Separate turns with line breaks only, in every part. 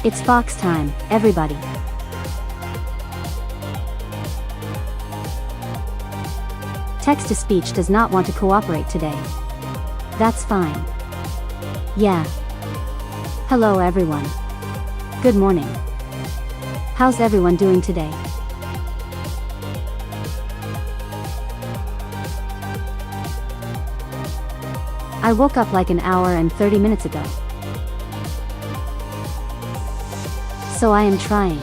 It's Fox time, everybody. Text-to-speech does not want to cooperate today. That's fine. Yeah. Hello everyone. Good morning. How's everyone doing today? I woke up like an hour and 30 minutes ago. So I am trying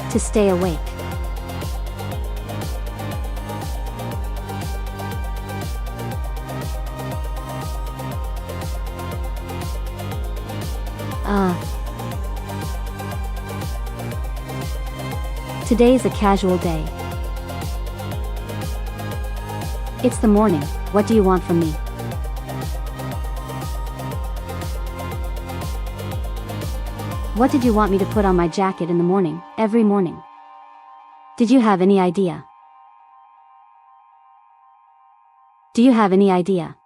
to stay awake. Today's a casual day. It's the morning. What do you want from me? What did you want me to put on my jacket in the morning, every morning? Did you have any idea? Do you have any idea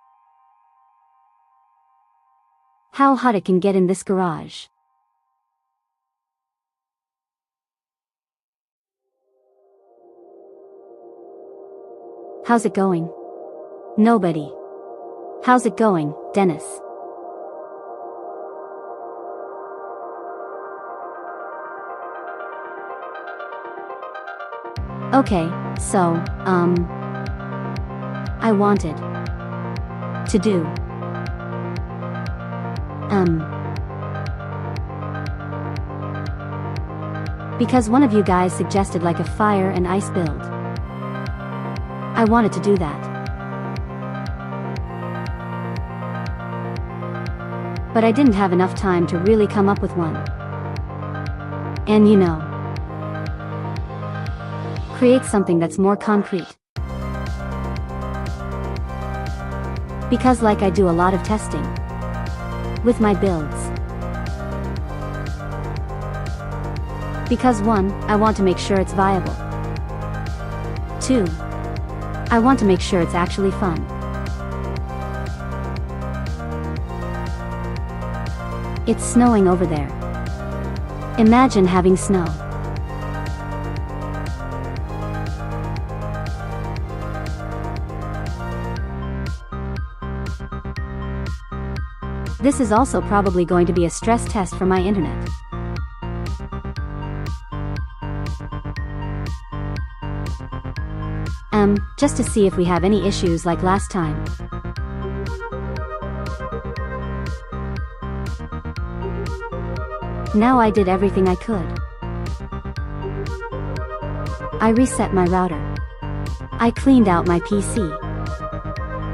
how hot it can get in this garage? How's it going? Nobody. How's it going, Dennis? Okay, so, I wanted to do, because one of you guys suggested like a fire and ice build. I wanted to do that. But I didn't have enough time to really come up with one. And you know, create something that's more concrete. Because like I do a lot of testing with my builds. Because 1, I want to make sure it's viable. 2, I want to make sure it's actually fun. It's snowing over there. Imagine having snow. This is also probably going to be a stress test for my internet. Just to see if we have any issues like last time. Now I did everything I could. I reset my router. I cleaned out my PC.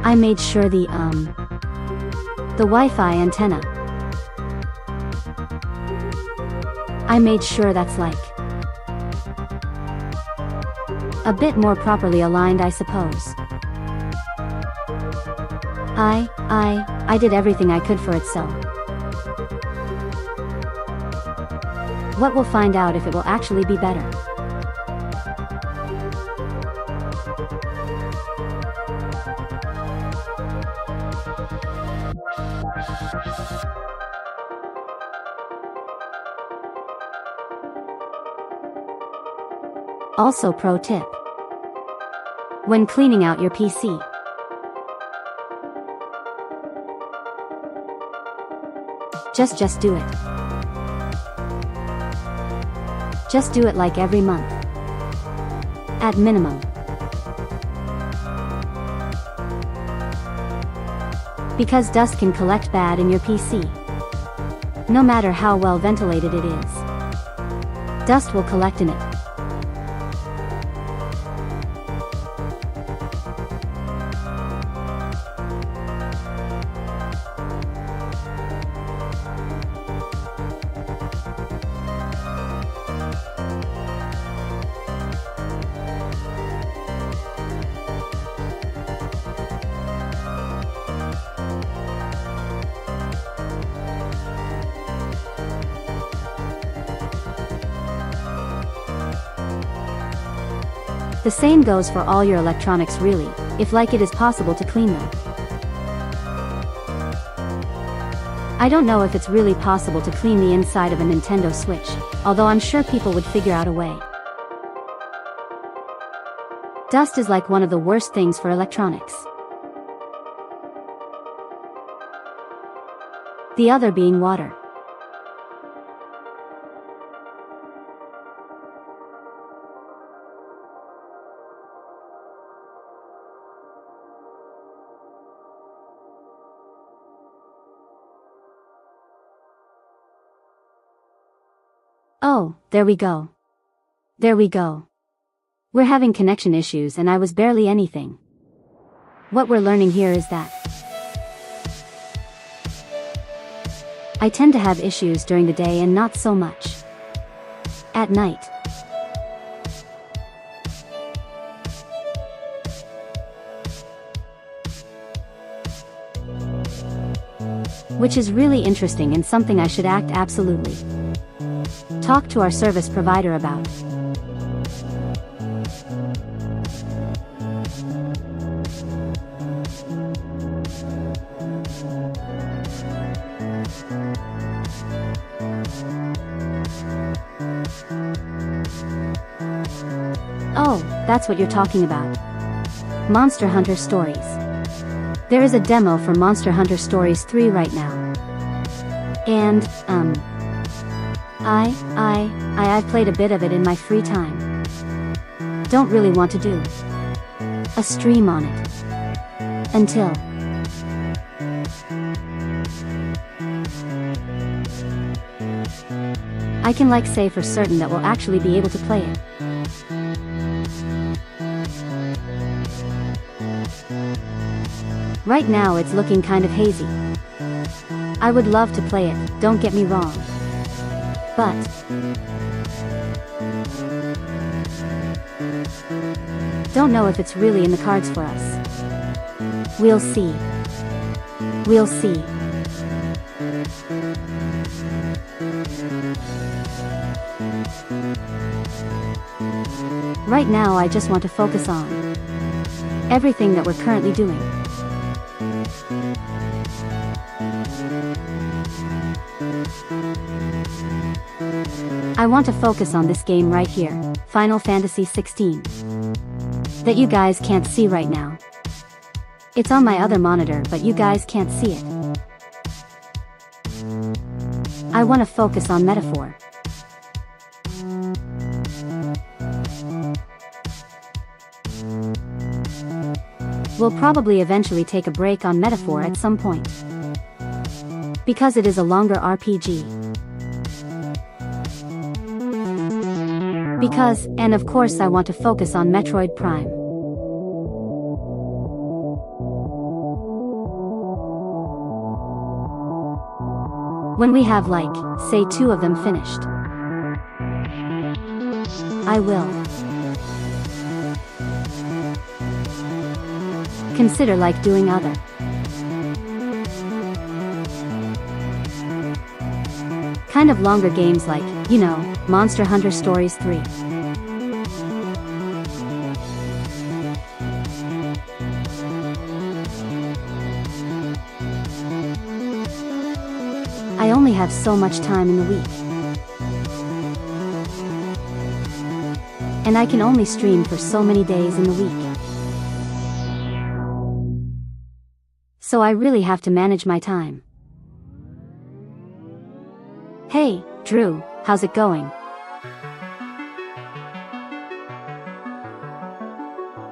I made sure the Wi-Fi antenna. I made sure that's like a bit more properly aligned, I suppose. I did everything I could for it, so what we'll find out if it will actually be better. Also, pro tip: when cleaning out your PC, just do it. Just do it like every month. At minimum. Because dust can collect bad in your PC. No matter how well ventilated it is, dust will collect in it. The same goes for all your electronics really, if like it is possible to clean them. I don't know if it's really possible to clean the inside of a Nintendo Switch, although I'm sure people would figure out a way. Dust is like one of the worst things for electronics. The other being water. Oh, there we go. There we go. We're having connection issues and I was barely anything. What we're learning here is that I tend to have issues during the day and not so much at night. Which is really interesting and something I should absolutely talk to our service provider about. Oh, that's what you're talking about. Monster Hunter Stories. There is a demo for Monster Hunter Stories 3 right now. And, I've played a bit of it in my free time. Don't really want to do a stream on it. Until I can say for certain that we'll actually be able to play it. Right now it's looking kind of hazy. I would love to play it, don't get me wrong. But don't know if it's really in the cards for us. We'll see. We'll see. Right now I just want to focus on everything that we're currently doing. I want to focus on this game right here, Final Fantasy XVI. That you guys can't see right now. It's on my other monitor but you guys can't see it. I want to focus on metaphor. We'll probably eventually take a break on metaphor at some point. Because it is a longer RPG. Because, and of course I want to focus on Metroid Prime. When we have say 2 of them finished. I will consider doing other kind of longer games Monster Hunter Stories 3. I only have so much time in the week. And I can only stream for so many days in the week. So I really have to manage my time. Hey, Drew, how's it going?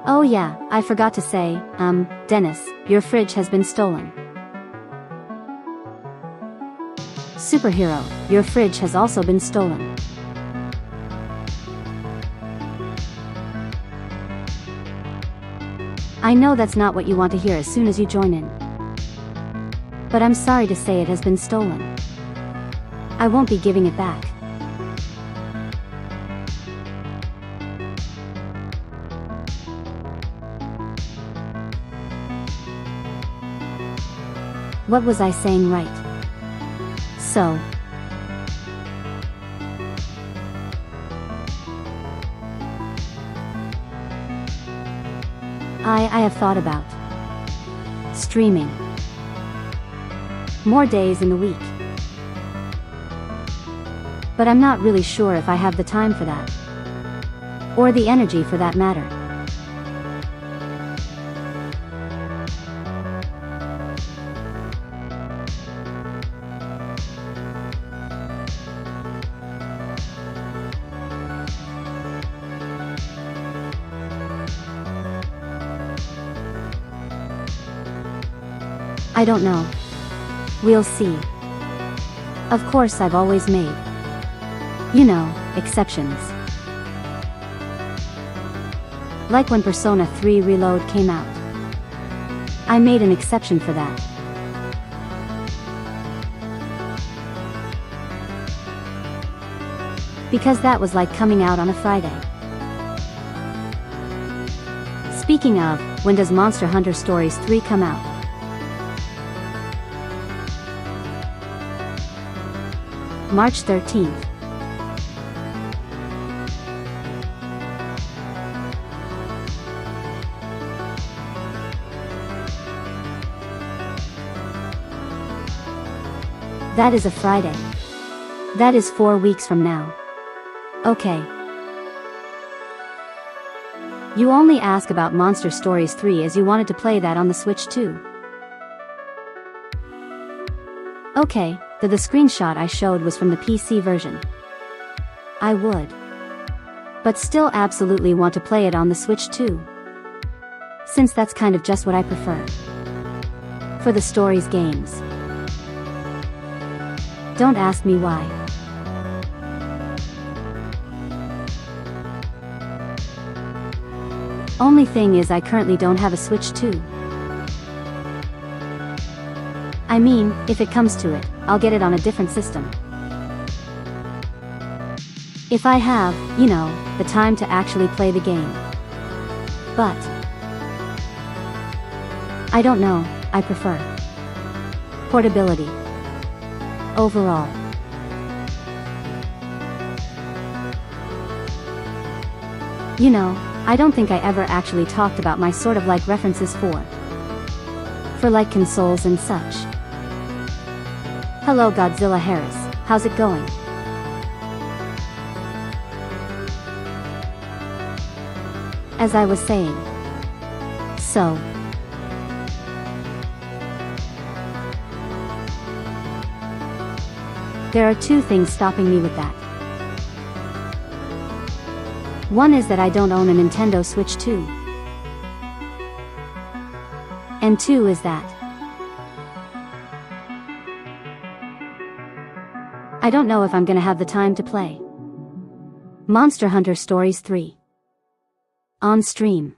Oh yeah, I forgot to say, Dennis, your fridge has been stolen. Superhero, your fridge has also been stolen. I know that's not what you want to hear as soon as you join in. But I'm sorry to say it has been stolen. I won't be giving it back. What was I saying right? So I have thought about streaming more days in the week. But I'm not really sure if I have the time for that. Or the energy for that matter. I don't know. We'll see. Of course I've always made, you know, exceptions. Like when Persona 3 Reload came out. I made an exception for that. Because that was like coming out on a Friday. Speaking of, when does Monster Hunter Stories 3 come out? March 13th. That is a Friday. That is 4 weeks from now. Okay. You only ask about Monster Stories 3 as you wanted to play that on the Switch too. Okay, the screenshot I showed was from the PC version. I would. But still absolutely want to play it on the Switch too. Since that's kind of just what I prefer. For the Stories games. Don't ask me why. Only thing is I currently don't have a Switch 2. I mean, if it comes to it, I'll get it on a different system. If I have, you know, the time to actually play the game. But I don't know, I prefer portability. Overall. You know, I don't think I ever actually talked about my sort of like references for like consoles and such. Hello Godzilla Harris, how's it going? As I was saying. So. There are two things stopping me with that. One is that I don't own a Nintendo Switch 2. And two is that I don't know if I'm gonna have the time to play Monster Hunter Stories 3 on stream.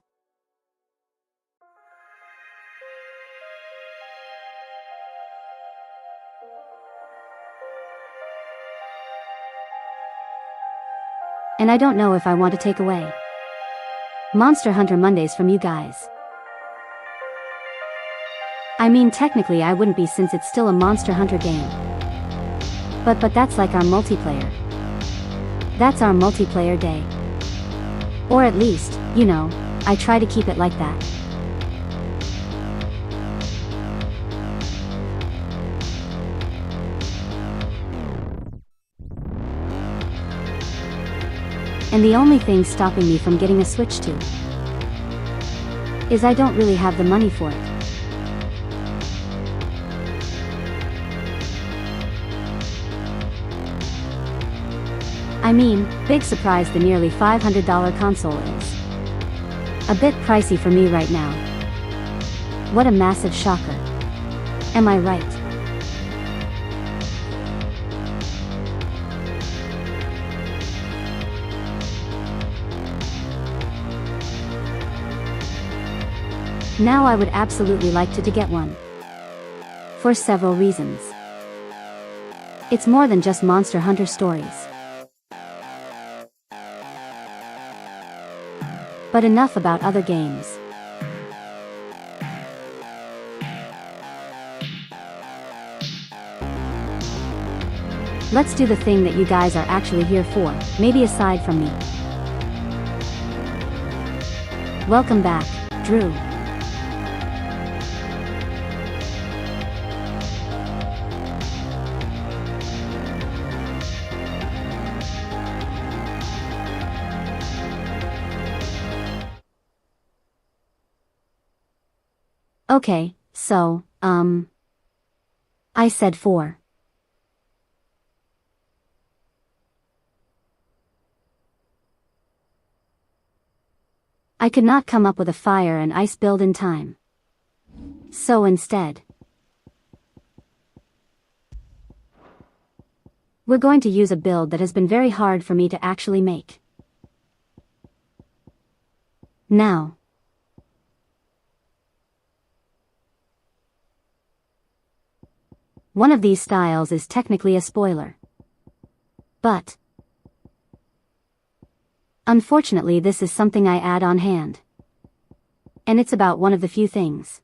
And I don't know if I want to take away Monster Hunter Mondays from you guys. I mean technically I wouldn't be since it's still a Monster Hunter game. But that's like our multiplayer. That's our multiplayer day. Or at least, you know, I try to keep it like that. And the only thing stopping me from getting a Switch 2 is I don't really have the money for it. I mean, big surprise, the nearly $500 console is a bit pricey for me right now. What a massive shocker. Am I right? Now I would absolutely like to get one. For several reasons. It's more than just Monster Hunter Stories. But enough about other games. Let's do the thing that you guys are actually here for, maybe aside from me. Welcome back, Drew. Okay, so, I said 4. I could not come up with a fire and ice build in time. So instead, we're going to use a build that has been very hard for me to actually make. Now, one of these styles is technically a spoiler. But unfortunately this is something I add on hand. And it's about one of the few things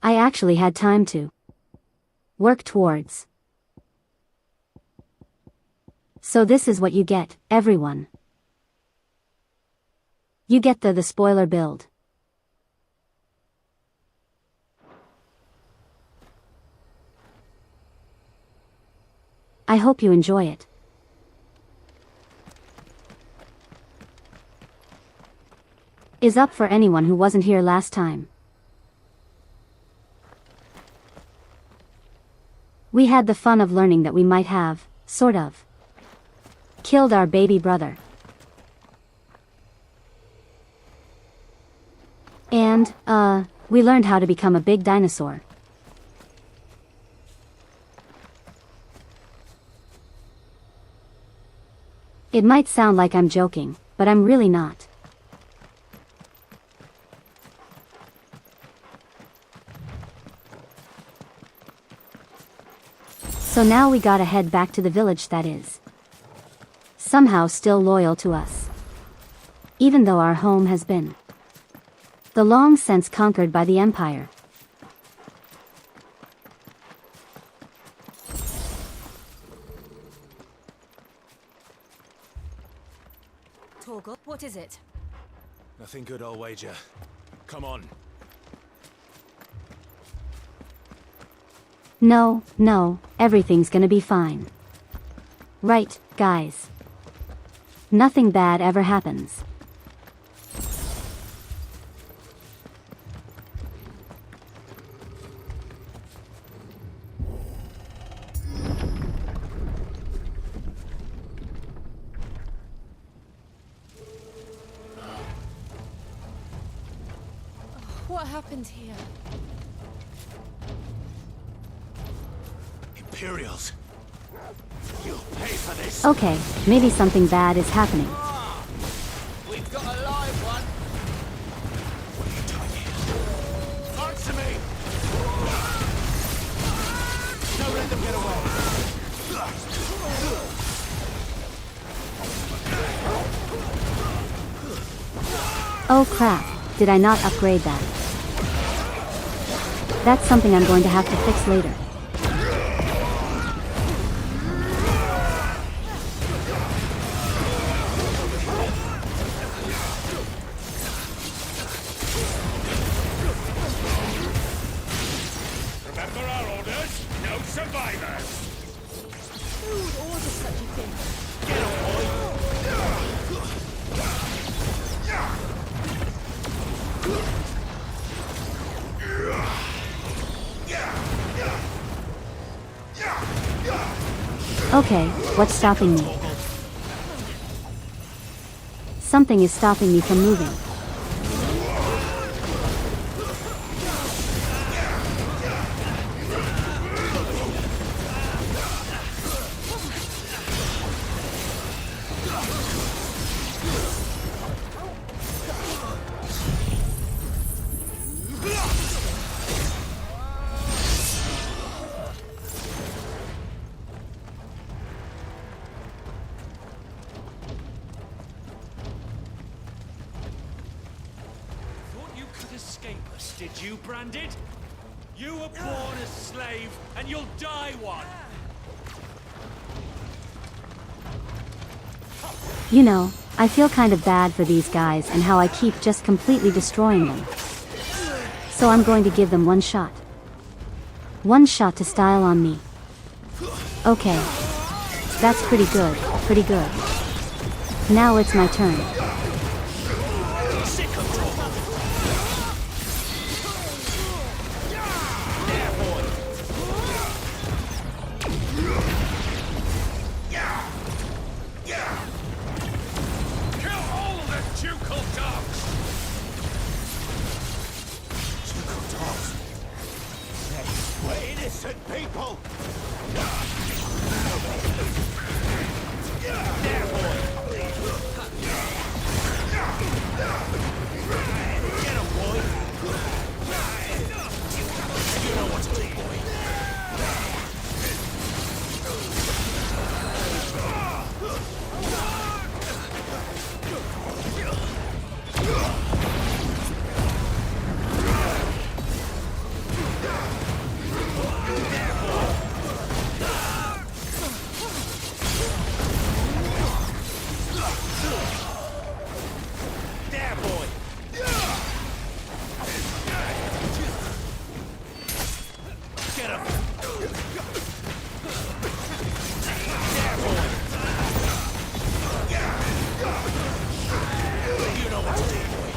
I actually had time to work towards. So this is what you get, everyone. You get the spoiler build. I hope you enjoy it. Is up for anyone who wasn't here last time. We had the fun of learning that we might have, sort of, killed our baby brother. And, we learned how to become a big dinosaur. It might sound like I'm joking, but I'm really not. So now we gotta head back to the village that is somehow still loyal to us. Even though our home has been long since conquered by the Empire.
Torgal, what is it?
Nothing good, I'll wager. Come on.
No, everything's gonna be fine. Right, guys? Nothing bad ever happens.
What happened here?
Imperials. You'll pay for this.
Okay, maybe something bad is happening.
We've got a live one.
What are you doing here? Answer me! Don't let them get away.
Oh crap, did I not upgrade that? That's something I'm going to have to fix later.
Remember our orders? No survivors!
Who would order such a thing?
Get on, boy!
Okay, what's stopping me? Something is stopping me from moving.
Escape us, did you, Branded? You were born a slave, and you'll die one!
You know, I feel kind of bad for these guys and how I keep just completely destroying them. So I'm going to give them one shot. One shot to style on me. Okay. That's pretty good, pretty good. Now it's my turn.
Pull! There, boy! Get him, boy! You know what to do, boy! There, boy! Get him! There, boy! You know what to do, boy!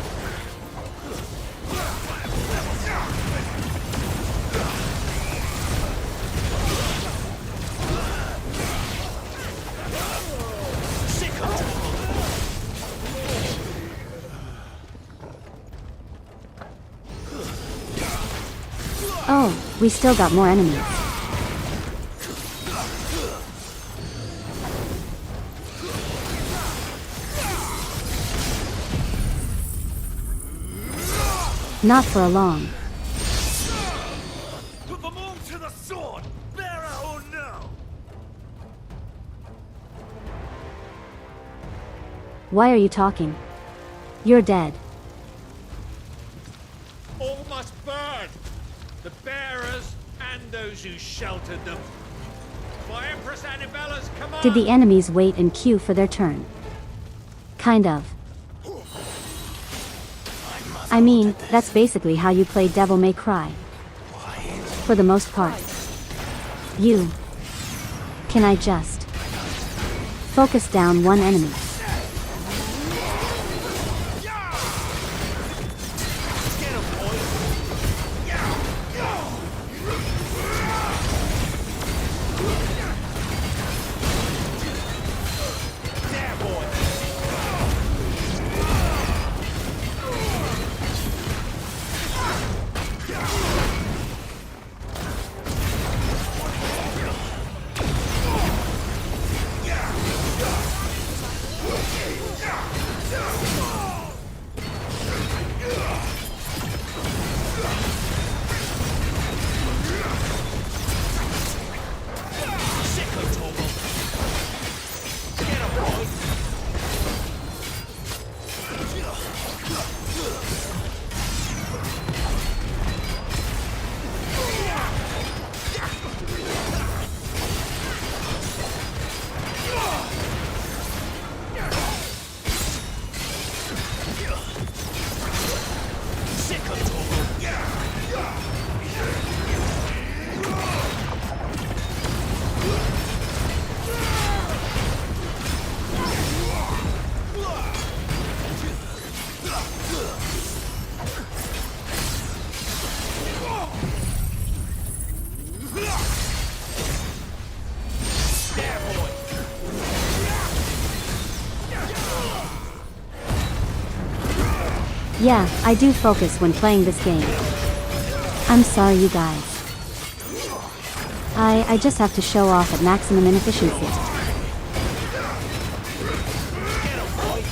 Sick of trouble!
Oh, we still got more enemies. Not for a long.
Put them all to the sword! Bearer or no!
Why are you talking? You're dead.
All must burn! The bearers and those who sheltered them. By Empress Annibella's command!
Did the enemies wait and queue for their turn? Kind of. I mean, that's basically how you play Devil May Cry. For the most part. You. Can I just focus down one enemy?
Get him, boy! There, boy! Sick of trouble! Get him, boy! Sick of trouble! There, boy!
Yeah, I do focus when playing this game. I'm sorry you guys. I just have to show off at maximum inefficiency.
Get him, boy!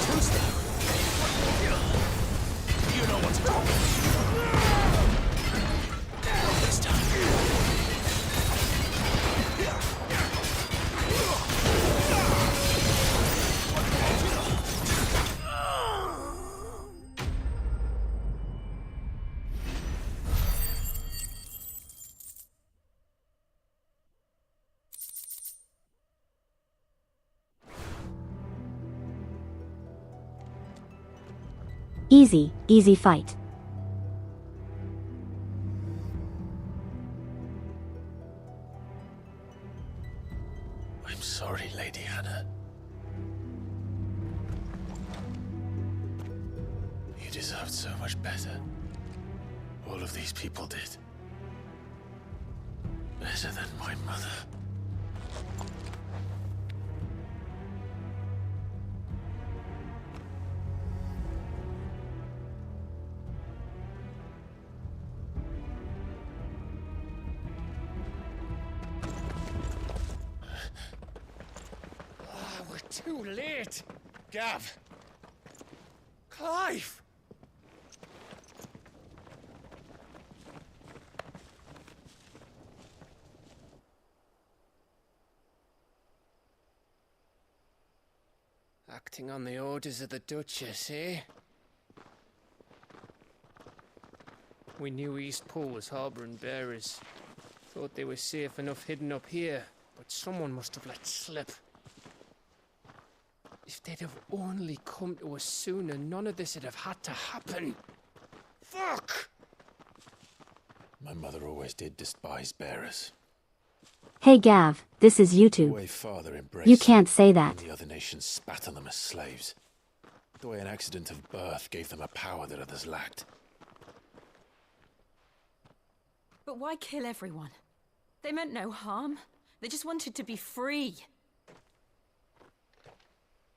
Two-step! You know what to do. This time.
Easy fight.
I'm sorry, Lady Hannah. You deserved so much better. All of these people did. Better than my mother. Too late! Gav! Clive! Acting on the orders of the Duchess, eh? We knew East Pool was harbouring bearers. Thought they were safe enough hidden up here, but someone must have let slip. If they'd have only come to us sooner, none of this would have had to happen. Fuck!
My mother always did despise bearers.
Hey Gav, this is
The
YouTube.
way father embraced
You can't say that.
and the other nations spat on them as slaves. The way an accident of birth gave them a power that others lacked.
But why kill everyone? They meant no harm. They just wanted to be free.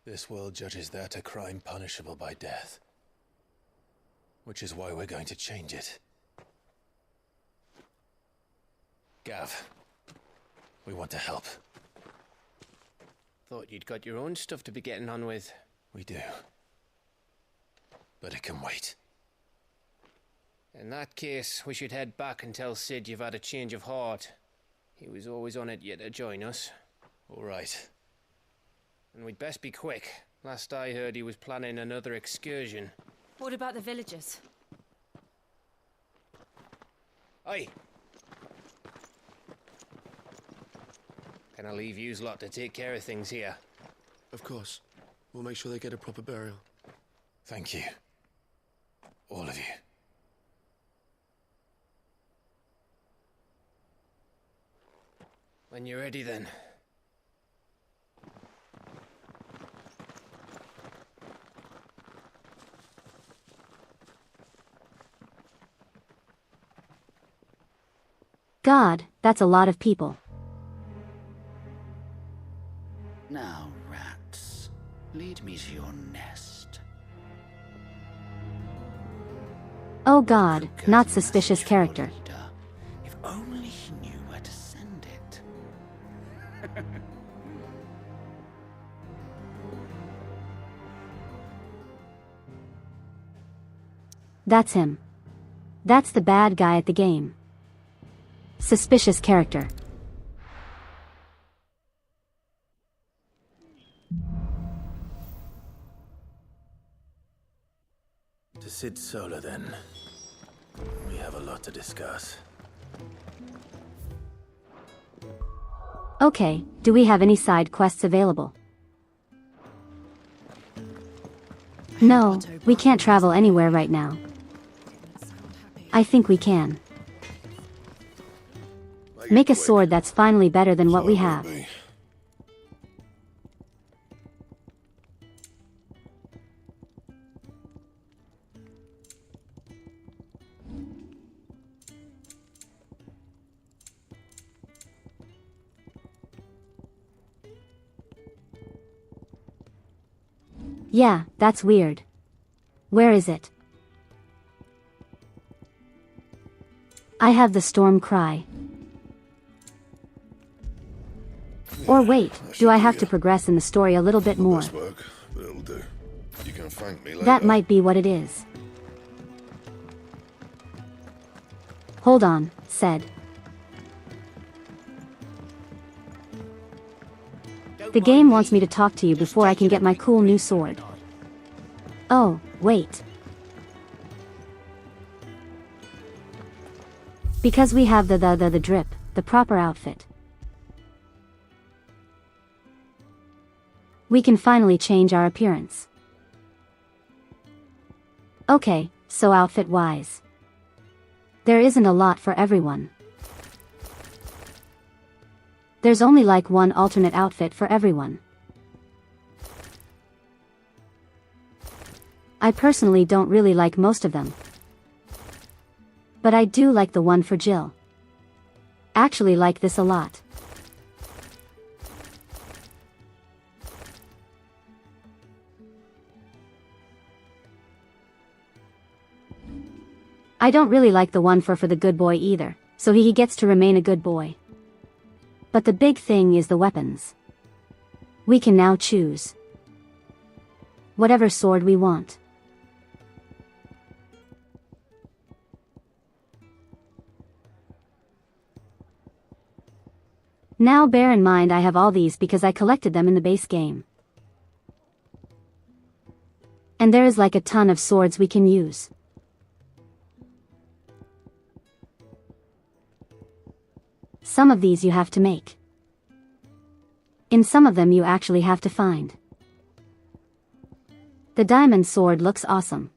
This world judges that a crime punishable by death. Which is why we're going to change it. Gav, we want to help.
Thought you'd got your own stuff to be getting on with.
We do. But it can wait.
In that case, we should head back and tell Sid you've had a change of heart. He was always on it yet to join us.
All right.
And we'd best be quick. Last I heard, he was planning another excursion.
What about the villagers?
Aye. Can I leave yous lot to take care of things here?
Of course. We'll make sure they get a proper burial.
Thank you. All of you.
When you're ready, then.
God, that's a lot of people.
Now, rats, lead me to your nest.
Oh God, not suspicious character.
If only he knew where to send it.
That's him. That's the bad guy at the game. Suspicious character.
To Sid Solar, then. We have a lot to discuss.
Okay, do we have any side quests available? No, we can't travel anywhere right now. I think we can. Make a sword that's finally better than what we have. Yeah, that's weird. Where is it? I have the storm cry. Or wait, do I have to progress in the story a little bit more?
Work, but it'll do. You can thank me later.
That might be what it is. Hold on, said. The game wants me to talk to you before I can get my cool new sword. Oh, wait. Because we have the drip, the proper outfit. We can finally change our appearance. Okay, so outfit-wise. There isn't a lot for everyone. There's only like one alternate outfit for everyone. I personally don't really like most of them. But I do like the one for Jill. Actually like this a lot. I don't really like the one for the good boy either, so he gets to remain a good boy. But the big thing is the weapons. We can now choose whatever sword we want. Now bear in mind I have all these because I collected them in the base game. And there is like a ton of swords we can use. Some of these you have to make. In some of them you actually have to find. The diamond sword looks awesome.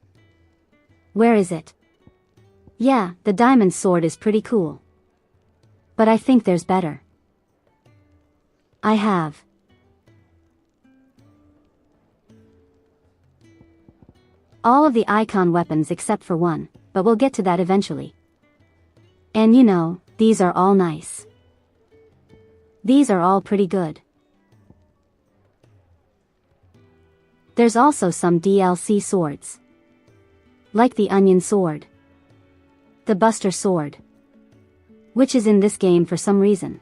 Where is it? Yeah, the diamond sword is pretty cool. But I think there's better. I have all of the icon weapons except for one, but we'll get to that eventually. And you know, these are all nice. These are all pretty good. There's also some DLC swords. Like the onion sword. The Buster sword. Which is in this game for some reason.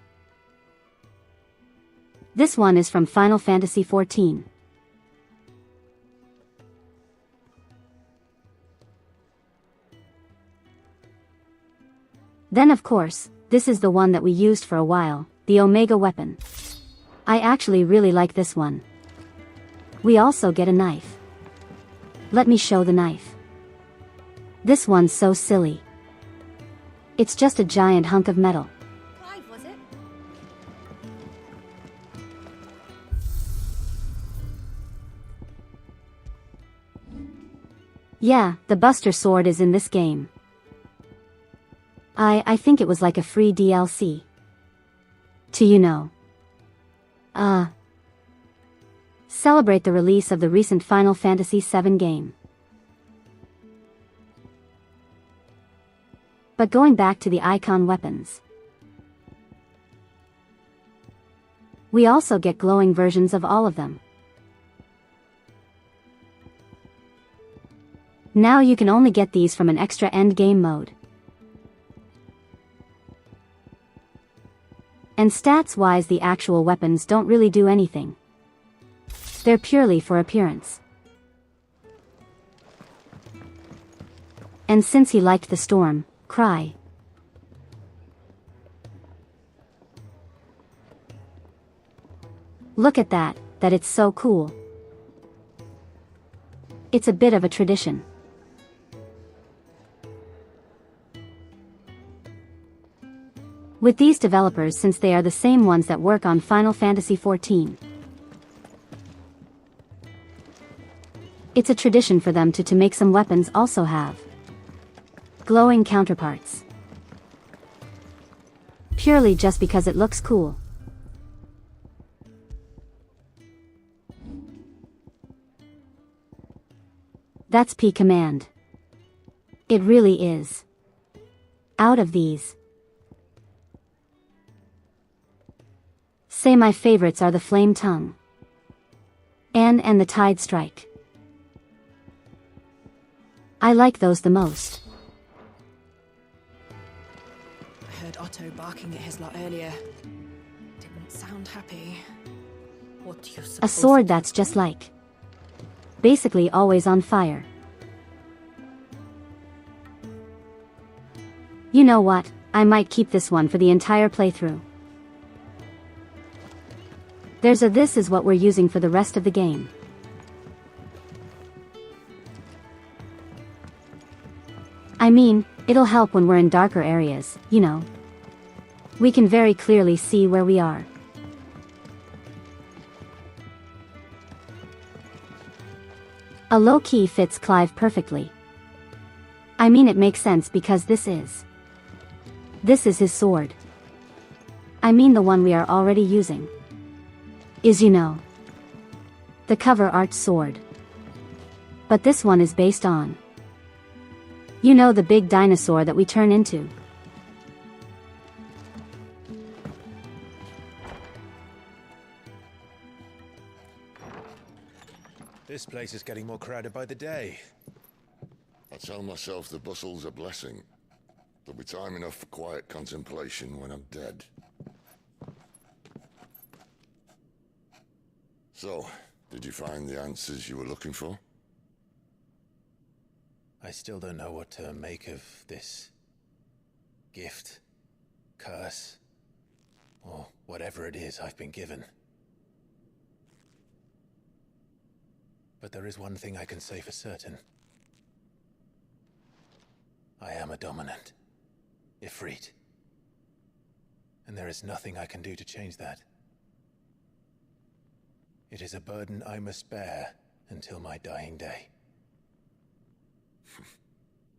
This one is from Final Fantasy XIV. Then of course, this is the one that we used for a while, the Omega weapon. I actually really like this one. We also get a knife. Let me show the knife. This one's so silly. It's just a giant hunk of metal.
Clive, was it?
Yeah, the Buster sword is in this game. I think it was like a free DLC. To you know. Celebrate the release of the recent Final Fantasy VII game. But going back to the icon weapons. We also get glowing versions of all of them. Now you can only get these from an extra endgame mode. And stats-wise the actual weapons don't really do anything. They're purely for appearance. And since he liked the storm, cry. Look at that it's so cool. It's a bit of a tradition. With these developers since they are the same ones that work on Final Fantasy XIV. It's a tradition for them to make some weapons also have glowing counterparts. Purely just because it looks cool. That's P command. It really is. Out of these. Say my favorites are the Flame Tongue. And the Tide Strike. I like those the most.
I heard Otto barking at his lot earlier. Didn't sound happy. What do you suppose?
A sword that's just like. Basically always on fire. You know what, I might keep this one for the entire playthrough. There's a this is what we're using for the rest of the game. I mean, it'll help when we're in darker areas, you know. We can very clearly see where we are. A low key fits Clive perfectly. I mean it makes sense because this is his sword. I mean the one we are already using. Is you know. The cover art sword. But this one is based on. You know the big dinosaur that we turn into.
This place is getting more crowded by the day.
I tell myself the bustle's a blessing. There'll be time enough for quiet contemplation when I'm dead. So, did you find the answers you were looking for?
I still don't know what to make of this gift, curse, or whatever it is I've been given. But there is one thing I can say for certain. I am a dominant, Ifrit. And there is nothing I can do to change that. It is a burden I must bear until my dying day.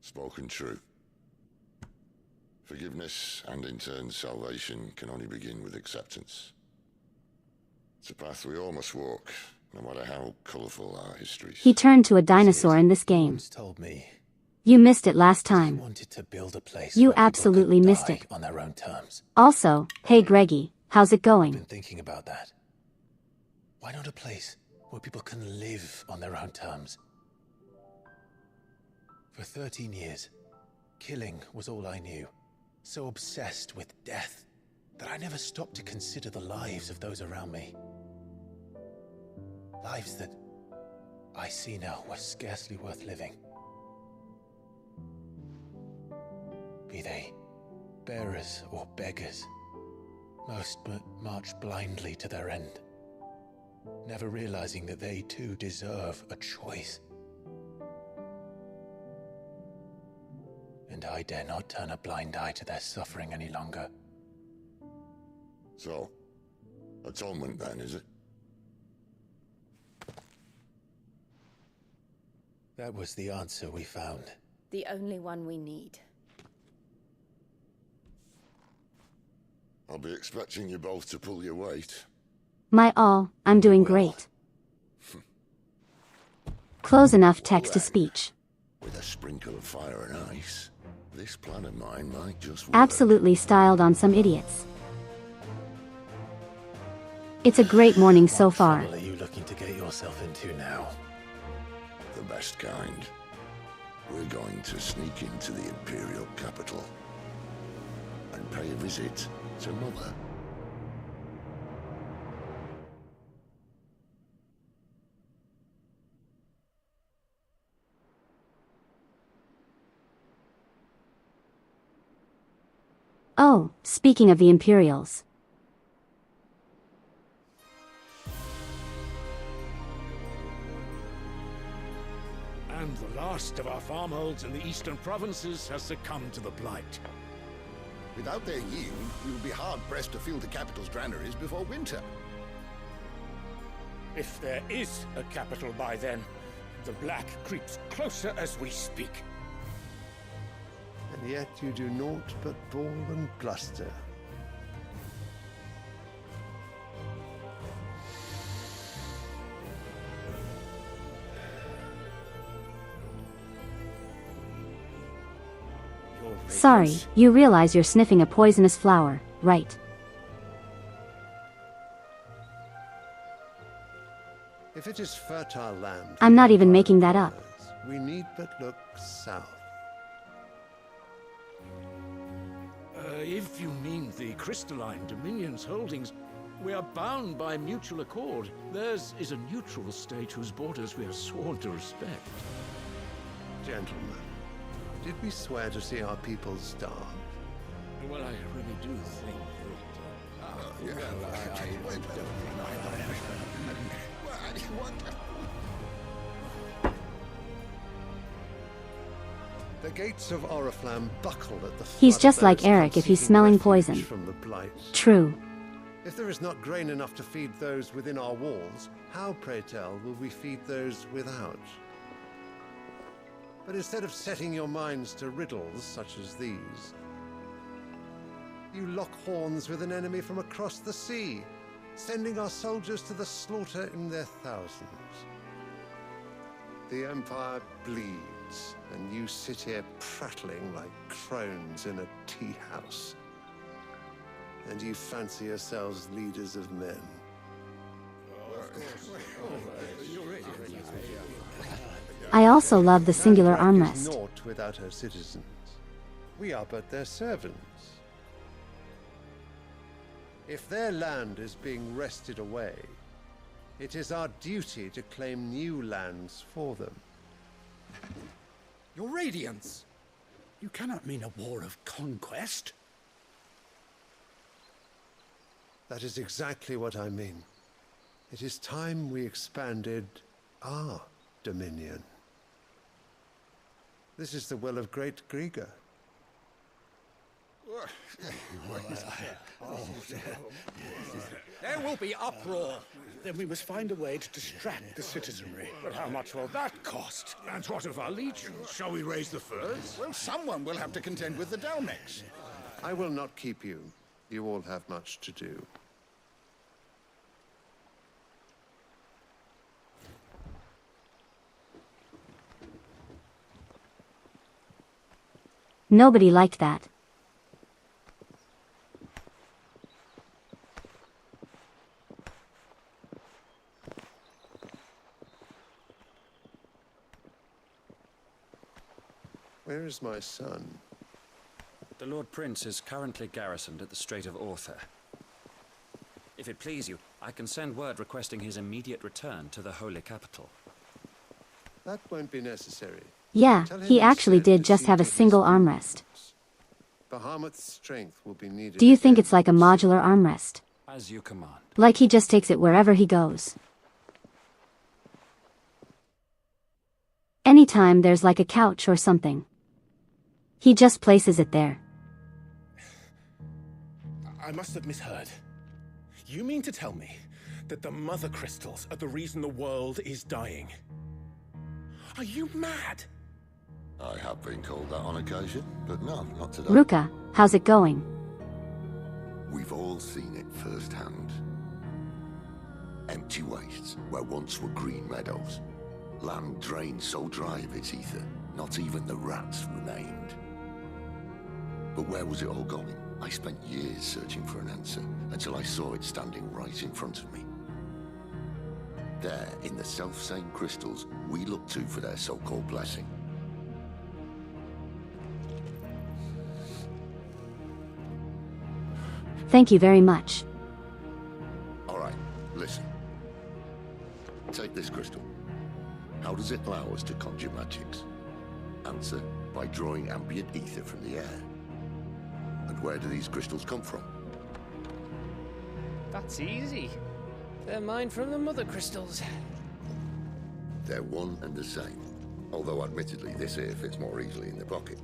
Spoken true. Forgiveness and in turn salvation can only begin with acceptance. It's a path we all must walk, no matter how colourful our histories.
He turned to a dinosaur in this game.
Once told me
You missed it last
he
time.
wanted to build a place
You
where people
absolutely
could
missed
die
it.
on their own terms.
Also, hey Greggy, how's it
I've
going?
been thinking about that. Why not a place where people can live on their own terms? For 13 years, killing was all I knew. So obsessed with death that I never stopped to consider the lives of those around me. Lives that I see now were scarcely worth living. Be they bearers or beggars, most march blindly to their end, never realizing that they too deserve a choice. And I dare not turn a blind eye to their suffering any longer.
So, atonement then, is it?
That was the answer we found.
The only one we need.
I'll be expecting you both to pull your weight.
My all, I'm doing great. Close enough text to speech.
With a sprinkle of fire and ice, this plan of mine might just work.
Absolutely styled on some idiots. It's a great morning so far.
What trouble are you looking to get yourself into now?
The best kind. We're going to sneak into the Imperial capital and pay a visit to Mother.
Oh, speaking of the Imperials.
And the last of our farmholds in the eastern provinces has succumbed to the blight.
Without their yield, we will be hard-pressed to fill the capital's granaries before winter.
If there is a capital by then, the black creeps closer as we speak.
And yet you do naught but bawl and bluster.
Sorry, you realize you're sniffing a poisonous flower, right?
If it is fertile land...
I'm not even making that up.
We need but look south.
If you mean the crystalline Dominion's holdings, we are bound by mutual accord. Theirs is a neutral state whose borders we are sworn to respect.
Gentlemen, did we swear to see our people starve?
Well, I really do think
The gates of Oriflamme buckle at the
He's
flood
just
of
like
those
Eric if he's
seeking
smelling
refuge
poison.
From the blight.
True.
If there is not grain enough to feed those within our walls, how, pray tell, will we feed those without? But instead of setting your minds to riddles such as these, you lock horns with an enemy from across the sea, sending our soldiers to the slaughter in their thousands. The Empire bleeds, and you sit here prattling like crones in a tea house. And you fancy yourselves leaders of men.
I also love the singular
Empire is
armrest.
naught without her citizens. We are but their servants. If their land is being wrested away, It is our duty to claim new lands for them.
Your Radiance! You cannot mean a war of conquest.
That is exactly what I mean. It is time we expanded our dominion. This is the will of great Grieger.
There will be uproar. Then we must find a way to distract the citizenry. But how much will that cost?
And what of our legions? Shall we raise the furs?
Well, someone will have to contend with the Dalmex.
I will not keep you. You all have much to do.
Nobody liked that.
Where is my son?
The Lord Prince is currently garrisoned at the Strait of Arthur. If it please you, I can send word requesting his immediate return to the Holy Capital.
That won't be necessary.
Yeah, he actually did just have a single armrest.
Bahamut's strength will be needed.
Do you think it's like a modular armrest?
As you command.
Like he just takes it wherever he goes? Anytime there's like a couch or something, he just places it there.
I must have misheard. You mean to tell me that the mother crystals are the reason the world is dying? Are you mad?
I have been called that on occasion, but no, not today.
Ruka, how's it going?
We've all seen it firsthand. Empty wastes where once were green meadows. Land drained so dry of its ether, not even the rats remained. But where was it all going? I spent years searching for an answer, until I saw it standing right in front of me. There, in the self-same crystals we look to for their so-called blessing.
Thank you very much.
All right, listen. Take this crystal. How does it allow us to conjure magics? Answer, by drawing ambient ether from the air. And where do these crystals come from?
That's easy. They're mined from the mother crystals.
They're one and the same. Although admittedly this here fits more easily in the pocket.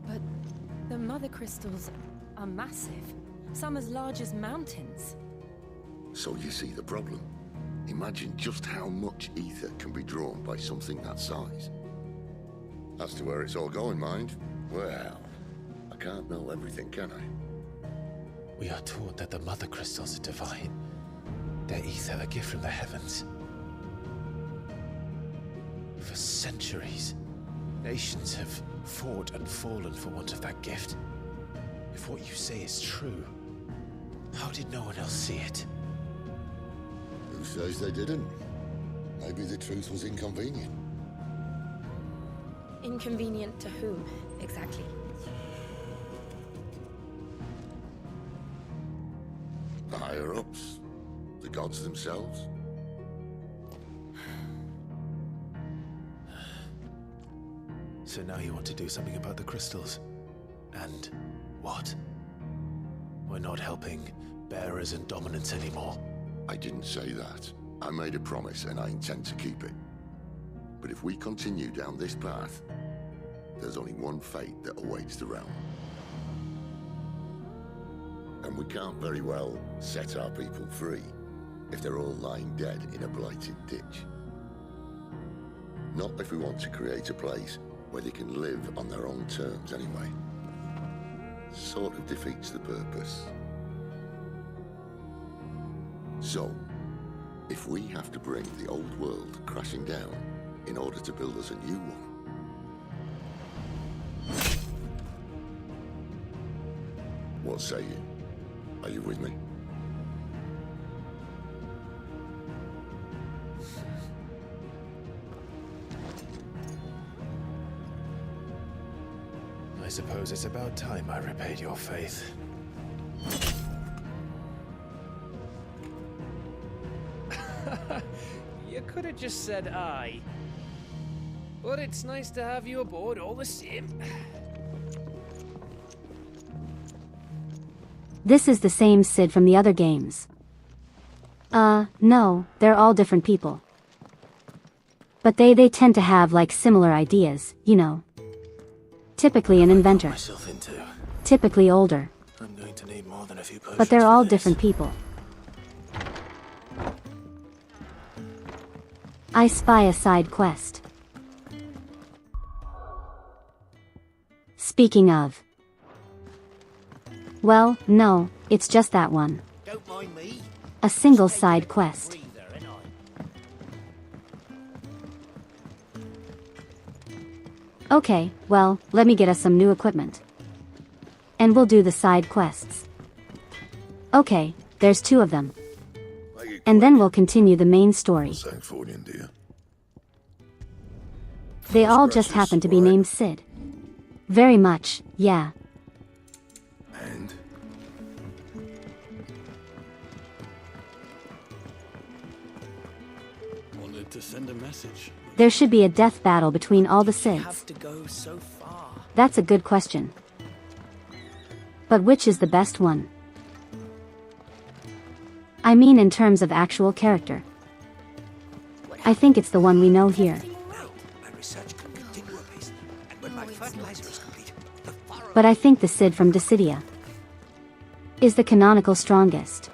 But the mother crystals are massive. Some as large as mountains.
So you see the problem. Imagine just how much ether can be drawn by something that size. As to where it's all going, mind, well, I can't know everything, can I?
We are taught that the mother crystals are divine. Their ether a gift from the heavens. For centuries, nations have fought and fallen for want of that gift. If what you say is true, how did no one else see it?
Who says they didn't? Maybe the truth was inconvenient.
Inconvenient to whom, exactly?
The higher-ups? The gods themselves?
So now you want to do something about the crystals? And what? We're not helping bearers and dominants anymore.
I didn't say that. I made a promise and I intend to keep it. But if we continue down this path, there's only one fate that awaits the realm. And we can't very well set our people free if they're all lying dead in a blighted ditch. Not if we want to create a place where they can live on their own terms anyway. Sort of defeats the purpose. So, if we have to bring the old world crashing down in order to build us a new one, what say you? Are you with me?
I suppose it's about time I repaid your faith.
You could have just said aye. But it's nice to have you aboard all the same.
This is the same Sid from the other games. No, they're all different people. But they tend to have like similar ideas, you know. Typically an inventor. Typically older.
I'm going to need more than a few potions.
But they're all different people. I spy a side quest. Speaking of. Well, no, it's just that one.
Don't mind me.
A single side quest. Okay, well, let me get us some new equipment. And we'll do the side quests. Okay, there's 2 of them. And then we'll continue the main story. They all just happen to be named Sid. Very much, yeah.
And?
Wanted to send a message.
There should be a death battle between all the Sids.
Have to go so far.
That's a good question. But which is the best one? I mean in terms of actual character. I think it's the one we know here. But I think the Sid from Dissidia is the canonical strongest.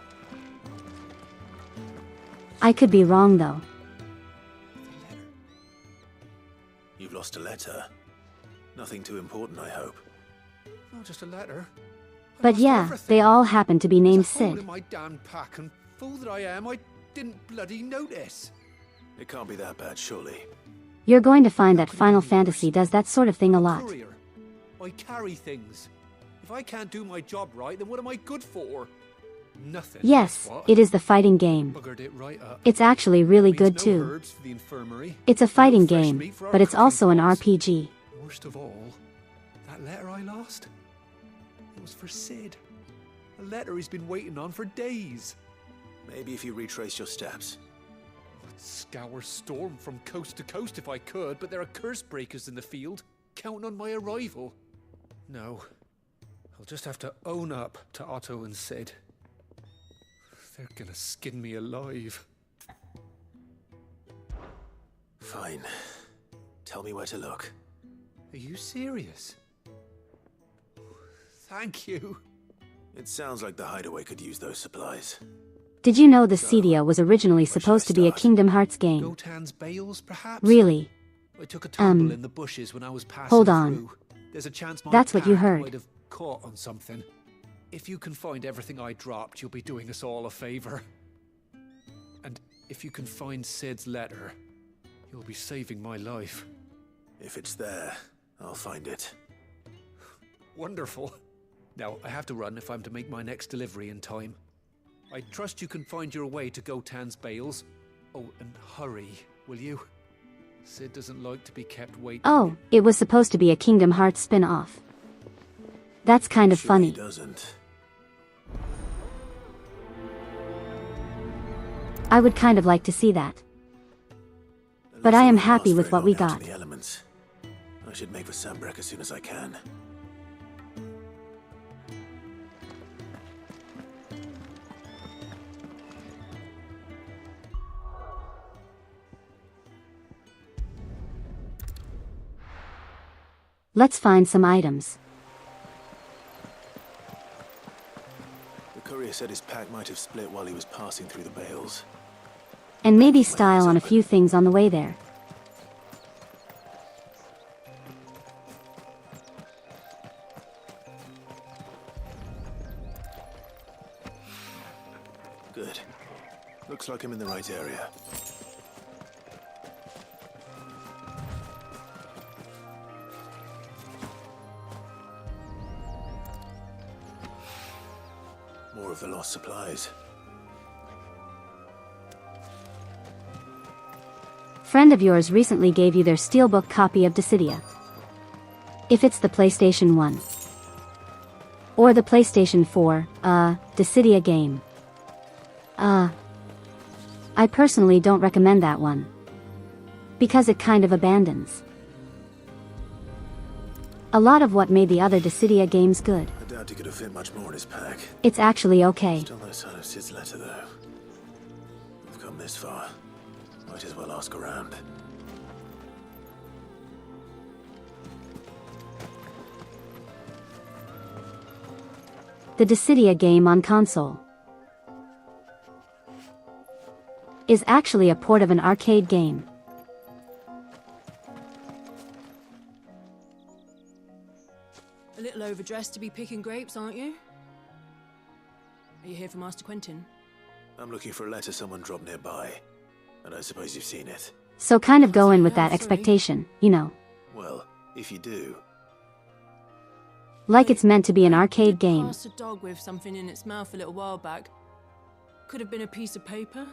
I could be wrong though.
You've lost a letter. Nothing too important, I hope.
Oh, just a letter.
But yeah, they all happen to be named
There's a hole
Sid.
in my damn pack, and fool that I am, I didn't bloody notice.
It can't be that bad, surely.
You're going to find that Final Fantasy does that sort of thing a lot.
Courier. I carry things. If I can't do my job right, then what am I good for? Nothing.
Yes, it is the fighting game.
Buggered it right up.
It's actually really
Means
good
no
too.
herbs for the infirmary,
It's a
no
fighting
fresh
game,
meat for our
but it's
cooking
also an
pots.
RPG.
Worst of all, that letter I lost, it was for Sid. A letter he's been waiting on for days.
Maybe if you retrace your steps.
I'd scour Storm from coast to coast if I could, but there are curse breakers in the field, counting on my arrival. No, I'll just have to own up to Otto and Sid. They're gonna skin me alive.
Fine. Tell me where to look.
Are you serious? Thank you.
It sounds like the hideaway could use those supplies.
Did you know the Cedia was originally supposed to be a Kingdom Hearts game?
Gotan's bales, perhaps?
Really?
I took a tumble in the bushes when I was passing
hold on.
through. There's a chance my
That's what you
pack
heard.
might have caught on something. If you can find everything I dropped, you'll be doing us all a favor. And if you can find Sid's letter, you'll be saving my life.
If it's there, I'll find it.
Wonderful. Now, I have to run if I'm to make my next delivery in time. I trust you can find your way to Gotan's bales. Oh, and hurry, will you? Sid doesn't like to be kept waiting.
Oh, it was supposed to be a Kingdom Hearts spin-off. That's kind of funny.
He doesn't.
I would kind of like to see that. But I am happy with what we got.
The elements. I should make for Sambrek as soon as I can.
Let's find some items.
The courier said his pack might have split while he was passing through the bales.
And maybe style on a few things on the way there.
Good. Looks like I'm in the right area. More of the lost supplies.
Friend of yours recently gave you their steelbook copy of Dissidia. If it's the PlayStation 1. Or the PlayStation 4, Dissidia game. I personally don't recommend that one. Because it kind of abandons a lot of what made the other Dissidia games good.
I doubt he could have fit much more in his pack.
It's actually okay.
Still no sign of Sid's letter, though. We've come this far. Might as well ask around.
The Dissidia game on console is actually a port of an arcade game.
A little overdressed to be picking grapes, aren't you? Are you here for Master Quentin?
I'm looking for a letter someone dropped nearby. And I suppose you've seen it.
So kind of go in with that expectation, you know.
Well, if you do.
Like it's meant to be an arcade game.
Passed a dog with something in its mouth a little while back. Could have been a piece of paper.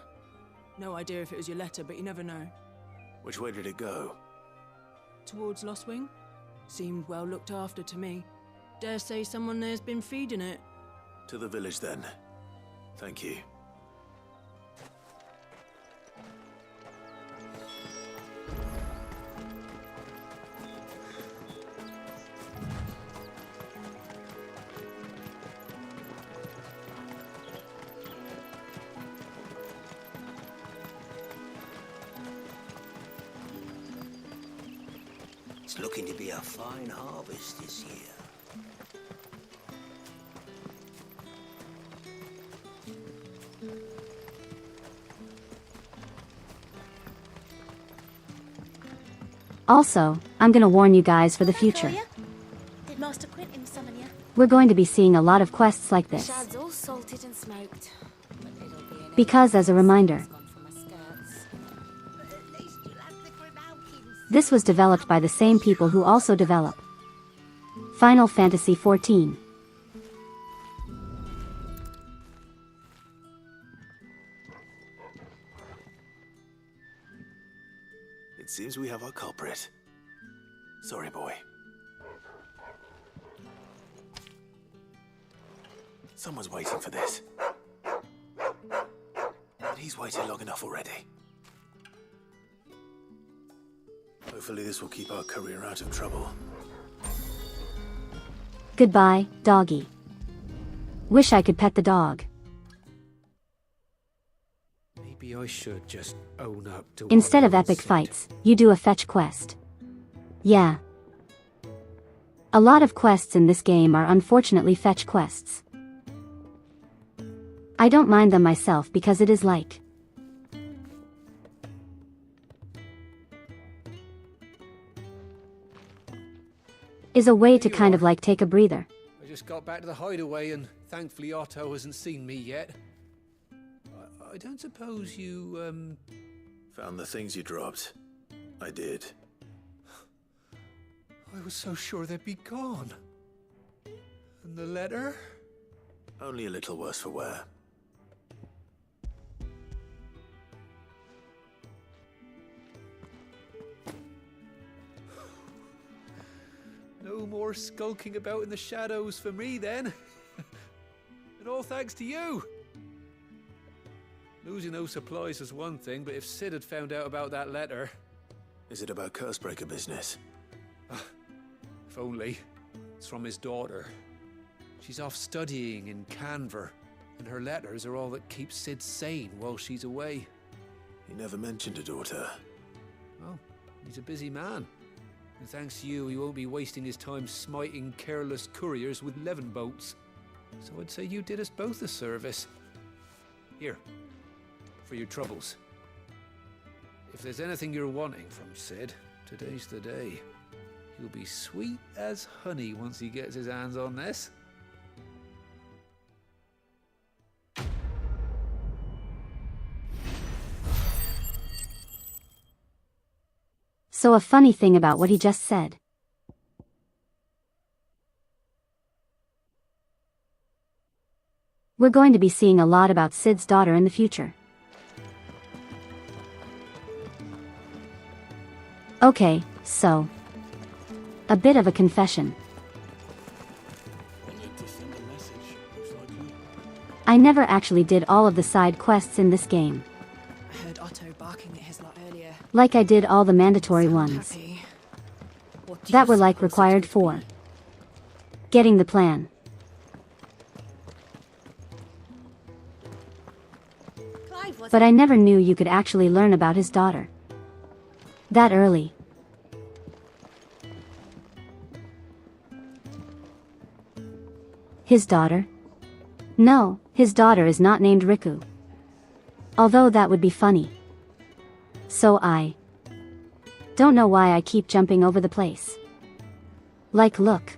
No idea if it was your letter, but you never know.
Which way did it go?
Towards Lost Wing? Seemed well looked after to me. Dare say someone there's been feeding it.
To the village, then. Thank you.
It's looking to be a fine harvest this year.
Also, I'm gonna warn you guys for the future.
Did Master Quentin summon you?
We're going to be seeing a lot of quests like this.
Shad's all salted and smoked. But it'll be an
Because as a reminder, this was developed by the same people who also develop Final Fantasy XIV.
It seems we have our culprit. Sorry, boy. Someone's waiting for this. But he's waited long enough already. Hopefully this will keep our courier out of trouble.
Goodbye, doggy. Wish I could pet the dog.
Maybe I should just own up to
Instead of epic fights, you do a fetch quest. Yeah. A lot of quests in this game are unfortunately fetch quests. I don't mind them myself because it is like is a way to kind of like take a breather.
I just got back to the hideaway and thankfully Otto hasn't seen me yet. I don't suppose you,
Found the things you dropped. I did.
I was so sure they'd be gone. And the letter?
Only a little worse for wear.
No more skulking about in the shadows for me, then. And all thanks to you. Losing those supplies is one thing, but if Sid had found out about that letter...
Is it about Cursebreaker business?
If only. It's from his daughter. She's off studying in Canver, and her letters are all that keeps Sid sane while she's away.
He never mentioned a daughter.
Well, he's a busy man. And thanks to you, he won't be wasting his time smiting careless couriers with levin boats. So I'd say you did us both a service. Here, for your troubles. If there's anything you're wanting from Sid, today's the day. He'll be sweet as honey once he gets his hands on this.
So a funny thing about what he just said. We're going to be seeing a lot about Sid's daughter in the future. Okay, so a bit of a confession. I never actually did all of the side quests in this game.
barking at his lot earlier.
Like I did all the mandatory ones.
Happy. What do
That
you
were like
suppose
required
it's going
for
to be?
getting the plan.
Clive was
But I never knew you could actually learn about his daughter that early. His daughter? No, his daughter is not named Riku. Although that would be funny. So I don't know why I keep jumping over the place. Like look.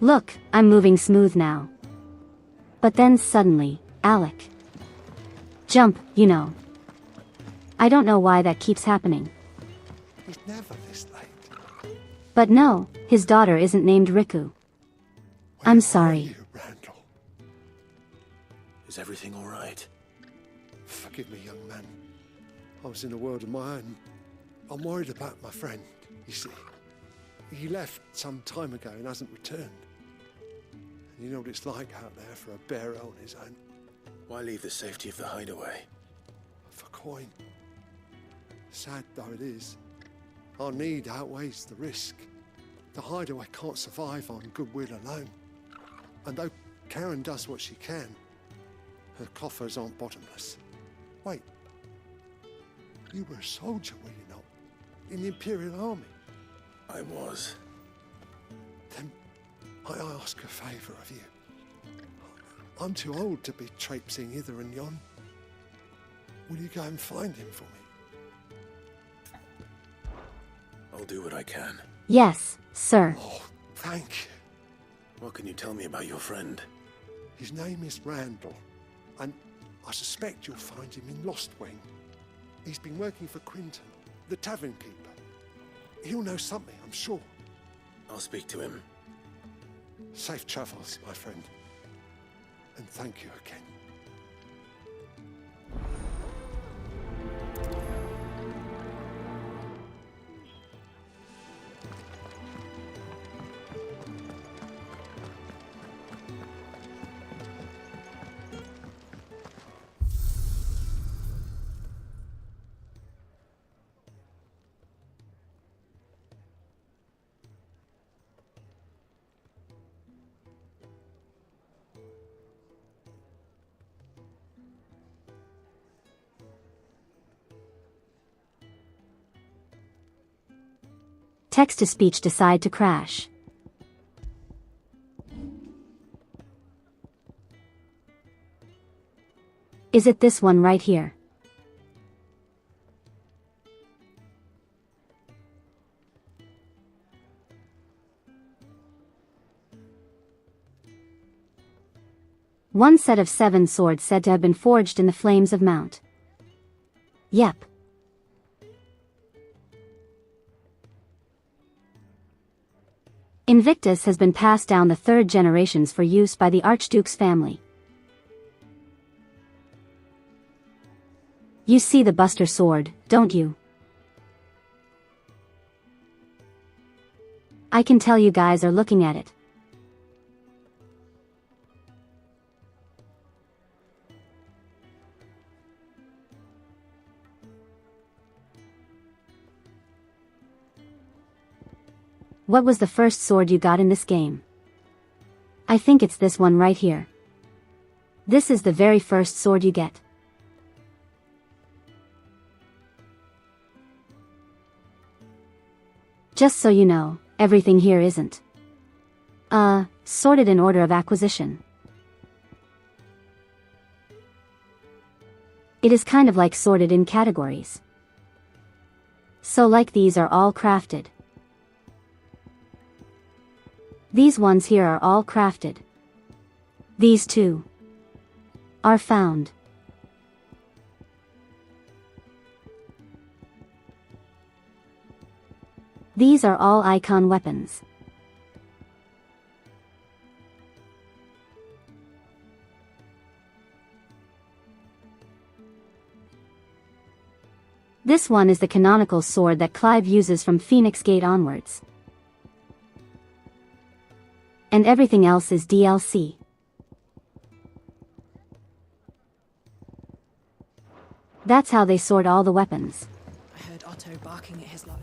Look, I'm moving smooth now. But then suddenly, Alec. Jump, you know. I don't know why that keeps happening.
He's never this late.
But no, his daughter isn't named Riku. I'm sorry.
Randall.
Is everything all right?
Forgive me, young man. I was in a world of my own. I'm worried about my friend, you see. He left some time ago and hasn't returned. And you know what it's like out there for a bearer on his own.
Why leave the safety of the hideaway?
For coin. Sad though it is, our need outweighs the risk. The hideaway can't survive on goodwill alone. And though Karen does what she can, her coffers aren't bottomless. Wait, you were a soldier, were you not? In the Imperial Army?
I was.
Then I ask a favour of you. I'm too old to be traipsing hither and yon. Will you go and find him for me?
I'll do what I can.
Yes, sir.
Oh, thank you.
What can you tell me about your friend?
His name is Randall, and I suspect you'll find him in Lost Wing. He's been working for Quinton, the tavern keeper. He'll know something, I'm sure.
I'll speak to him.
Safe travels, my friend. And thank you again.
Text-to-speech decide to crash. Is it this one right here? One set of 7 swords said to have been forged in the flames of Mount. Yep. Invictus has been passed down the 3rd generations for use by the Archduke's family. You see the Buster sword, don't you? I can tell you guys are looking at it. What was the first sword you got in this game? I think it's this one right here. This is the very first sword you get. Just so you know, everything here isn't sorted in order of acquisition. It is kind of like sorted in categories. So like these are all crafted. These ones here are all crafted. These two are found. These are all icon weapons. This one is the canonical sword that Clive uses from Phoenix Gate onwards. And everything else is DLC. That's how they sort all the weapons.
I heard Otto barking at his life.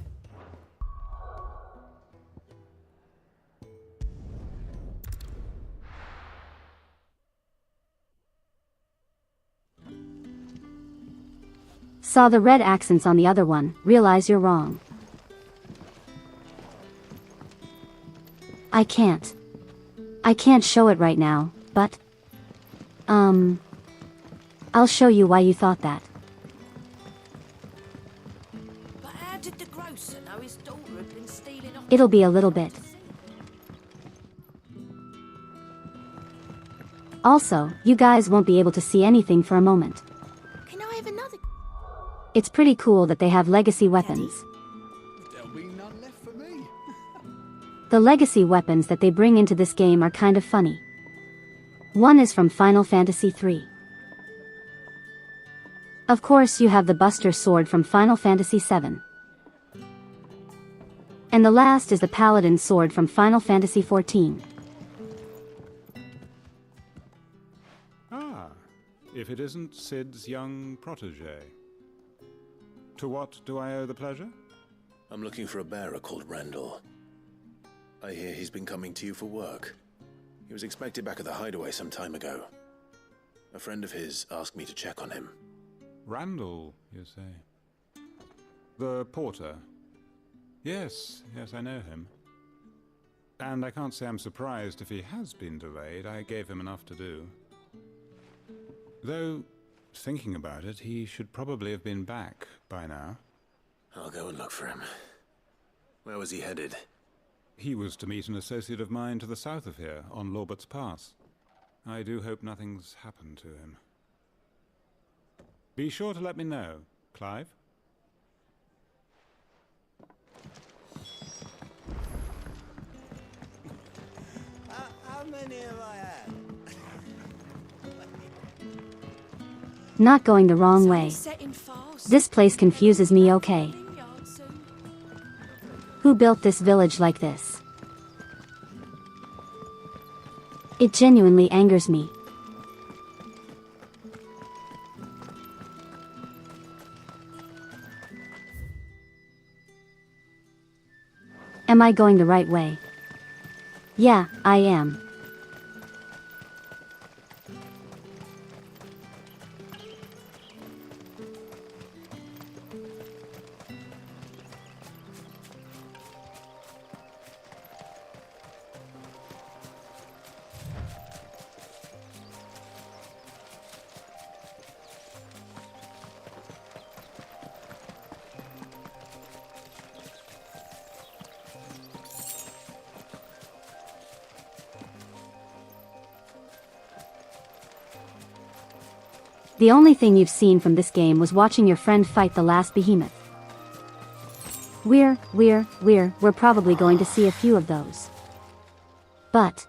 Saw the red accents on the other one, realize you're wrong. I can't show it right now, but... I'll show you why you thought that.
But how did the grocer know his daughter had been stealing off?
It'll be a little bit. Also, you guys won't be able to see anything for a moment.
Can I have another?
It's pretty cool that they have legacy weapons.
There'll be none left for me.
The legacy weapons that they bring into this game are kind of funny. One is from Final Fantasy III. Of course you have the Buster Sword from Final Fantasy VII. And the last is the Paladin Sword from Final Fantasy XIV.
Ah, if it isn't Cid's young protege. To what do I owe the pleasure?
I'm looking for a bearer called Randall. I hear he's been coming to you for work. He was expected back at the hideaway some time ago. A friend of his asked me to check on him.
Randall, you say? The porter? Yes, I know him. And I can't say I'm surprised if he has been delayed. I gave him enough to do. Though, thinking about it, he should probably have been back by now.
I'll go and look for him. Where was he headed?
He was to meet an associate of mine to the south of here, on Lorbert's Pass. I do hope nothing's happened to him. Be sure to let me know, Clive.
How many have I had?
Not going the wrong way. This place confuses me, okay? Who built this village like this? It genuinely angers me. Am I going the right way? Yeah, I am. The only thing you've seen from this game was watching your friend fight the last behemoth. We're probably going to see a few of those. But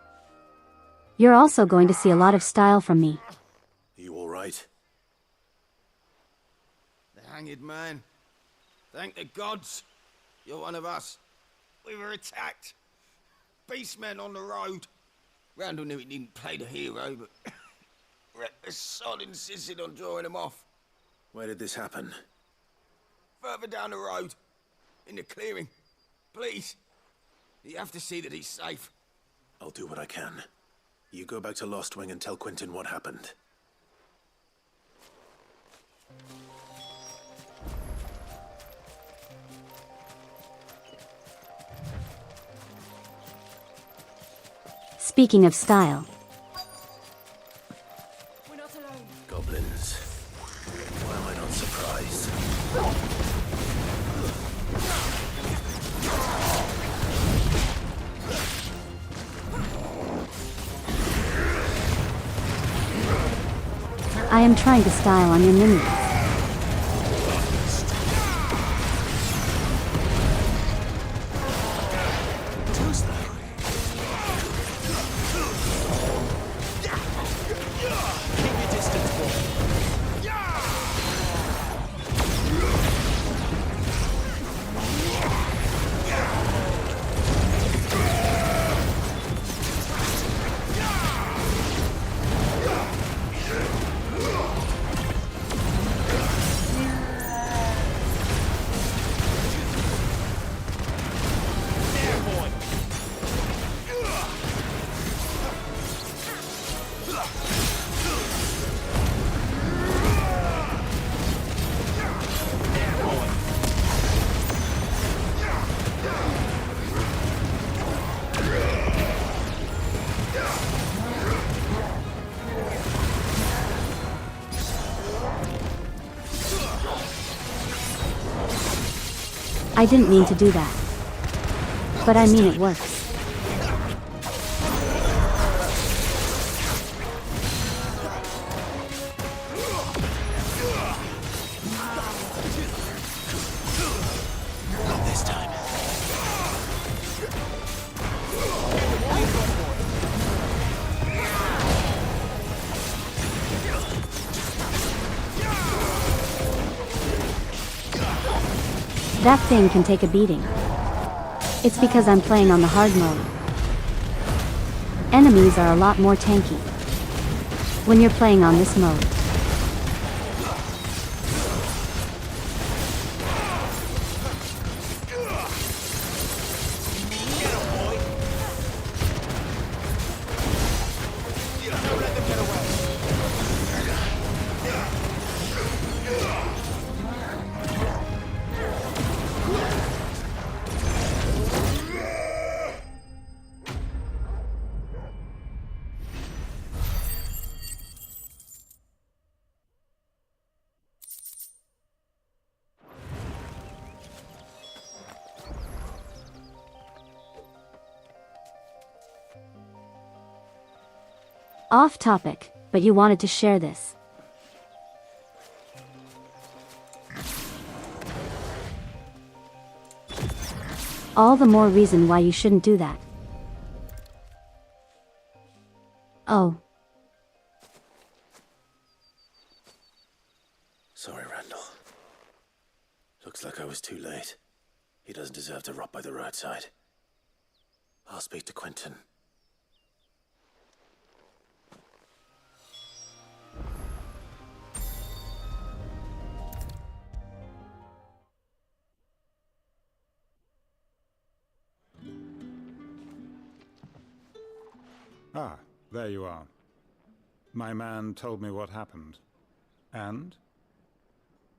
you're also going to see a lot of style from me.
You all right?
The hanged man. Thank the gods. You're one of us. We were attacked. Beastmen on the road. Randall knew he didn't play the hero, but the sod insisted on drawing him off.
Where did this happen?
Further down the road. In the clearing. Please. You have to see that he's safe.
I'll do what I can. You go back to Lost Wing and tell Quentin what happened.
Speaking of style.
We're not alone.
Goblins. Why am I not surprised?
I am trying to style on your minions. I didn't mean to do that. But I mean it works.
Not this time.
That thing can take a beating. It's because I'm playing on the hard mode. Enemies are a lot more tanky when you're playing on this mode. Off topic, but you wanted to share this. All the more reason why you shouldn't do that. Oh.
Sorry, Randall. Looks like I was too late. He doesn't deserve to rot by the roadside. I'll speak to Quentin.
Ah, there you are. My man told me what happened. And?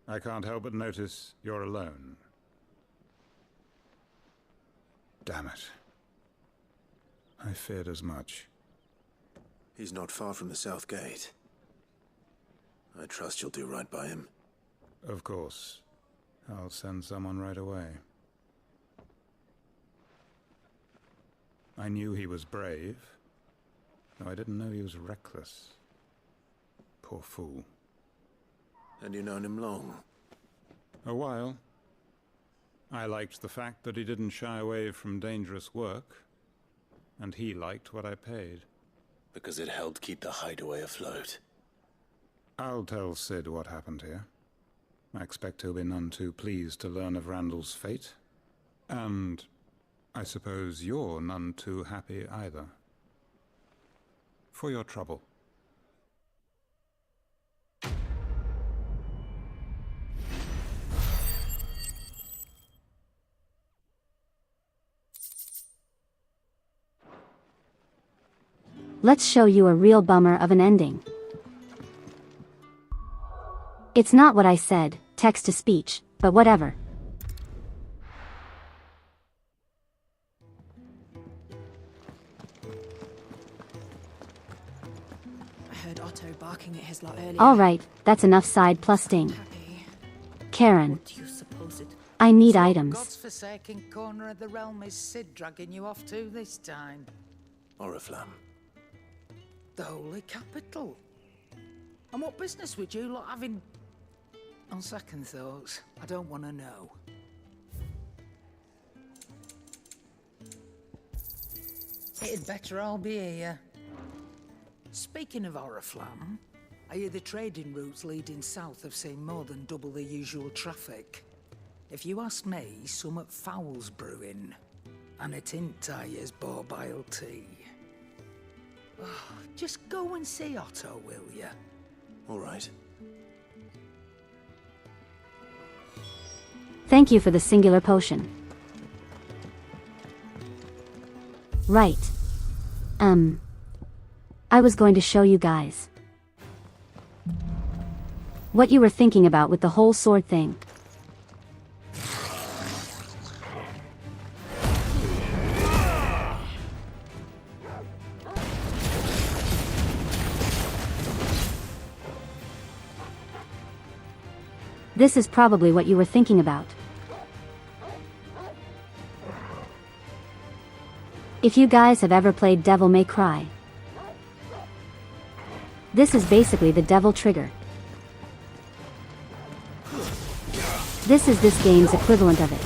I can't help but notice you're alone. Damn it. I feared as much.
He's not far from the south gate. I trust you'll do right by him.
Of course. I'll send someone right away. I knew he was brave. No, I didn't know he was reckless. Poor fool.
And you known him long?
A while. I liked the fact that he didn't shy away from dangerous work, and he liked what I paid.
Because it helped keep the hideaway afloat.
I'll tell Sid what happened here. I expect he'll be none too pleased to learn of Randall's fate. And I suppose you're none too happy either. For your trouble.
Let's show you a real bummer of an ending. It's not what I said, text-to-speech, but whatever.
Otto barking at his lot earlier.
Alright, that's enough side plus sting. Karen,
What do you suppose it?
I need
What
items.
godforsaken corner of the realm is Sid dragging you off to this time?
Oriflamme.
The holy capital. And what business would you lot having? On second thoughts, I don't want to know. It'd better all be here. Speaking of Oriflamme, I hear the trading routes leading south have seen more than double the usual traffic. If you ask me, summat foul's brewing, and it ain't tires borbile tea. Oh, just go and see Otto, will ya?
All right.
Thank you for the singular potion. I was going to show you guys what you were thinking about with the whole sword thing. This is probably what you were thinking about. If you guys have ever played Devil May Cry, this is basically the devil trigger. This is this game's equivalent of it.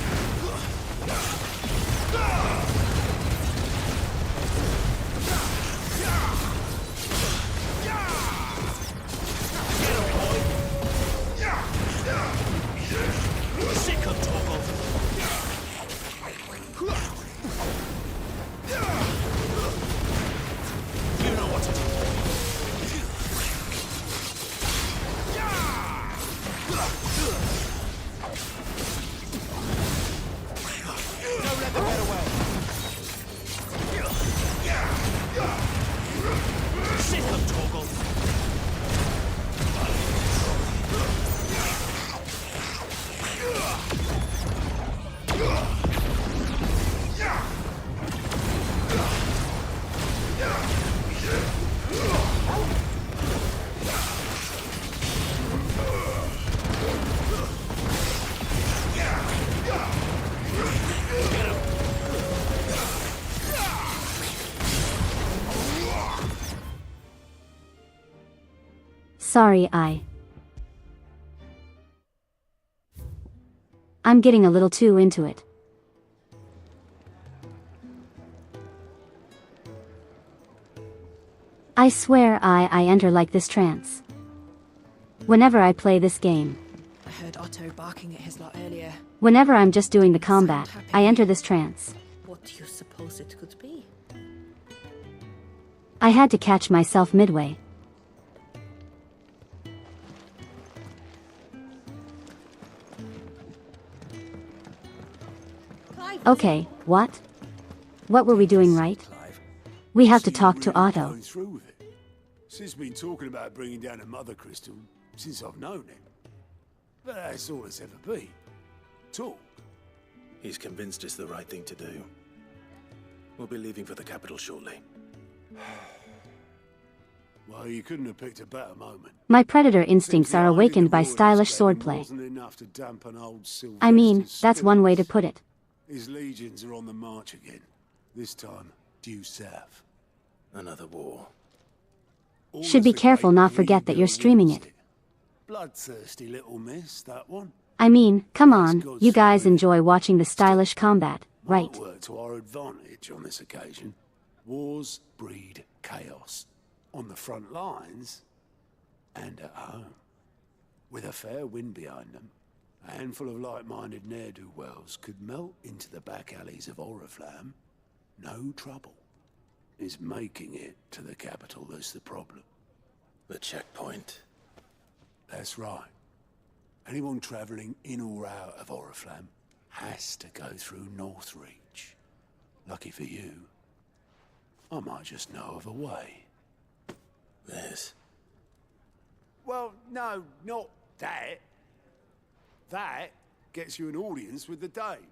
Sorry, I'm getting a little too into it. I swear I enter like this trance whenever I play this game.
I heard Otto barking at his lot earlier.
Whenever I'm just doing the combat, I enter this trance.
What do you suppose it could be?
I had to catch myself midway. Okay, what? What were we doing right? We have to talk to Otto.
Sis been talking about bringing down a mother crystal since I've known him. But that's all it's ever been. Talk.
He's convinced it's the right thing to do. We'll be leaving for the capital shortly.
Well, you couldn't have picked a better moment.
My predator instincts are awakened by stylish swordplay. I mean, that's one way to put it.
His legions are on the march again. This time, due south.
Another war.
Should be careful not forget that you're streaming it.
Bloodthirsty little miss, that one.
I mean, come on, you guys enjoy watching the stylish combat, right?
Might work to our advantage on this occasion. Wars breed chaos. On the front lines, and at home. With a fair wind behind them, a handful of like-minded ne'er-do-wells could melt into the back alleys of Oriflamme. No trouble. It's making it to the capital that's the problem.
The checkpoint.
That's right. Anyone travelling in or out of Oriflamme has to go through Northreach. Lucky for you, I might just know of a way.
This?
Well, no, not that. That gets you an audience with the Dame.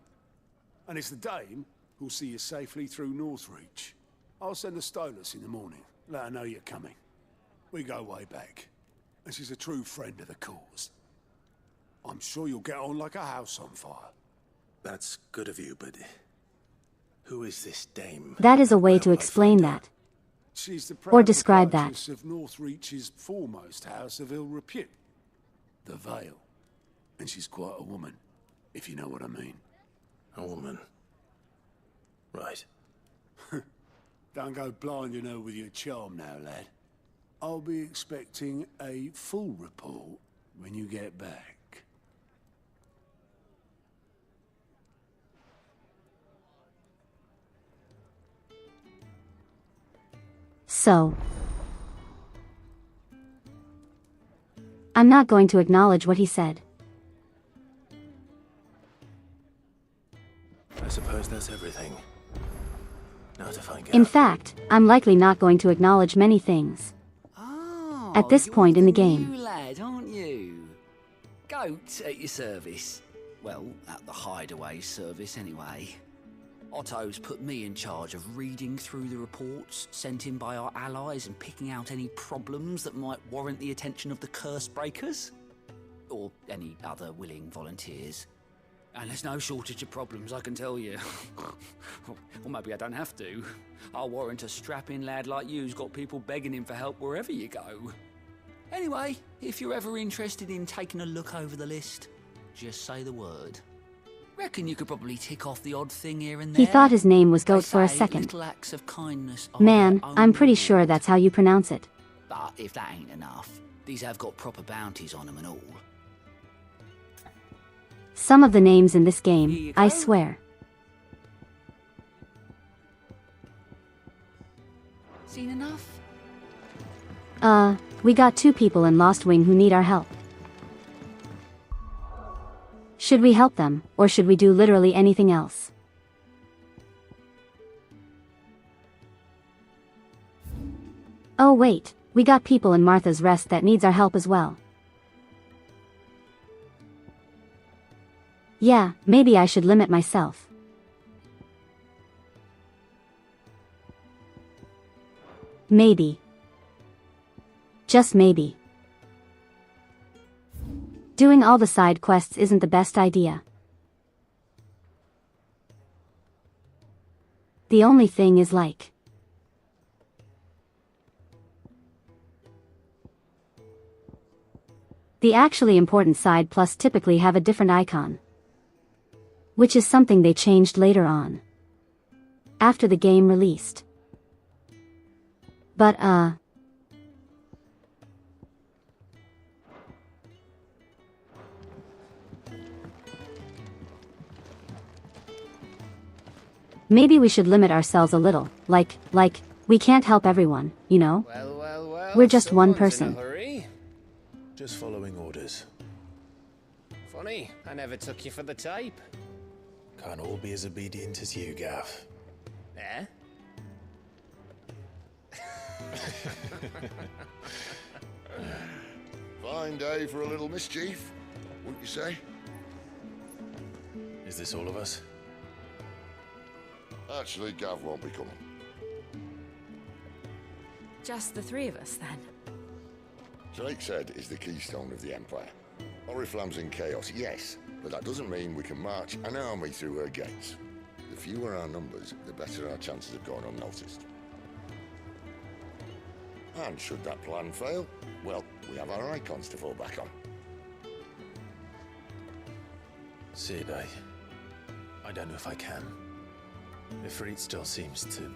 And it's the Dame who'll see you safely through Northreach. I'll send a Stolas in the morning. Let her know you're coming. We go way back. And she's a true friend of the cause. I'm sure you'll get on like a house on fire.
That's good of you, but who is this Dame?
That is a way to explain that.
She's the
Or describe that.
of Northreach's foremost house of ill repute, the Vale. And she's quite a woman, if you know what I mean.
A woman. Right.
Don't go blinding her with your charm now, lad. I'll be expecting a full report when you get back.
So, I'm not going to acknowledge what he said.
I suppose that's everything. Now not to find
In fact, I'm likely not going to acknowledge many things. At this point in the game.
New lad, aren't you? Goat at your service. Well, at the hideaway service anyway. Otto's put me in charge of reading through the reports sent in by our allies and picking out any problems that might warrant the attention of the curse breakers. Or any other willing volunteers. And there's no shortage of problems, I can tell you. Or maybe I don't have to. I'll warrant a strapping lad like you's got people begging him for help wherever you go. Anyway, if you're ever interested in taking a look over the list, just say the word. Reckon you could probably tick off the odd thing here and there.
He thought his name was Goat for a second.
Little acts of kindness
Man, I'm pretty sure that's how you pronounce it.
But if that ain't enough, these have got proper bounties on them and all.
Some of the names in this game, I swear.
Seen enough?
We got 2 people in Lost Wing who need our help. Should we help them, or should we do literally anything else? Oh wait, we got people in Martha's Rest that needs our help as well. Yeah, maybe I should limit myself. Maybe. Just maybe. Doing all the side quests isn't the best idea. The only thing is like... The actually important side plus typically have a different icon. Which is something they changed later on. After the game released. But maybe we should limit ourselves a little, like, we can't help everyone, you know?
Well,
we're just one person.
In a hurry.
Just following orders.
Funny, I never took you for the type.
Can't all be as obedient as you, Gav.
Eh?
Fine day for a little mischief, wouldn't you say?
Is this all of us?
Actually, Gav won't be coming.
Just the 3 of us, then?
Drake's Head is the keystone of the Empire. Oriflamme's in chaos, yes, but that doesn't mean we can march an army through her gates. The fewer our numbers, the better our chances of going unnoticed. And should that plan fail, well, we have our icons to fall back on.
Sid, I don't know if I can. Ifrit still seems to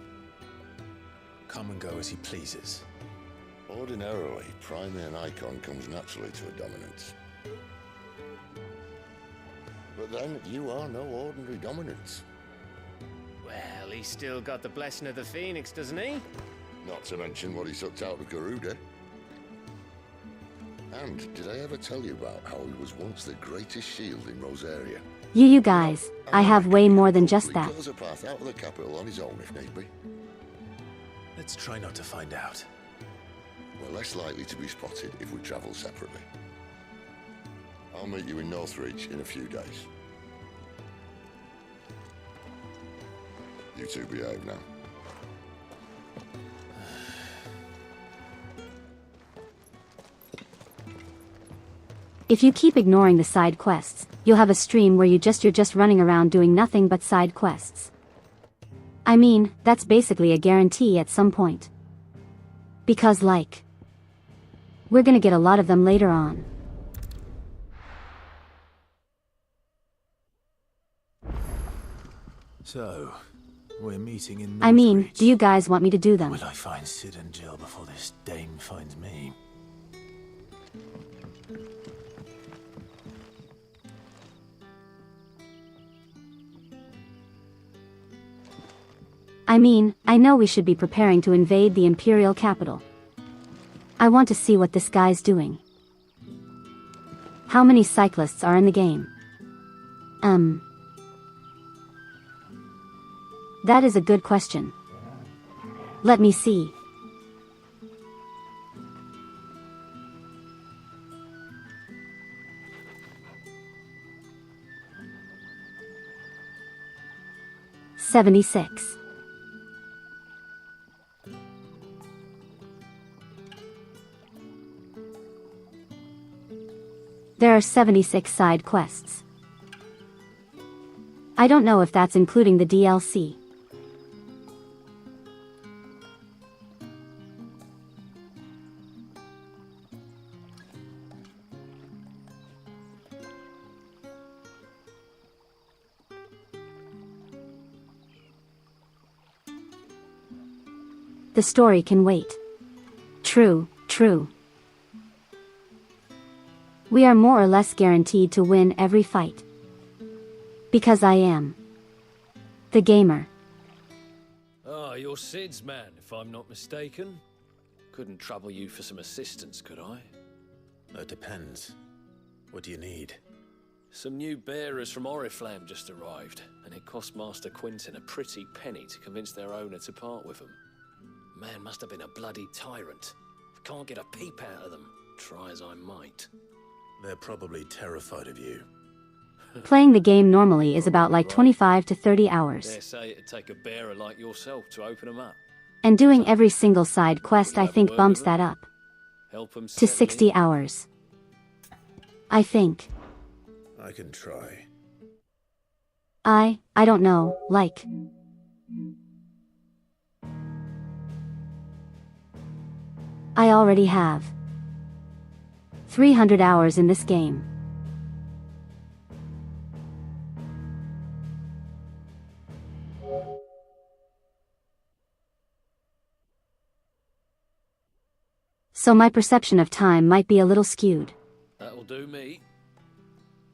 come and go as he pleases.
Ordinarily, priming an icon comes naturally to a dominance. But then, you are no ordinary dominance.
Well, he's still got the blessing of the Phoenix, doesn't he?
Not to mention what he sucked out of Garuda. And did I ever tell you about how he was once the greatest shield in Rosaria?
You guys, I have way more than just that.
He clears a path out of the capital on his own if need be.
Let's try not to find out.
We're less likely to be spotted if we travel separately. I'll meet you in Northreach in a few days. You two behave now.
If you keep ignoring the side quests, you'll have a stream where you're just running around doing nothing but side quests. I mean, that's basically a guarantee at some point. Because like, we're gonna get a lot of them later on.
So, we're meeting in
I mean, do you guys want me to do them?
Will I find Sid and Jill before this dame finds me?
I mean, I know we should be preparing to invade the Imperial capital. I want to see what this guy's doing. How many cyclists are in the game? That is a good question. Let me see. $76. There are 76 side quests. I don't know if that's including the DLC. The story can wait. True, true. We are more or less guaranteed to win every fight. Because I am the gamer.
Ah, you're Sid's man, if I'm not mistaken. Couldn't trouble you for some assistance, could I?
It depends. What do you need?
Some new bearers from Oriflamme just arrived, and it cost Master Quinton a pretty penny to convince their owner to part with them. Man must have been a bloody tyrant. I can't get a peep out of them, try as I might.
They're probably terrified of you.
Playing the game normally is about like 25 to 30 hours.
Dare say it'd take a bearer like yourself to open them up.
And doing every single side quest I think bumps that up
Help 'em
to
settle
60
in.
hours. I think.
I can try.
I don't know, like. I already have 300 hours in this game. So my perception of time might be a little skewed.
That'll do me.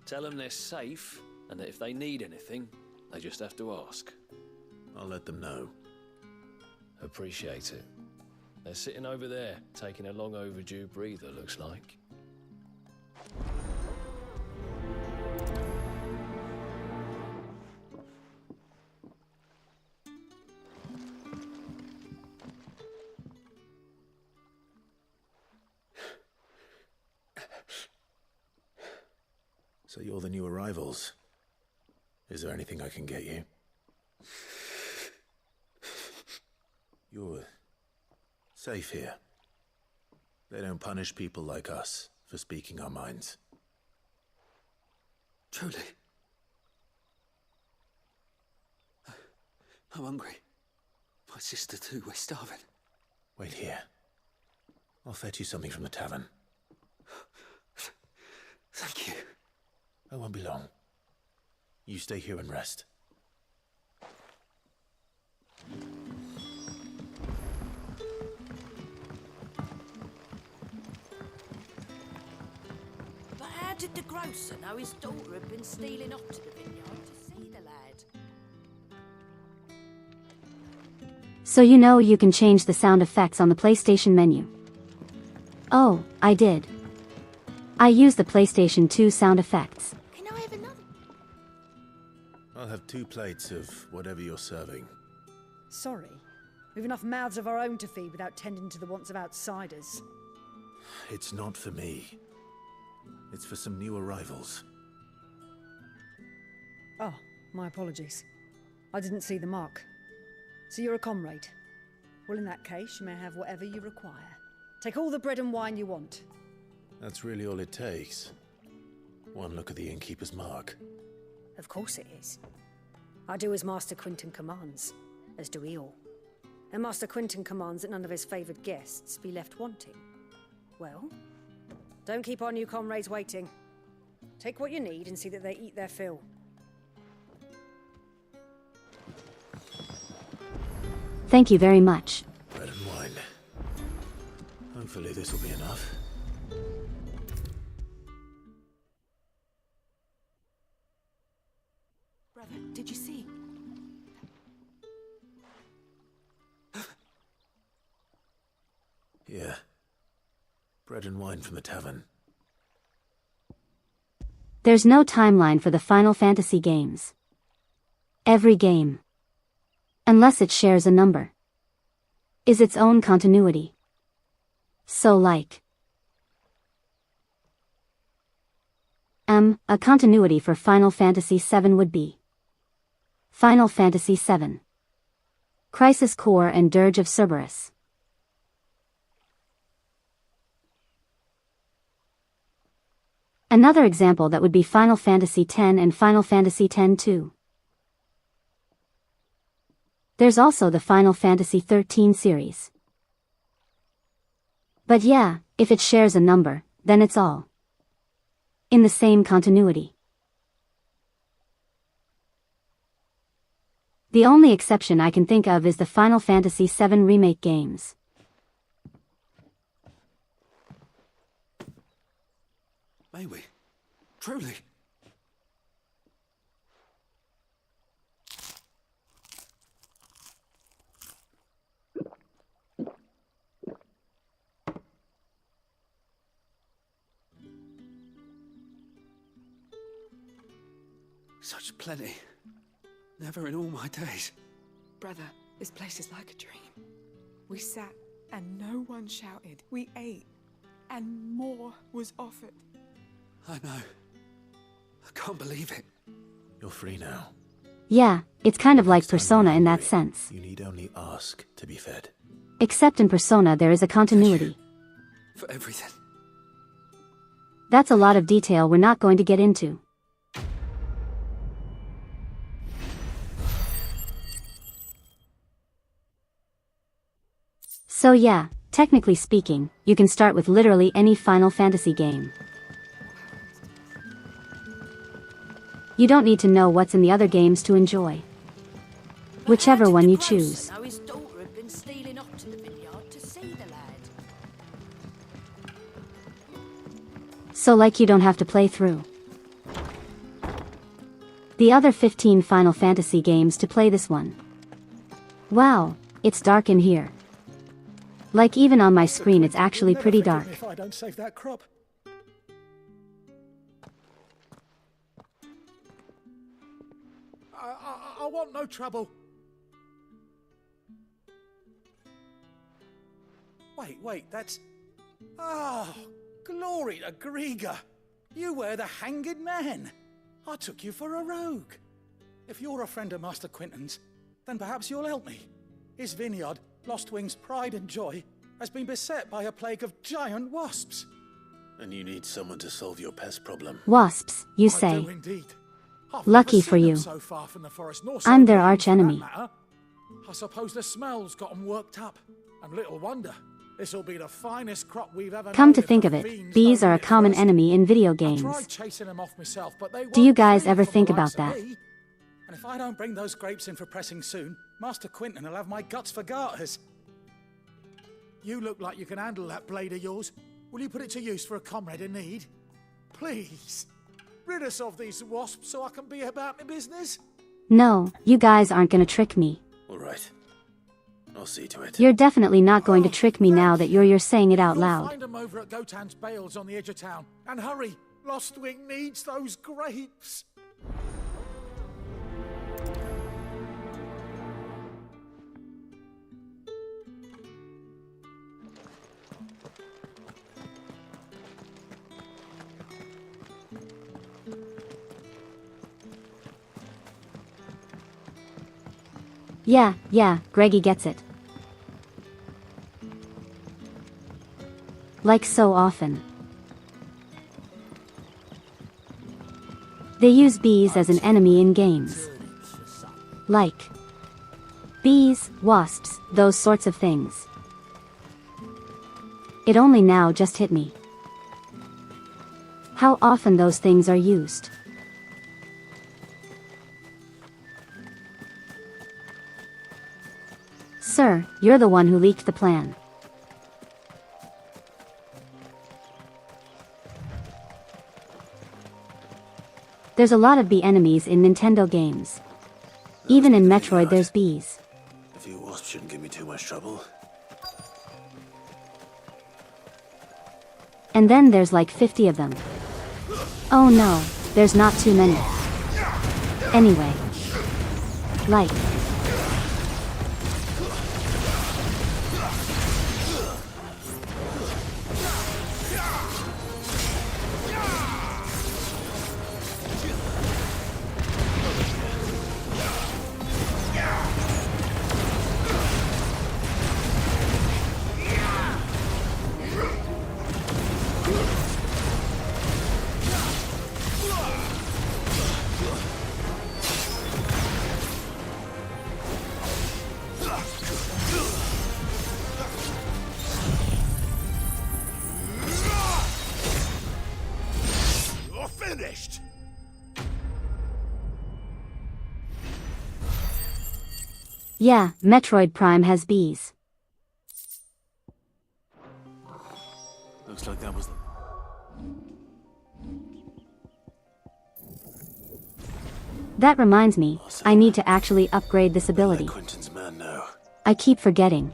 Tell them they're safe, and that if they need anything, they just have to ask.
I'll let them know.
Appreciate it. They're sitting over there, taking a long overdue breather, looks like.
So you're the new arrivals. Is there anything I can get you? You're safe here. They don't punish people like us for speaking our minds.
Truly. I'm hungry. My sister too, we're starving.
Wait here. I'll fetch you something from the tavern.
Thank you.
I won't be long. You stay here and rest.
But how did the grocer know his daughter had been stealing off to the vineyard to see the lad?
So you know you can change the sound effects on the PlayStation menu. Oh, I did. I use the PlayStation 2 sound effects.
Can I have another?
I'll have 2 plates of whatever you're serving.
Sorry. We've enough mouths of our own to feed without tending to the wants of outsiders.
It's not for me. It's for some new arrivals.
Oh, my apologies. I didn't see the mark. So you're a comrade. Well, in that case, you may have whatever you require. Take all the bread and wine you want.
That's really all it takes. One look at the innkeeper's mark.
Of course it is. I do as Master Quinton commands, as do we all. And Master Quinton commands that none of his favoured guests be left wanting. Well, don't keep our new comrades waiting. Take what you need and see that they eat their fill.
Thank you very much.
Bread and wine. Hopefully this will be enough.
Brother, did you see?
Yeah. Bread and wine from the tavern.
There's no timeline for the Final Fantasy games. Every game, unless it shares a number, is its own continuity. So like a continuity for Final Fantasy VII would be Final Fantasy VII Crisis Core and Dirge of Cerberus. Another example that would be Final Fantasy X and Final Fantasy X-2. There's also the Final Fantasy XIII series. But yeah, if it shares a number, then it's all in the same continuity. The only exception I can think of is the Final Fantasy VII Remake games.
May we? Truly? Such plenty. Never in all my days.
Brother, this place is like a dream. We sat and no one shouted. We ate and more was offered.
I know. I can't believe it.
You're free now.
Yeah, it's kind of like Persona in that sense.
You need only ask to be fed.
Except in Persona there is a continuity.
For everything.
That's a lot of detail we're not going to get into. So yeah, technically speaking, you can start with literally any Final Fantasy game. You don't need to know what's in the other games to enjoy. Whichever one you choose.
Now his daughter had been stealing up to the vineyard to see the lad.
So like you don't have to play through the other 15 Final Fantasy games to play this one. Wow, it's dark in here. Like even on my screen it's actually pretty dark.
If I don't save that crop. I want no trouble. Wait, that's... Oh, glory to Griga. You were the hanged man. I took you for a rogue. If you're a friend of Master Quinton's, then perhaps you'll help me. His vineyard, Lostwing's pride and joy, has been beset by a plague of giant wasps.
And you need someone to solve your pest problem.
Wasps, you
I
say.
do indeed. I've
Lucky
never
for
seen
you.
them so far from the forest, nor
I'm
so
their
near,
arch
for that
enemy.
matter. I suppose the smell's got them worked up. And little wonder. This'll be the finest crop we've ever
Come
known
to
if
think
the
of it,
fiends
bees
don't
are a
eat it
common
first.
enemy in video
I
games.
tried chasing them off myself, but they
Do you
won't
guys
flee
ever
from
think
the
about
likes of
that?
me. And if I don't bring those grapes in for pressing soon, Master Quinton will have my guts for garters. You look like you can handle that blade of yours. Will you put it to use for a comrade in need? Please, rid us of these wasps so I can be about my business.
No, you guys aren't gonna trick me.
All right. I'll see to it.
You're definitely not going to trick me now that you're saying it out
You'll
loud.
find them over at Gotan's bales on the edge of town. And hurry, Lostwing needs those grapes.
Yeah, Greggy gets it. Like so often. They use bees as an enemy in games. Like bees, wasps, those sorts of things. It only now just hit me how often those things are used. Sir, you're the one who leaked the plan. There's a lot of bee enemies in Nintendo games. Even in Metroid there's bees.
A few wasps shouldn't give me too much trouble.
And then there's like 50 of them. Oh no, there's not too many. Anyway.
finished.
Yeah, Metroid Prime has bees.
Looks like that was the...
That reminds me, I need to actually upgrade this ability.
Quentin's man now.
I keep forgetting.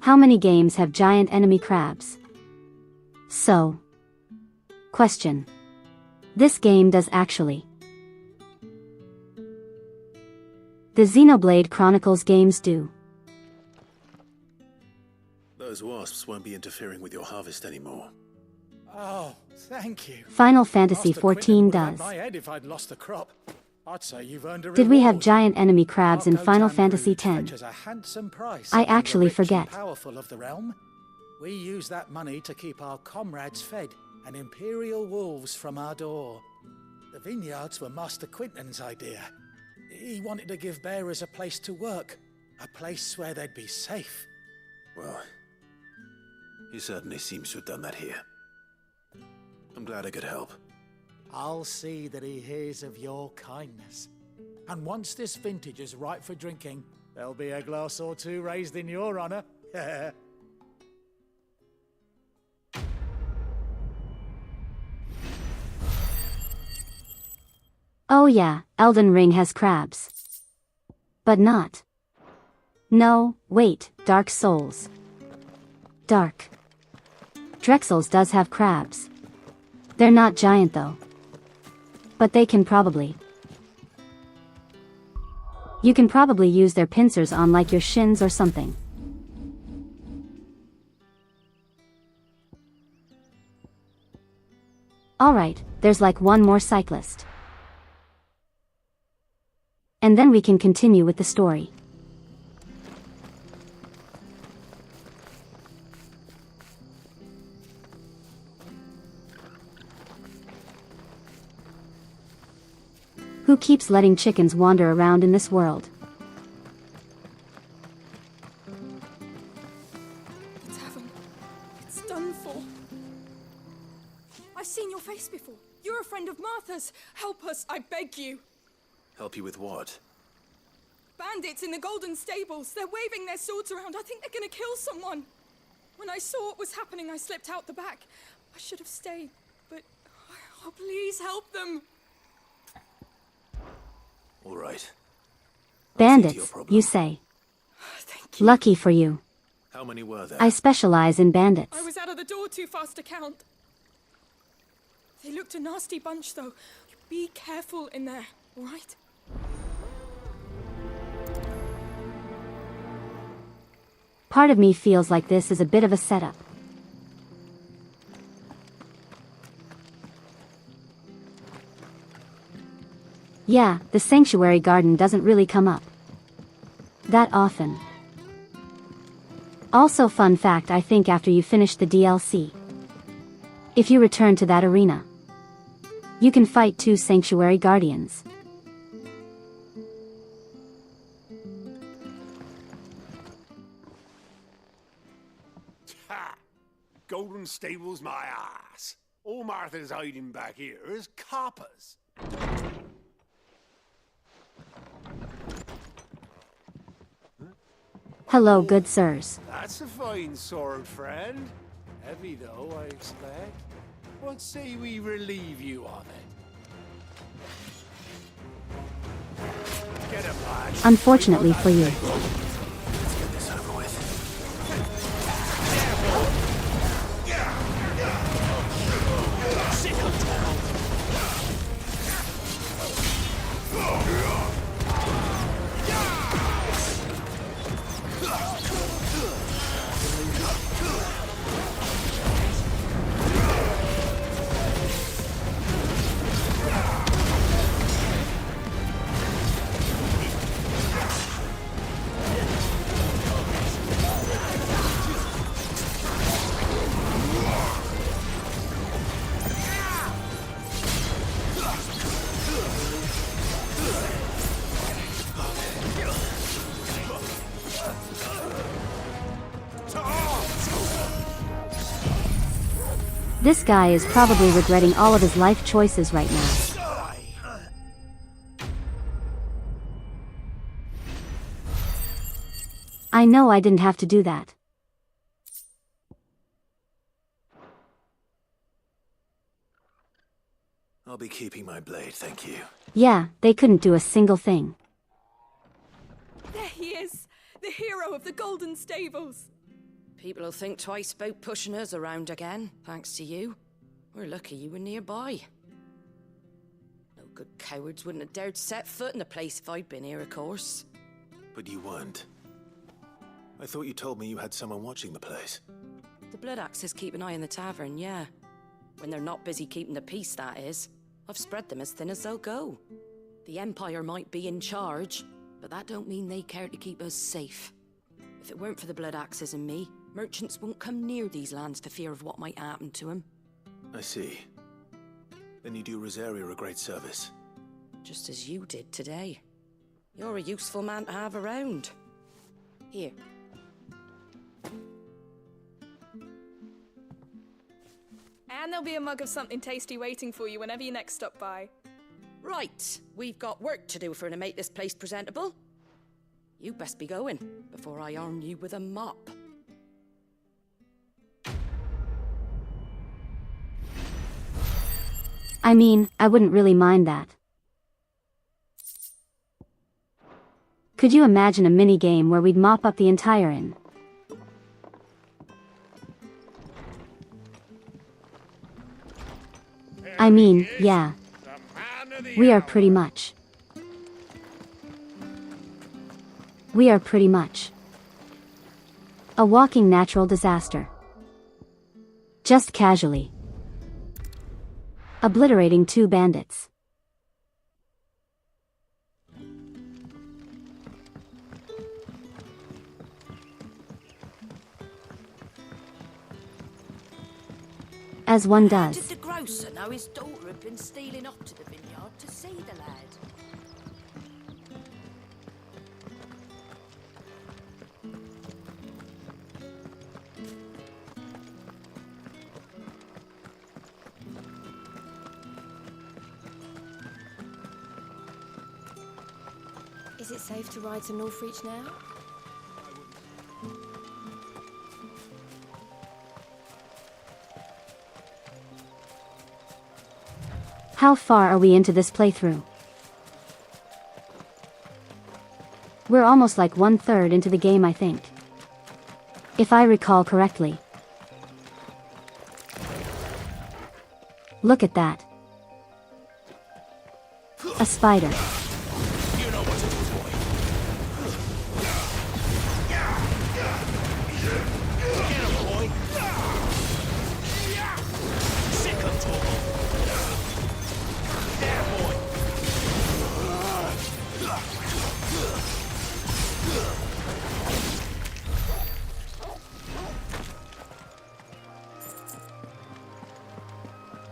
How many games have giant enemy crabs? So. Question. This game does actually. The Xenoblade Chronicles games do.
Those wasps won't be interfering with your harvest anymore.
Oh, thank you.
Final Fantasy
Master
XIV
Quentin would have
does.
had my head if I'd lost the crop. I'd say you've earned a
Did we have
reward.
giant enemy crabs in
Arco
Final
Tancred
Fantasy X?
fetches a handsome price
I
among the
actually
rich and
forget.
Powerful of the realm. We use that money to keep our comrades fed and imperial wolves from our door. The vineyards were Master Quentin's idea. He wanted to give bearers a place to work, a place where they'd be safe.
Well, he certainly seems to have done that here. I'm glad I could help.
I'll see that he hears of your kindness. And once this vintage is ripe for drinking, there'll be a glass or two raised in your honor.
Oh yeah, Elden Ring has crabs. But not. No, wait, Dark Souls. Dark. Drexel's does have crabs. They're not giant though. But they can probably. You can probably use their pincers on like your shins or something. Alright, there's like one more cyclist. And then we can continue with the story. Who keeps letting chickens wander around in this world?
The tavern. It's done for. I've seen your face before. You're a friend of Martha's. Help us, I beg you.
Help you with what?
Bandits in the Golden Stables. They're waving their swords around. I think they're gonna kill someone. When I saw what was happening, I slipped out the back. I should have stayed, but... Oh, please help them.
All right.
Bandits, you say? Lucky for you.
How many were there?
I specialize in bandits.
I was out of the door too fast to count. They looked a nasty bunch, though. Be careful in there, all right?
Part of me feels like this is a bit of a setup. Yeah, the sanctuary garden doesn't really come up that often. Also, fun fact, I think after you finish the DLC, if you return to that arena, you can fight 2 sanctuary guardians.
Ha! Golden Stables my ass. All Martha's hiding back here is coppers.
Hello, good sirs.
That's a fine sword, friend. Heavy though, I expect. What say we relieve you of it? Get a badge.
Unfortunately for you.
Let's get this over with.
This guy is probably regretting all of his life choices right now. I know I didn't have to do that.
I'll be keeping my blade, thank you.
Yeah, they couldn't do a single thing.
There he is! The hero of the Golden Stables!
People will think twice about pushing us around again, thanks to you. We're lucky you were nearby. No good cowards wouldn't have dared set foot in the place if I'd been here, of course.
But you weren't. I thought you told me you had someone watching the place.
The Blood Axes keep an eye on the tavern, yeah. When they're not busy keeping the peace, that is. I've spread them as thin as they'll go. The Empire might be in charge, but that don't mean they care to keep us safe. If it weren't for the Blood Axes and me, merchants won't come near these lands for fear of what might happen to them.
I see. Then you do Rosaria a great service.
Just as you did today. You're a useful man to have around. Here.
And there'll be a mug of something tasty waiting for you whenever you next stop by.
Right, we've got work to do if we're to make this place presentable. You best be going, before I arm you with a mop.
I mean, I wouldn't really mind that. Could you imagine a mini-game where we'd mop up the entire inn? I mean, yeah. We are pretty much a walking natural disaster. Just casually obliterating 2 bandits. As one does.
Did the grocer know his daughter had been stealing off to the vineyard to see the lad?
Is it safe to ride to Northreach now?
How far are we into this playthrough? We're almost like 1/3 into the game, I think. If I recall correctly. Look at that. A spider.
You know what to do, boy. Get him, boy. Sick of talking. There, boy.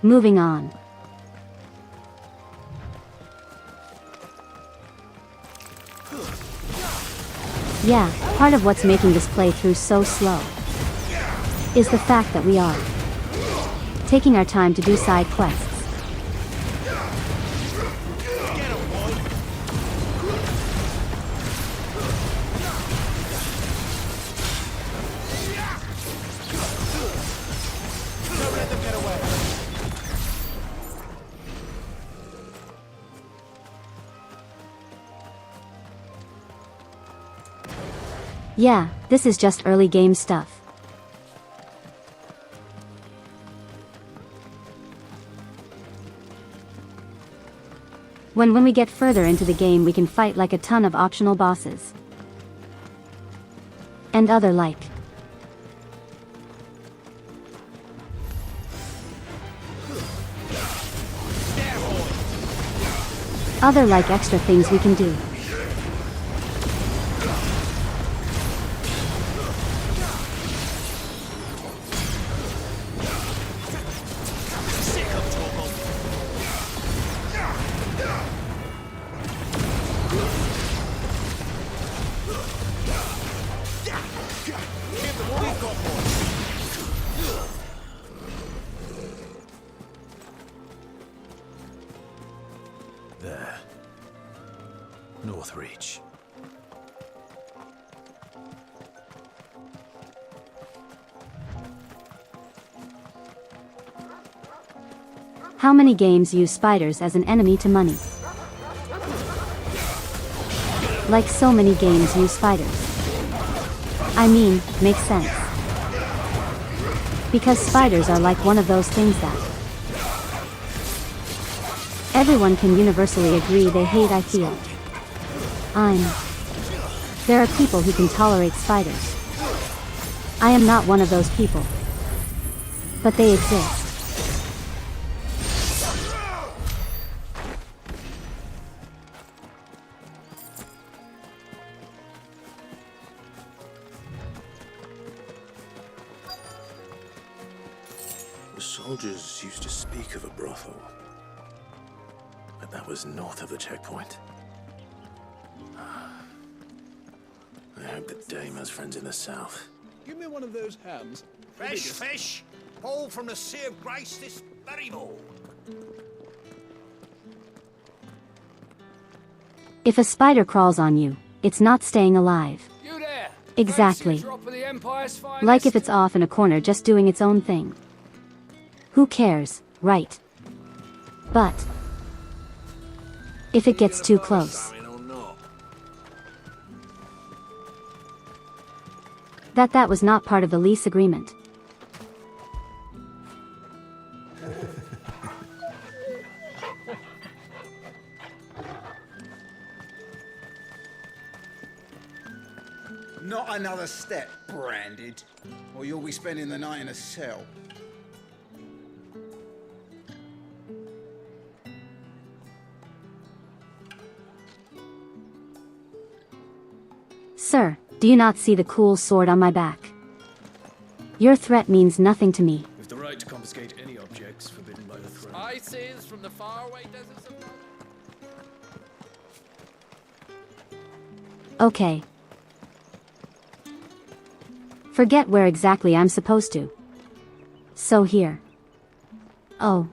Moving on. Yeah, part of what's making this playthrough so slow is the fact that we are taking our time to do side quests.
Don't let them get away.
Yeah, this is just early game stuff. When we get further into the game, we can fight like a ton of optional bosses. And other like. Other like extra things we can do. How many games use spiders as an enemy to money? Like so many games use spiders. I mean, makes sense. Because spiders are like one of those things that everyone can universally agree they hate. I feel. There are people who can tolerate spiders. I am not one of those people. But they exist.
The soldiers used to speak of a brothel. But that was north of the checkpoint. I hope that Dame has friends in the south.
Give me one of those hams.
Fresh fish, pulled from the Sea of Grace this very morning.
If a spider crawls on you, it's not staying alive.
You there?
Exactly.
Fancy a drop of the Empire's finest?
Like if it's off in a corner just doing its own thing. Who cares, right? But if it gets too close, that was not part of the lease agreement.
Not another step, branded, or you'll be spending the night in a cell.
Sir, do you not see the cool sword on my back? Your threat means nothing to me.
With the right to confiscate any objects forbidden by the throne.
I see this from the faraway deserts of...
Okay. Forget where exactly I'm supposed to. So here. Oh.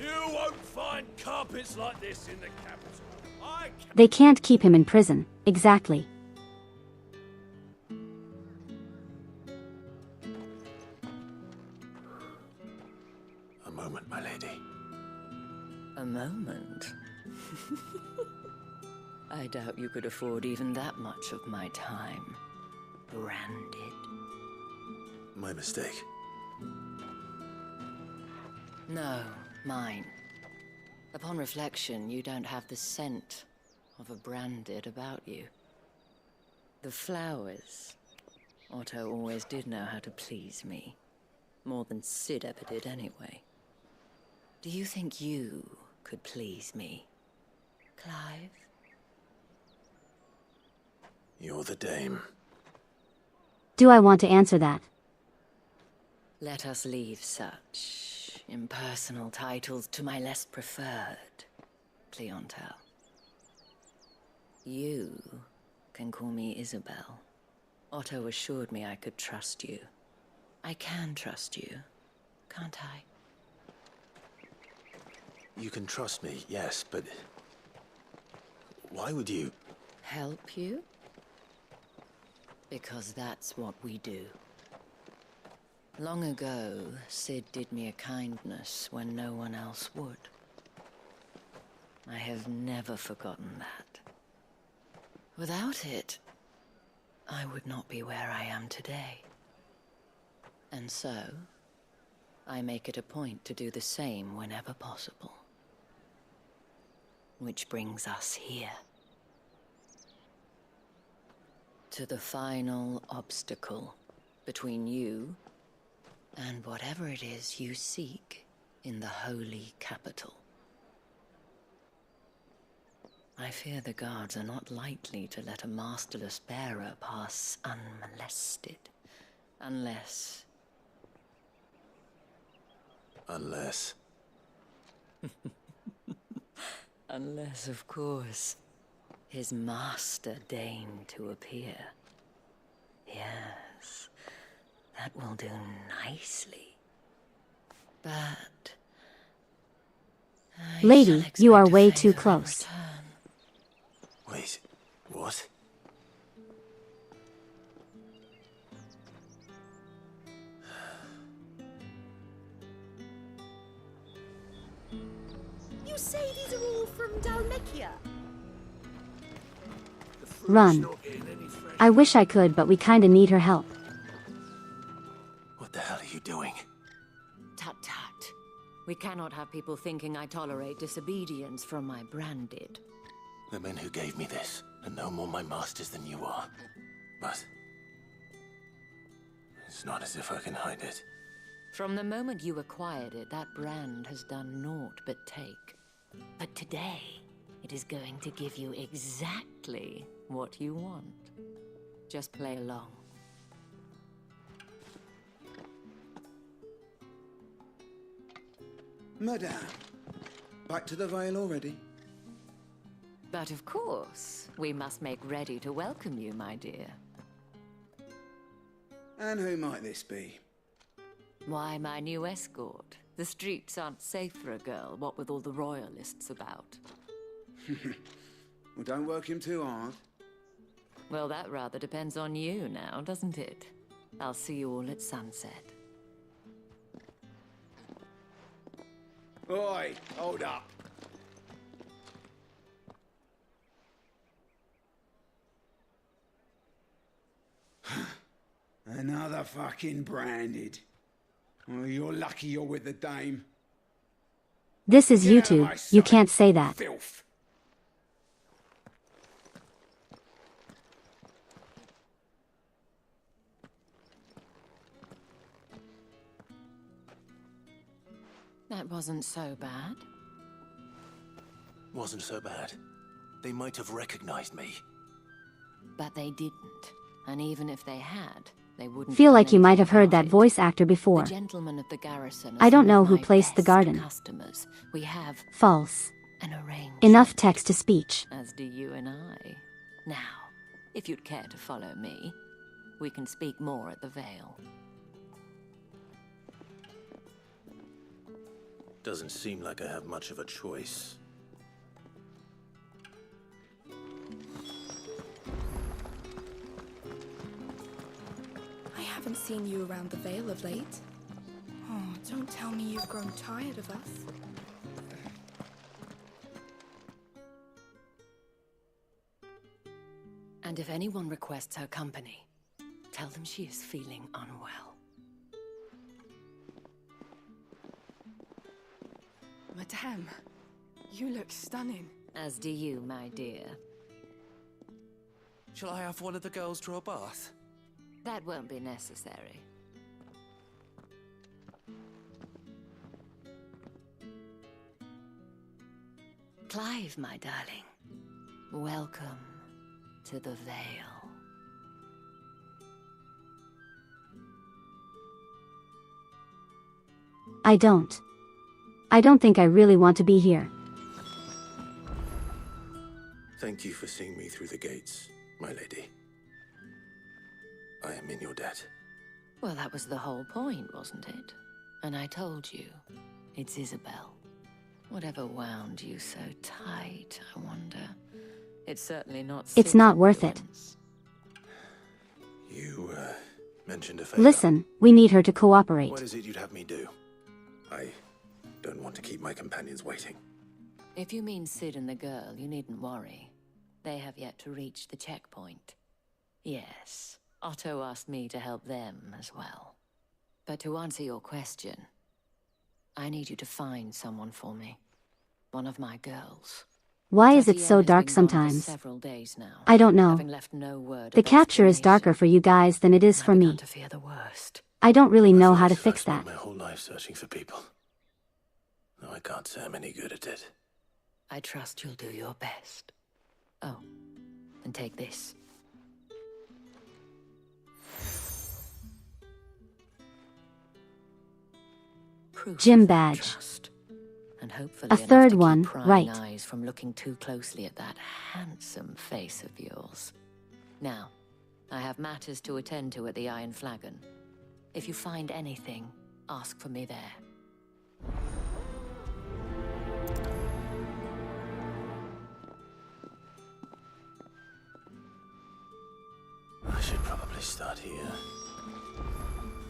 You won't find carpets like this in the capital.
They can't keep him in prison, exactly.
A moment, my lady.
A moment? I doubt you could afford even that much of my time. Branded.
My mistake.
No, mine. Upon reflection, you don't have the scent of a branded about you. The flowers. Otto always did know how to please me. More than Sid ever did anyway. Do you think you could please me, Clive?
You're the Dame.
Do I want to answer that?
Let us leave such impersonal titles to my less preferred clientele. You can call me Isabel. Otto assured me I could trust you. I can trust you, can't I?
You can trust me, yes, but... why would you...
Help you? Because that's what we do. Long ago, Sid did me a kindness when no one else would. I have never forgotten that. Without it, I would not be where I am today. And so, I make it a point to do the same whenever possible. Which brings us here. To the final obstacle between you and whatever it is you seek in the holy capital. I fear the guards are not likely to let a masterless bearer pass unmolested. Unless...
Unless...
Unless, of course, his master deigned to appear. Yes, that will do nicely. But...
Lady, you are way too close.
Wait, what?
say these are all from Dalmekia?
Run. I wish I could, but we kinda need her help.
What the hell are you doing?
Tut tut. We cannot have people thinking I tolerate disobedience from my branded.
The men who gave me this are no more my masters than you are. But it's not as if I can hide it.
From the moment you acquired it, that brand has done naught but take. But today, it is going to give you exactly what you want. Just play along.
Madame, back to the Vale already?
But of course, we must make ready to welcome you, my dear.
And who might this be?
Why, my new escort. The streets aren't safe for a girl, what with all the royalists about.
Well, don't work him too hard.
Well, that rather depends on you now, doesn't it? I'll see you all at sunset.
Oi, hold up. Another fucking branded. Oh, you're lucky you're with the dame.
This is
Get out of
YouTube.
my
You
sight,
can't say that.
Filth.
That wasn't so bad.
Wasn't so bad. They might have recognized me.
But they didn't. And even if they had, they wouldn't
Feel
come
like you
in
might
to
have heard that
hide.
voice actor before.
The gentlemen of the garrison are
I don't
some
know
of
who
my
placed the
best
garden.
Customers. We have
False.
an arrangement.
Enough text to speech.
As do you and I. Now, if you'd care to follow me, we can speak more at the Vale.
Doesn't seem like I have much of a choice.
I haven't seen you around the Vale of late. Oh, don't tell me you've grown tired of us.
And if anyone requests her company, tell them she is feeling unwell.
Madame, you look stunning.
As do you, my dear.
Shall I have one of the girls draw a bath?
That won't be necessary. Clive, my darling. Welcome to the Vale.
I don't think I really want to be here.
Thank you for seeing me through the gates, my lady. I am in your debt.
Well, that was the whole point, wasn't it? And I told you, it's Isabel. Whatever wound you so tight, I wonder. It's certainly not.
It's not worth it.
You, mentioned a favor.
Listen, we need her to cooperate.
What is it you'd have me do? I don't want to keep my companions waiting.
If you mean Sid and the girl, you needn't worry. They have yet to reach the checkpoint. Yes, Otto asked me to help them as well. But to answer your question, I need you to find someone for me. One of my girls.
Why is it so
Tatiana's
dark
been gone for
sometimes?
several days now,
I don't know.
having left no word
The
of
capture is darker for you guys than it is for me.
to fear the worst.
I don't really know how to fix
I've spent
that.
my whole life searching for people. No, I can't say I'm any good at it.
I trust you'll do your best. Oh, and take this. Proof
Gym
of
badge.
trust. And hopefully
A
enough
third
to keep
one,
prying
right.
eyes from looking too closely at that handsome face of yours. Now, I have matters to attend to at the Iron Flagon. If you find anything, ask for me there.
I should probably start here.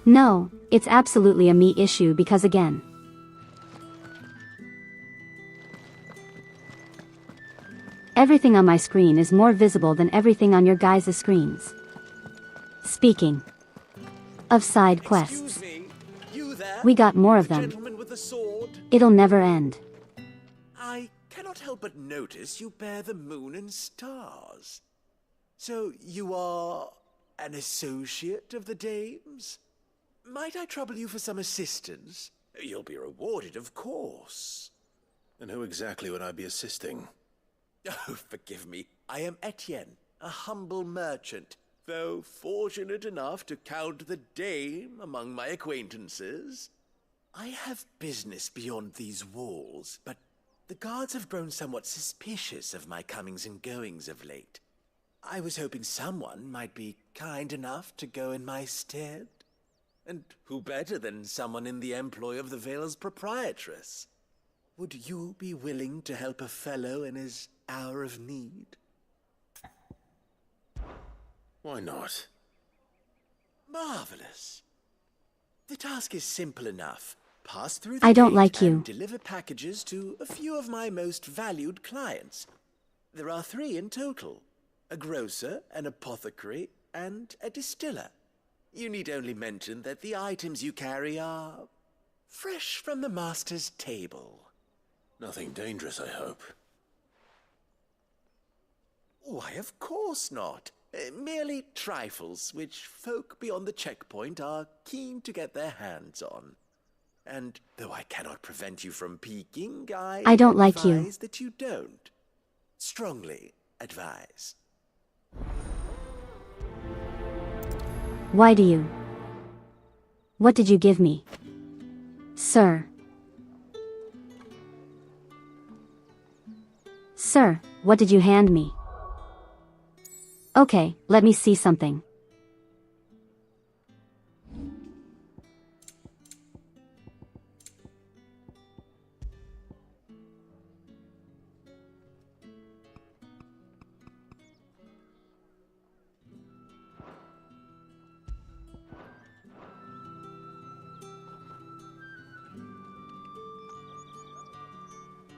No, it's absolutely a me issue because again, Everything on my screen is more visible than everything on your guys' screens. Speaking of side quests, we got more of them.
Gentleman with the sword?
It'll never end.
I cannot help but notice you bear the moon and stars. So you are an associate of the dames? Might I trouble you for some assistance? You'll be rewarded, of course.
And who exactly would I be assisting?
Oh, forgive me. I am Etienne, a humble merchant, though fortunate enough to count the dame among my acquaintances. I have business beyond these walls, but the guards have grown somewhat suspicious of my comings and goings of late. I was hoping someone might be kind enough to go in my stead. And who better than someone in the employ of the Vale's proprietress? Would you be willing to help a fellow in his hour of need?
Why not?
Marvelous. The task is simple enough. Pass through the
I don't
gate
like you.
and deliver packages to a few of my most valued clients. There are 3 in total. A grocer, an apothecary, and a distiller. You need only mention that the items you carry are fresh from the master's table.
Nothing dangerous, I hope.
Why, of course not. Merely trifles which folk beyond the checkpoint are keen to get their hands on. And though I cannot prevent you from peeking,
I don't like you.
advise that you don't. Strongly advise.
Why do you? What did you give me, sir? Sir, what did you hand me? Okay, let me see something.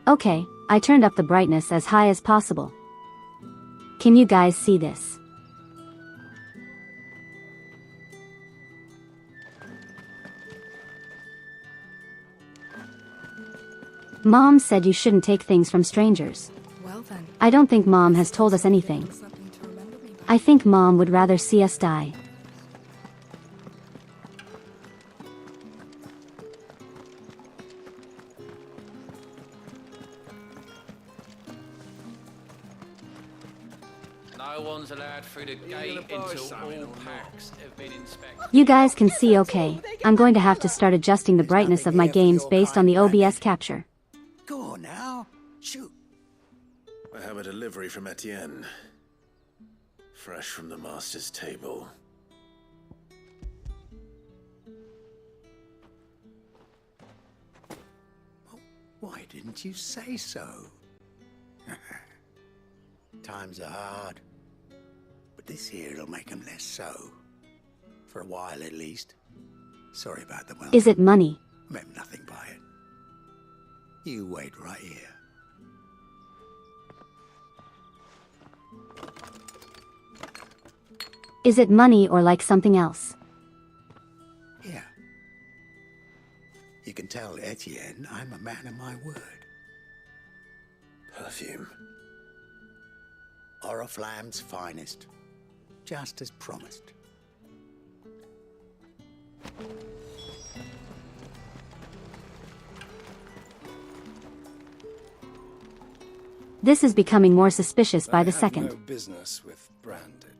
Okay, I turned up the brightness as high as possible. Can you guys see this? Mom said you shouldn't take things from strangers.
Well then.
I don't think Mom has told us anything. I think Mom would rather see us die.
No one's allowed through the gate until all packs have been inspected.
You guys can see okay. I'm going to have to start adjusting the brightness of my games based on the OBS capture.
Go on now. Shoot.
I have a delivery from Etienne. Fresh from the master's table.
Why didn't you say so? Times are hard. But this here'll make them less so. For a while at least. Sorry about the welcome.
Is it money?
Meant nothing by it. You wait right here.
Is it money or like something else?
Here. You can tell Etienne I'm a man of my word.
Perfume.
Oriflamme's finest. Just as promised.
This is becoming more suspicious by the
I have
second.
no business with Branded.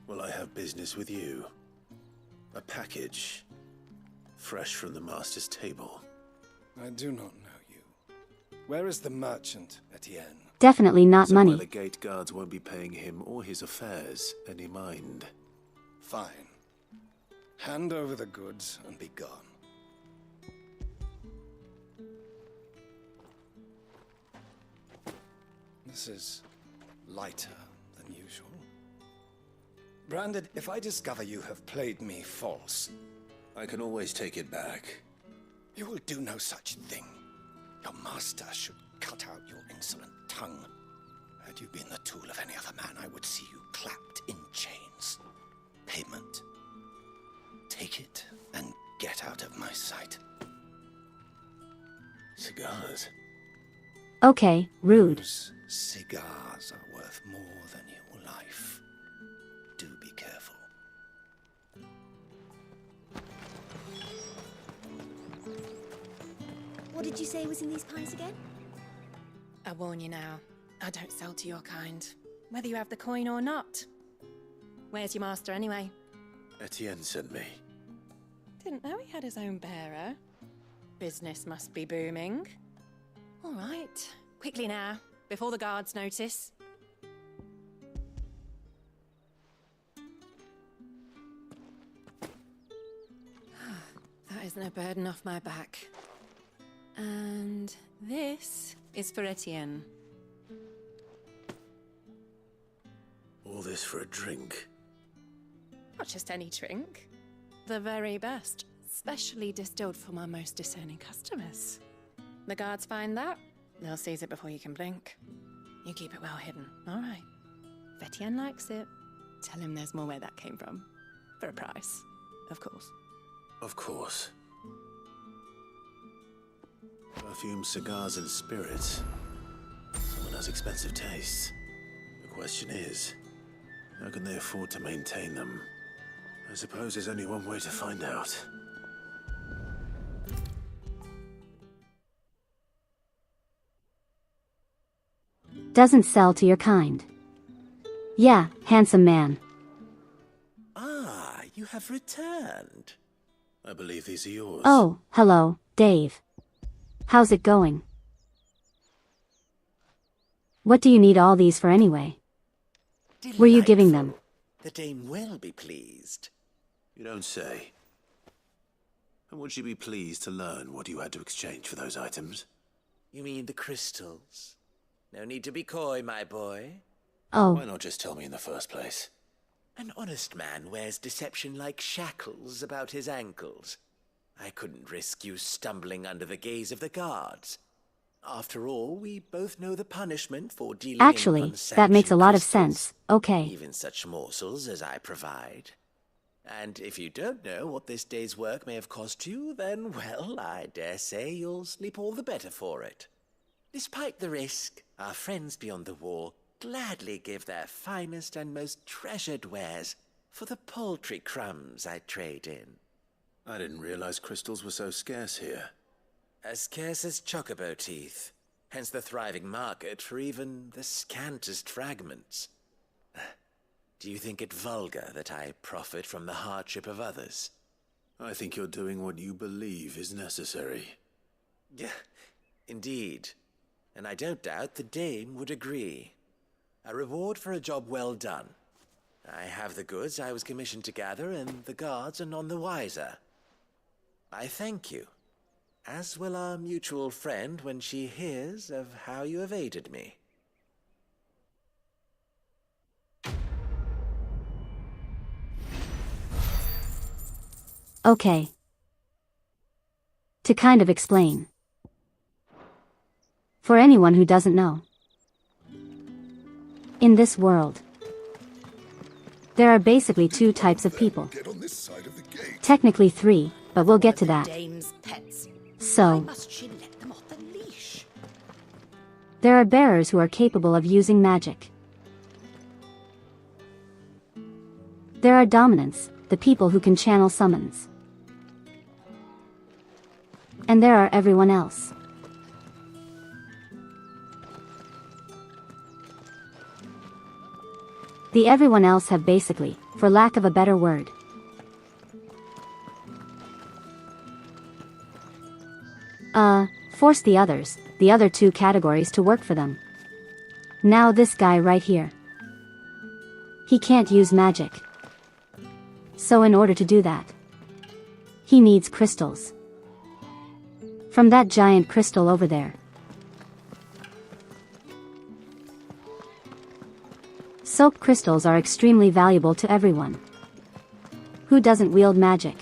Well, I have business with you. A package. Fresh from the master's table.
I do not know you. Where is the merchant, Etienne?
Definitely not
Somewhere
money.
the gate guards won't be paying him or his affairs any mind.
Fine. Hand over the goods and be gone. This is lighter than usual. Branded, if I discover you have played me false...
I can always take it back.
You will do no such thing. Your master should cut out your insolent tongue. Had you been the tool of any other man, I would see you clapped in chains. Payment. Take it and get out of my sight.
Cigars.
Okay, rude.
Those cigars are worth more than your life. Do be careful.
What did you say was in these pies again?
I warn you now, I don't sell to your kind, whether you have the coin or not. Where's your master anyway?
Etienne sent me.
Didn't know he had his own bearer. Business must be booming. All right, quickly now, before the guards notice. That isn't a burden off my back. And this is for Etienne.
All this for a drink.
Not just any drink. The very best, specially distilled for my most discerning customers. The guards find that, they'll seize it before you can blink. You keep it well hidden, all right? If Etienne likes it, tell him there's more where that came from. For a price, of course.
Of course. Perfume, cigars, and spirits. Someone has expensive tastes. The question is, how can they afford to maintain them? I suppose there's only one way to find out.
Doesn't sell to your kind. Yeah, handsome man.
Ah, you have returned.
I believe these are yours.
Oh, hello, Dave. How's it going? What do you need all these for anyway? Were you giving them?
The dame will be pleased.
You don't say. And would she be pleased to learn what you had to exchange for those items?
You mean the crystals? No need to be coy, my boy.
Oh.
Why not just tell me in the first place?
An honest man wears deception like shackles about his ankles. I couldn't risk you stumbling under the gaze of the guards. After all, we both know the punishment for dealing
Actually,
in
that makes a lot of
crystals,
sense. Okay.
even such morsels as I provide. And if you don't know what this day's work may have cost you, then, well, I dare say you'll sleep all the better for it. Despite the risk, our friends beyond the wall gladly give their finest and most treasured wares for the paltry crumbs I trade in.
I didn't realize crystals were so scarce here.
As scarce as chocobo teeth, hence the thriving market for even the scantest fragments. Do you think it vulgar that I profit from the hardship of others?
I think you're doing what you believe is necessary.
Yeah, indeed. And I don't doubt the dame would agree. A reward for a job well done. I have the goods I was commissioned to gather, and the guards are none the wiser. I thank you, as will our mutual friend when she hears of how you have aided me.
Okay. To kind of explain. For anyone who doesn't know. In this world, there are basically two types of people. Technically three, but we'll get to that.
Dame's pets.
So,
Why must she let them off the leash?
there are bearers who are capable of using magic. There are dominants, the people who can channel summons. And there are everyone else. The everyone else have basically, for lack of a better word, forced the other two categories to work for them. Now this guy right here. He can't use magic. So in order to do that, he needs crystals. From that giant crystal over there. Soap crystals are extremely valuable to everyone. Who doesn't wield magic?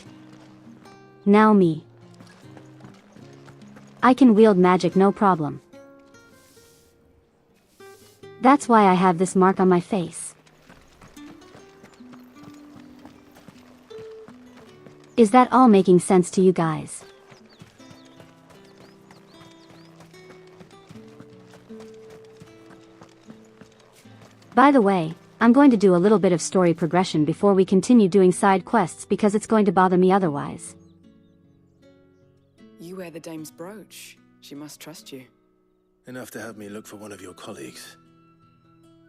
Now me. I can wield magic no problem. That's why I have this mark on my face. Is that all making sense to you guys? By the way, I'm going to do a little bit of story progression before we continue doing side quests because it's going to bother me otherwise.
You wear the dame's brooch. She must trust you.
Enough to have me look for one of your colleagues.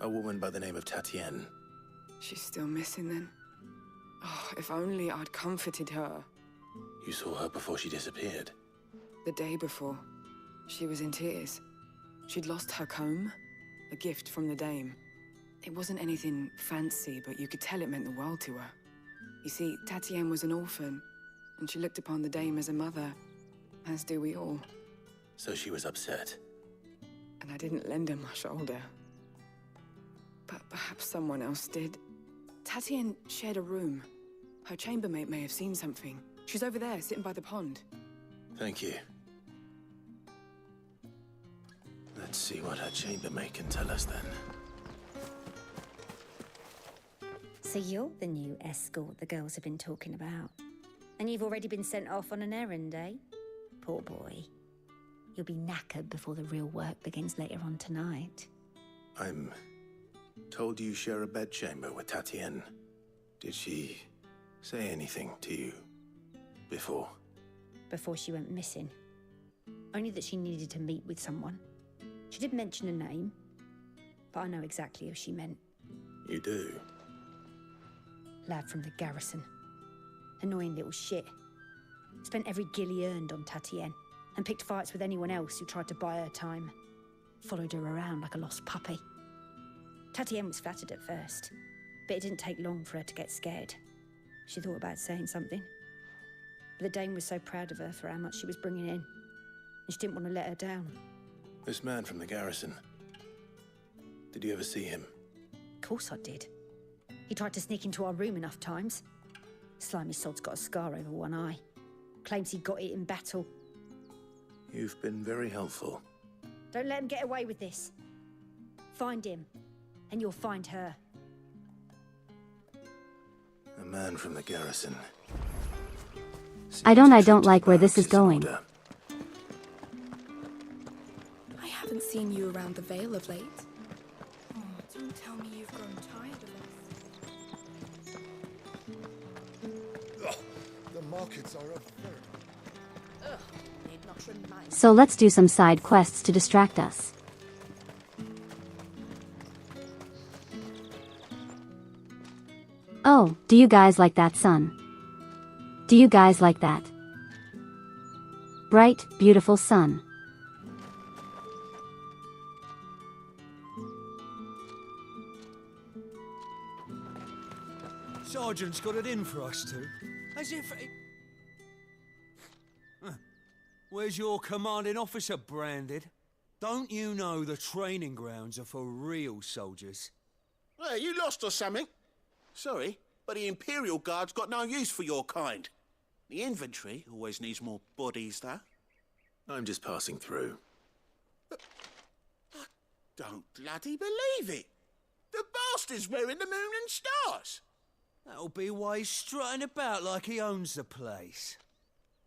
A woman by the name of Tatienne.
She's still missing then. Oh, if only I'd comforted her.
You saw her before she disappeared?
The day before. She was in tears. She'd lost her comb, a gift from the dame. It wasn't anything fancy, but you could tell it meant the world to her. You see, Tatienne was an orphan, and she looked upon the dame as a mother, as do we all.
So she was upset.
And I didn't lend her my shoulder. But perhaps someone else did. Tatienne shared a room. Her chambermaid may have seen something. She's over there, sitting by the pond.
Thank you. Let's see what her chambermaid can tell us then.
So you're the new escort the girls have been talking about. And you've already been sent off on an errand, eh? Poor boy. You'll be knackered before the real work begins later on tonight.
I'm told you share a bedchamber with Tatienne. Did she say anything to you before?
Before she went missing. Only that she needed to meet with someone. She did mention a name, but I know exactly who she meant.
You do?
Lad from the garrison. Annoying little shit. Spent every guil he earned on Tatienne, and picked fights with anyone else who tried to buy her time. Followed her around like a lost puppy. Tatienne was flattered at first, but it didn't take long for her to get scared. She thought about saying something. But the dame was so proud of her for how much she was bringing in, and she didn't want to let her down.
This man from the garrison. Did you ever see him?
Of course I did. He tried to sneak into our room enough times. Slimy sod's got a scar over one eye. Claims he got it in battle.
You've been very helpful.
Don't let him get away with this. Find him, and you'll find her.
A man from the garrison.
I don't like where this is going.
I haven't seen you around the Vale of late. Oh, don't tell me you've grown tired of us.
The markets are up there.
So let's do some side quests to distract us. Oh, do you guys like that sun? Do you guys like that? Bright, beautiful sun.
Sergeant's got it in for us two. As if... Where's your commanding officer branded? Don't you know the training grounds are for real soldiers?
Hey, you lost or something? Sorry, but the Imperial Guard's got no use for your kind. The infantry always needs more bodies, though.
I'm just passing through.
But I don't bloody believe it. The bastard's wearing the moon and stars.
That'll be why he's strutting about like he owns the place.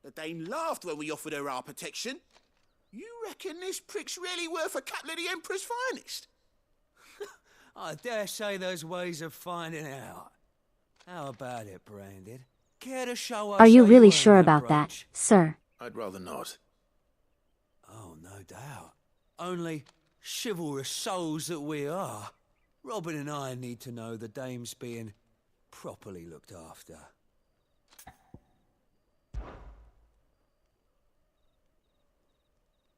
The dame laughed when we offered her our protection. You reckon this prick's really worth a couple of the Emperor's finest?
I dare say there's ways of finding out. How about it, Branded? Care to show us?
Are you
how
really
earn
sure
that
about
brooch?
that, sir?
I'd rather not.
Oh, no doubt. Only chivalrous souls that we are, Robin and I need to know the dame's being properly looked after.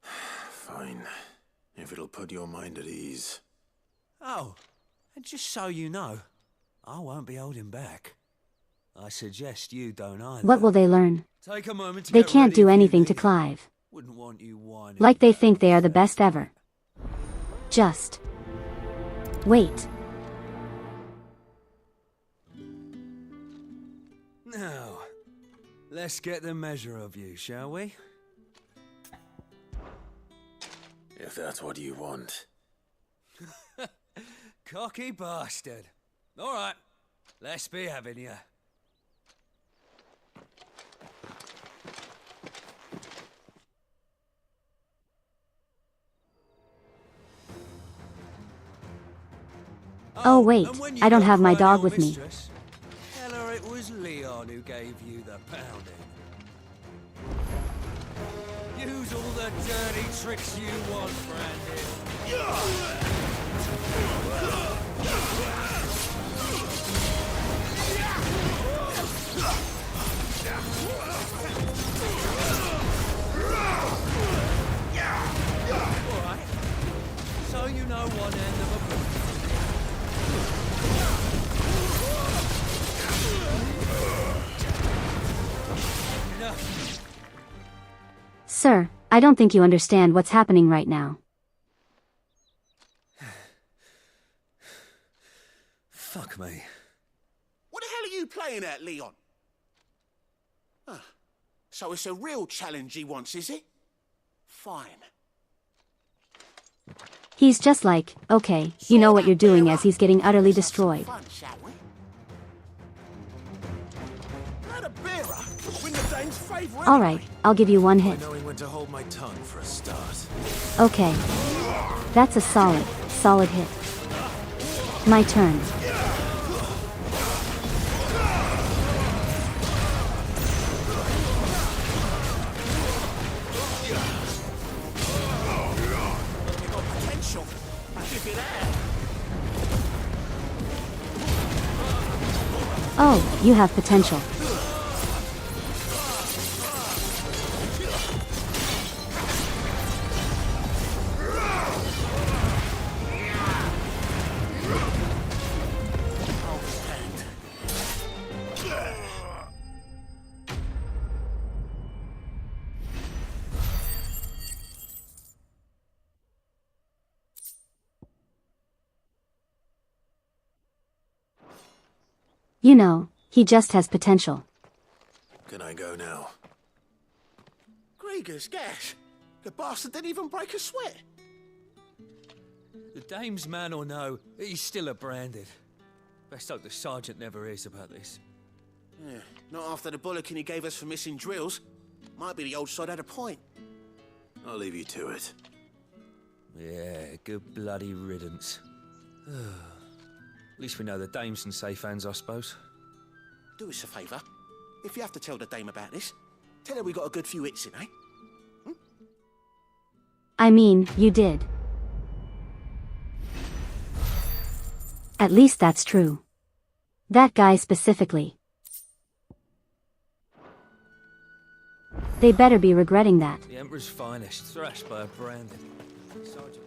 Fine. If it'll put your mind at ease.
Oh, and just so you know, I won't be holding back. I suggest you don't either.
What will they learn?
Take a moment to
They
get
can't
ready
do
if you
anything to
need.
Clive.
Wouldn't want you whining.
Like they think they are the best ever. Just wait.
Now, let's get the measure of you, shall we?
If that's what you want.
cocky bastard. All right, let's be having you.
Oh wait, I don't have my dog with me.
Tell her it was Leon who gave you the pounding. Use all the dirty tricks you want, Brandon. Alright, so you know one end of a book.
Sir, I don't think you understand what's happening right now.
Fuck me.
What the hell are you playing at, Leon? So it's a real challenge he wants, is it? Fine.
He's just like, okay, you know what you're doing as he's getting utterly destroyed.
Fun, shall we? Not a bearer. Win the dame's favour anyway.
Alright, I'll give you one hit.
Knowing when to hold my tongue for a start.
Okay. That's a solid hit. My turn. Oh, you have potential. You know, he just has potential.
Can I go now?
Gregor's gas. The bastard didn't even break a sweat.
The dame's man or no, he's still a branded. Best hope the sergeant never hears about this.
Yeah, not after the bullocking he gave us for missing drills. Might be the old sod had a point.
I'll leave you to it.
Yeah, good bloody riddance. At least we know the dame's in safe hands, I suppose.
Do us a favour. If you have to tell the dame about this, tell her we got a good few hits in, eh?
I mean, you did. At least that's true. That guy specifically. They better be regretting that.
The Emperor's finest, thrashed by a branded. Sergeant.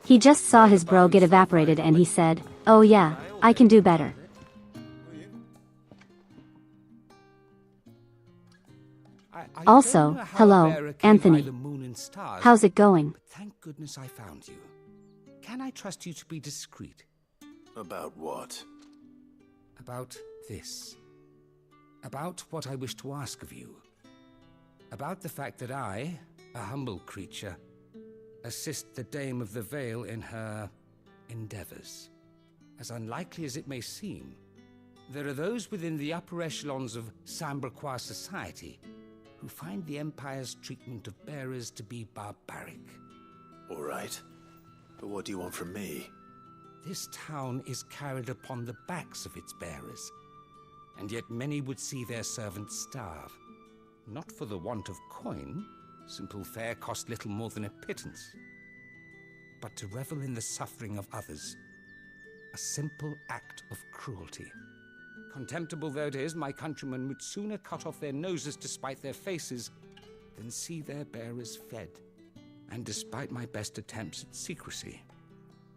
He just saw his bro get evaporated and he said, oh yeah, I can do better. Also, hello, Anthony. How's it going?
Thank goodness I found you. Can I trust you to be discreet?
About what?
About this. About what I wish to ask of you. About the fact that I, a humble creature, assist the Dame of the Vale in her endeavors. As unlikely as it may seem, there are those within the upper echelons of Samberquois society who find the Empire's treatment of bearers to be barbaric.
All right. But what do you want from me?
This town is carried upon the backs of its bearers, and yet many would see their servants starve. Not for the want of coin. Simple fare cost little more than a pittance. But to revel in the suffering of others, a simple act of cruelty. Contemptible though it is, my countrymen would sooner cut off their noses to spite their faces than see their bearers fed. And despite my best attempts at secrecy,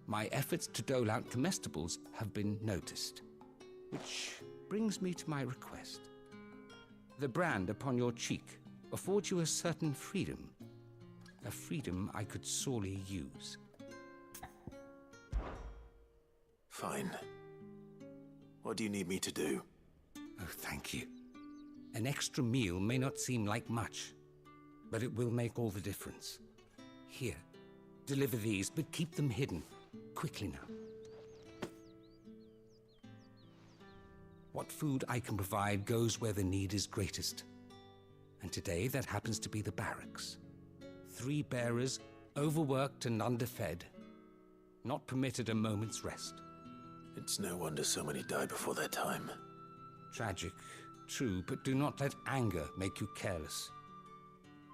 my efforts to dole out comestibles have been noticed. Which brings me to my request. The brand upon your cheek affords you a certain freedom. A freedom I could sorely use.
Fine. What do you need me to do?
Oh, thank you. An extra meal may not seem like much, but it will make all the difference. Here, deliver these, but keep them hidden. Quickly now. What food I can provide goes where the need is greatest. And today, that happens to be the barracks. 3 bearers, overworked and underfed, not permitted a moment's rest.
It's no wonder so many die before their time.
Tragic, true, but do not let anger make you careless.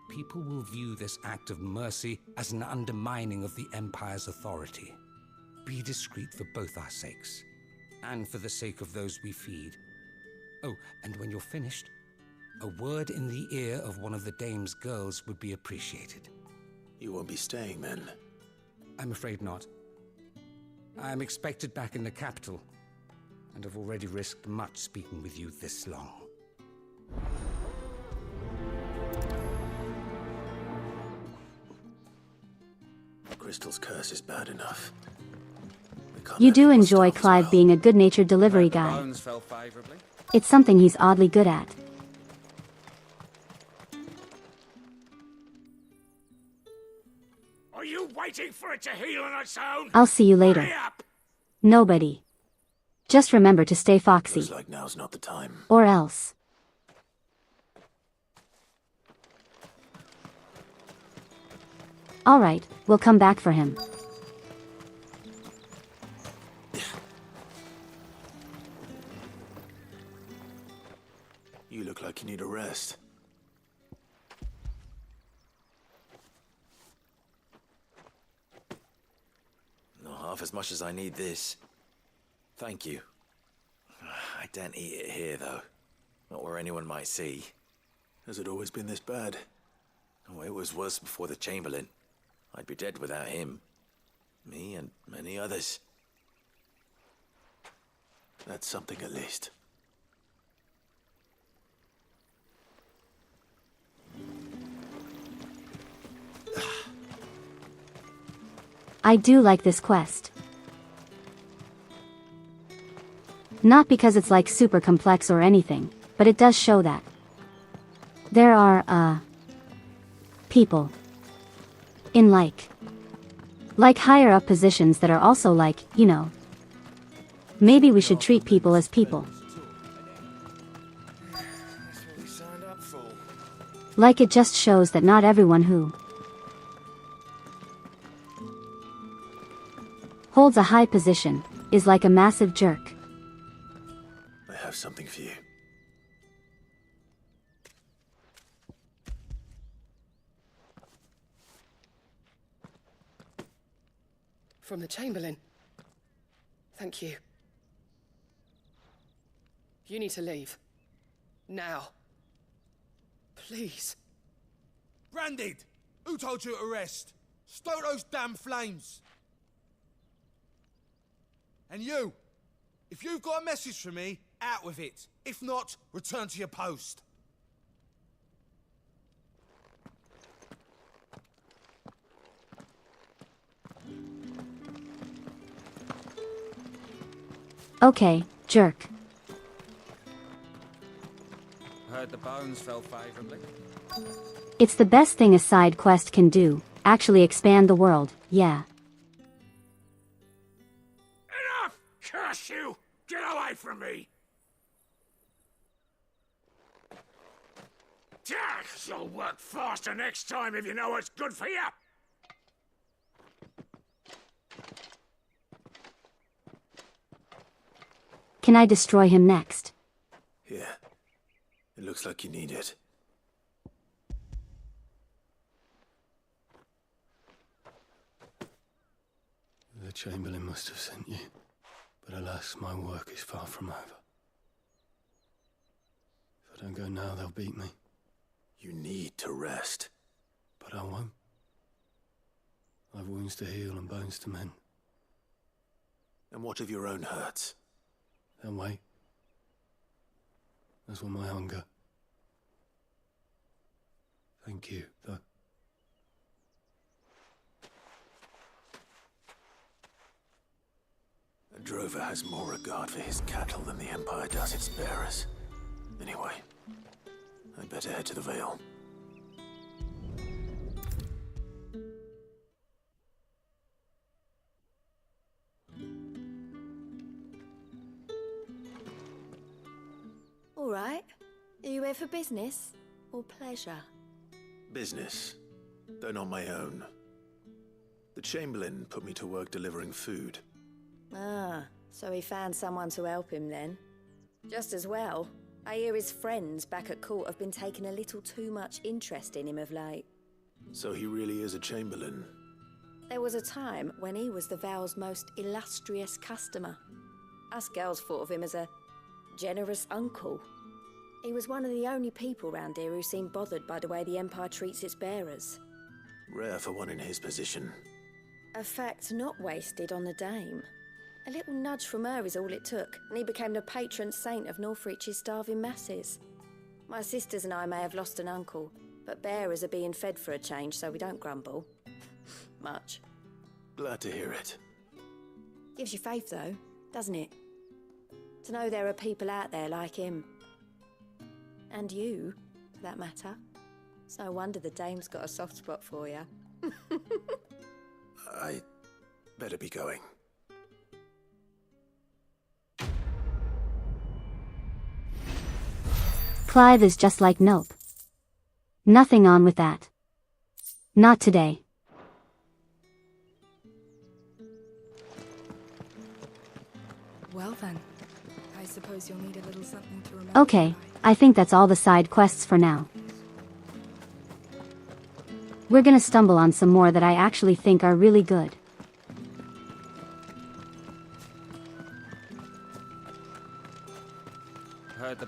People will view this act of mercy as an undermining of the Empire's authority. Be discreet for both our sakes, and for the sake of those we feed. Oh, and when you're finished, a word in the ear of one of the Dame's girls would be appreciated.
You won't be staying, then?
I'm afraid not. I am expected back in the capital, and have already risked much speaking with you this long.
Crystal's curse is bad enough.
You do enjoy Clive being a good-natured delivery guy. It's something he's oddly good at.
Are you waiting for it to heal on its own?
I'll see you later.
Hurry up!
Nobody. Just remember to stay foxy.
Looks like now's not the time.
Or else. All right, we'll come back for him.
You look like you need a rest. Not half as much as I need this. Thank you. I don't eat it here, though. Not where anyone might see. Has it always been this bad? Oh, it was worse before the Chamberlain. I'd be dead without him. Me and many others. That's something at least.
I do like this quest. Not because it's like super complex or anything, but it does show that there are, people in like higher up positions that are also like, you know, maybe we should treat people as people. Like it just shows that not everyone who holds a high position is like a massive jerk.
I have something for you.
From the Chamberlain. Thank you. You need to leave. Now. Please.
Branded! Who told you to rest? Stoke those damn flames! And you! If you've got a message for me, out with it. If not, return to your post.
Okay, jerk.
Heard the bones fell favorably.
It's the best thing a side quest can do, actually expand the world, yeah.
Enough! Curse you! Get away from me! You'll work faster next time if you know what's good for you!
Can I destroy him next?
Yeah. It looks like you need it.
The Chamberlain must have sent you, but alas, my work is far from over. If I don't go now, they'll beat me.
You need to rest.
But I won't. I've wounds to heal and bones to mend.
And what of your own hurts?
They'll wait. As will my hunger. Thank you, though.
A drover has more regard for his cattle than the Empire does its bearers. Anyway, I'd better head to the Vale.
All right. Are you here for business or pleasure?
Business, though not my own. The Chamberlain put me to work delivering food.
Ah, so he found someone to help him then. Just as well. I hear his friends back at court have been taking a little too much interest in him of late.
So he really is a Chamberlain.
There was a time when he was the Val's most illustrious customer. Us girls thought of him as a generous uncle. He was one of the only people round here who seemed bothered by the way the Empire treats its bearers.
Rare for one in his position.
A fact not wasted on the Dame. A little nudge from her is all it took, and he became the patron saint of Northreach's starving masses. My sisters and I may have lost an uncle, but bearers are being fed for a change, so we don't grumble. Much.
Glad to hear it.
Gives you faith, though, doesn't it? To know there are people out there like him. And you, for that matter. It's no wonder the Dame's got a soft spot for you.
I better be going.
Clive is just like nope. Nothing on with that. Not today.
Well then, I suppose you'll need a little something to remember.
Okay, I think that's all the side quests for now. We're gonna stumble on some more that I actually think are really good.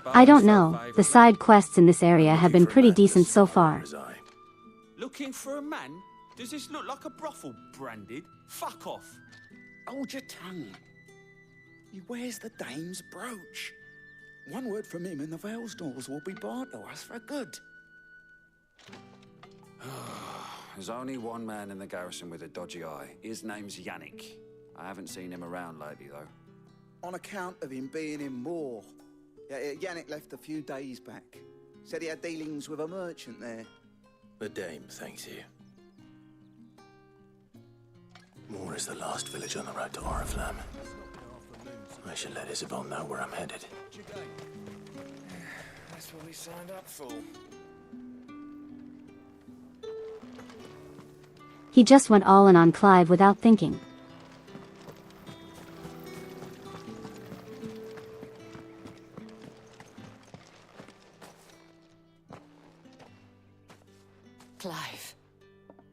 I don't know, the side quests in this area have been pretty decent so far.
Looking for a man? Does this look like a brothel, Branded? Fuck off!
Hold your tongue. He wears the Dame's brooch. One word from him and the Vale's doors will be barred to us for good.
There's only one man in the garrison with a dodgy eye. His name's Yannick. I haven't seen him around lately, though.
On account of him being in Moor. Yeah, Yannick left a few days back. Said he had dealings with a merchant there.
The Dame thanks you. Moor is the last village on the road to Oriflamme. I should let Isabel know where I'm headed.
That's what we signed up for.
He just went all in on Clive without thinking.
Clive,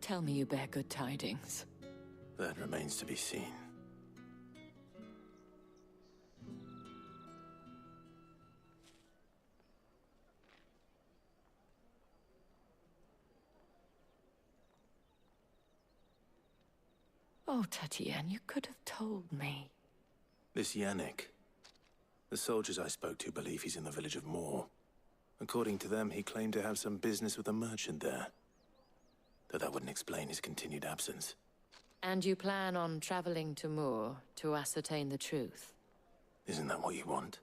tell me you bear good tidings.
That remains to be seen.
Oh, Tatienne, you could have told me.
This Yannick. The soldiers I spoke to believe he's in the village of Moor. According to them, he claimed to have some business with a merchant there. Though that wouldn't explain his continued absence.
And you plan on traveling to Moor to ascertain the truth?
Isn't that what you want?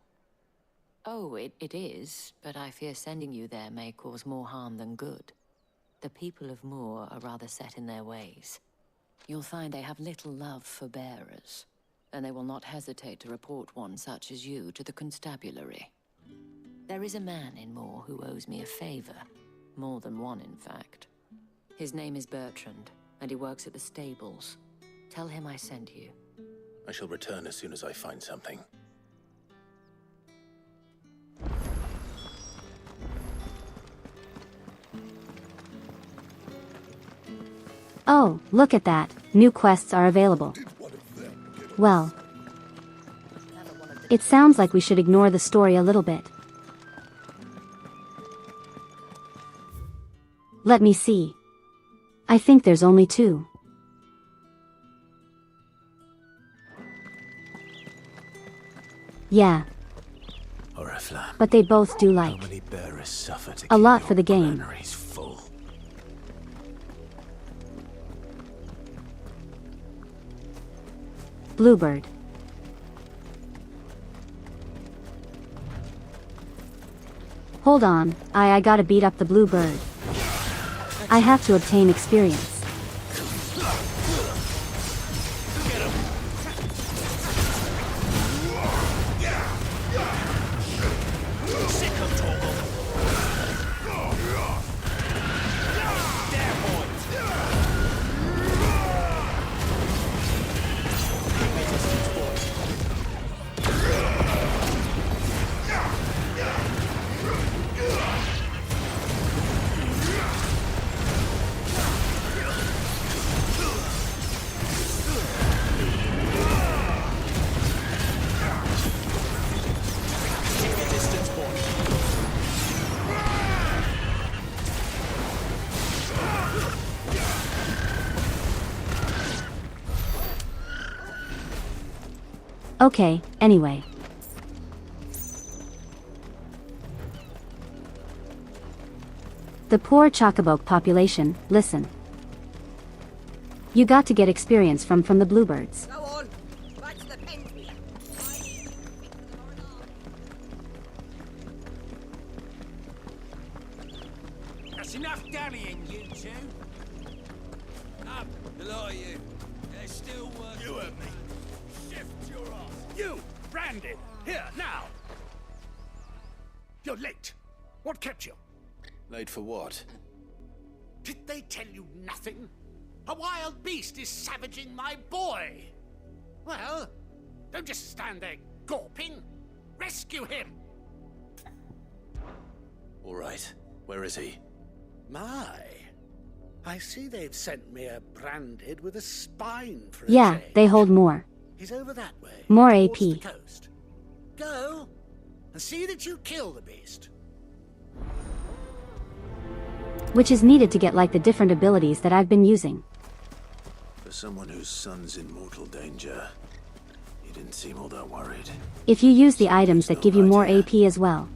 Oh, it is, but I fear sending you there may cause more harm than good. The people of Moor are rather set in their ways. You'll find they have little love for bearers, and they will not hesitate to report one such as you to the constabulary. There is a man in Moor who owes me a favor. More than one, in fact. His name is Bertrand, and he works at the stables. Tell him I sent you.
I shall return as soon as I find something.
Oh, look at that, new quests are available. Well, it sounds like we should ignore the story a little bit. Let me see. I think there's only 2. Yeah.
Oriflamme.
But they both do like
How many bearers suffer to
a
keep
lot
your
for the game.
granaries full?
Bluebird. Hold on, I gotta beat up the bluebird. I have to obtain experience.
Sick
Okay, anyway. The poor Chocobo population, listen. You got to get experience from the bluebirds.
Go on, back to the pen.
That's enough dallying, you two. Up, the lot of you. There's still work.
You and me. Shift your ass. You, Brandon, here, now. You're late. What kept you?
Late for what?
Did they tell you nothing? A wild beast is savaging my boy. Well, don't just stand there gawping. Rescue him.
All right. Where is he?
My. I see they've sent me a branded with a spine for a
Yeah,
change.
they hold more.
He's over that way.
More
towards
AP.
the coast. Go and see that you kill the beast.
Which is needed to get like the different abilities that I've been using.
For someone whose son's in mortal danger, he didn't seem all that worried.
If you use the items that give you more AP as well.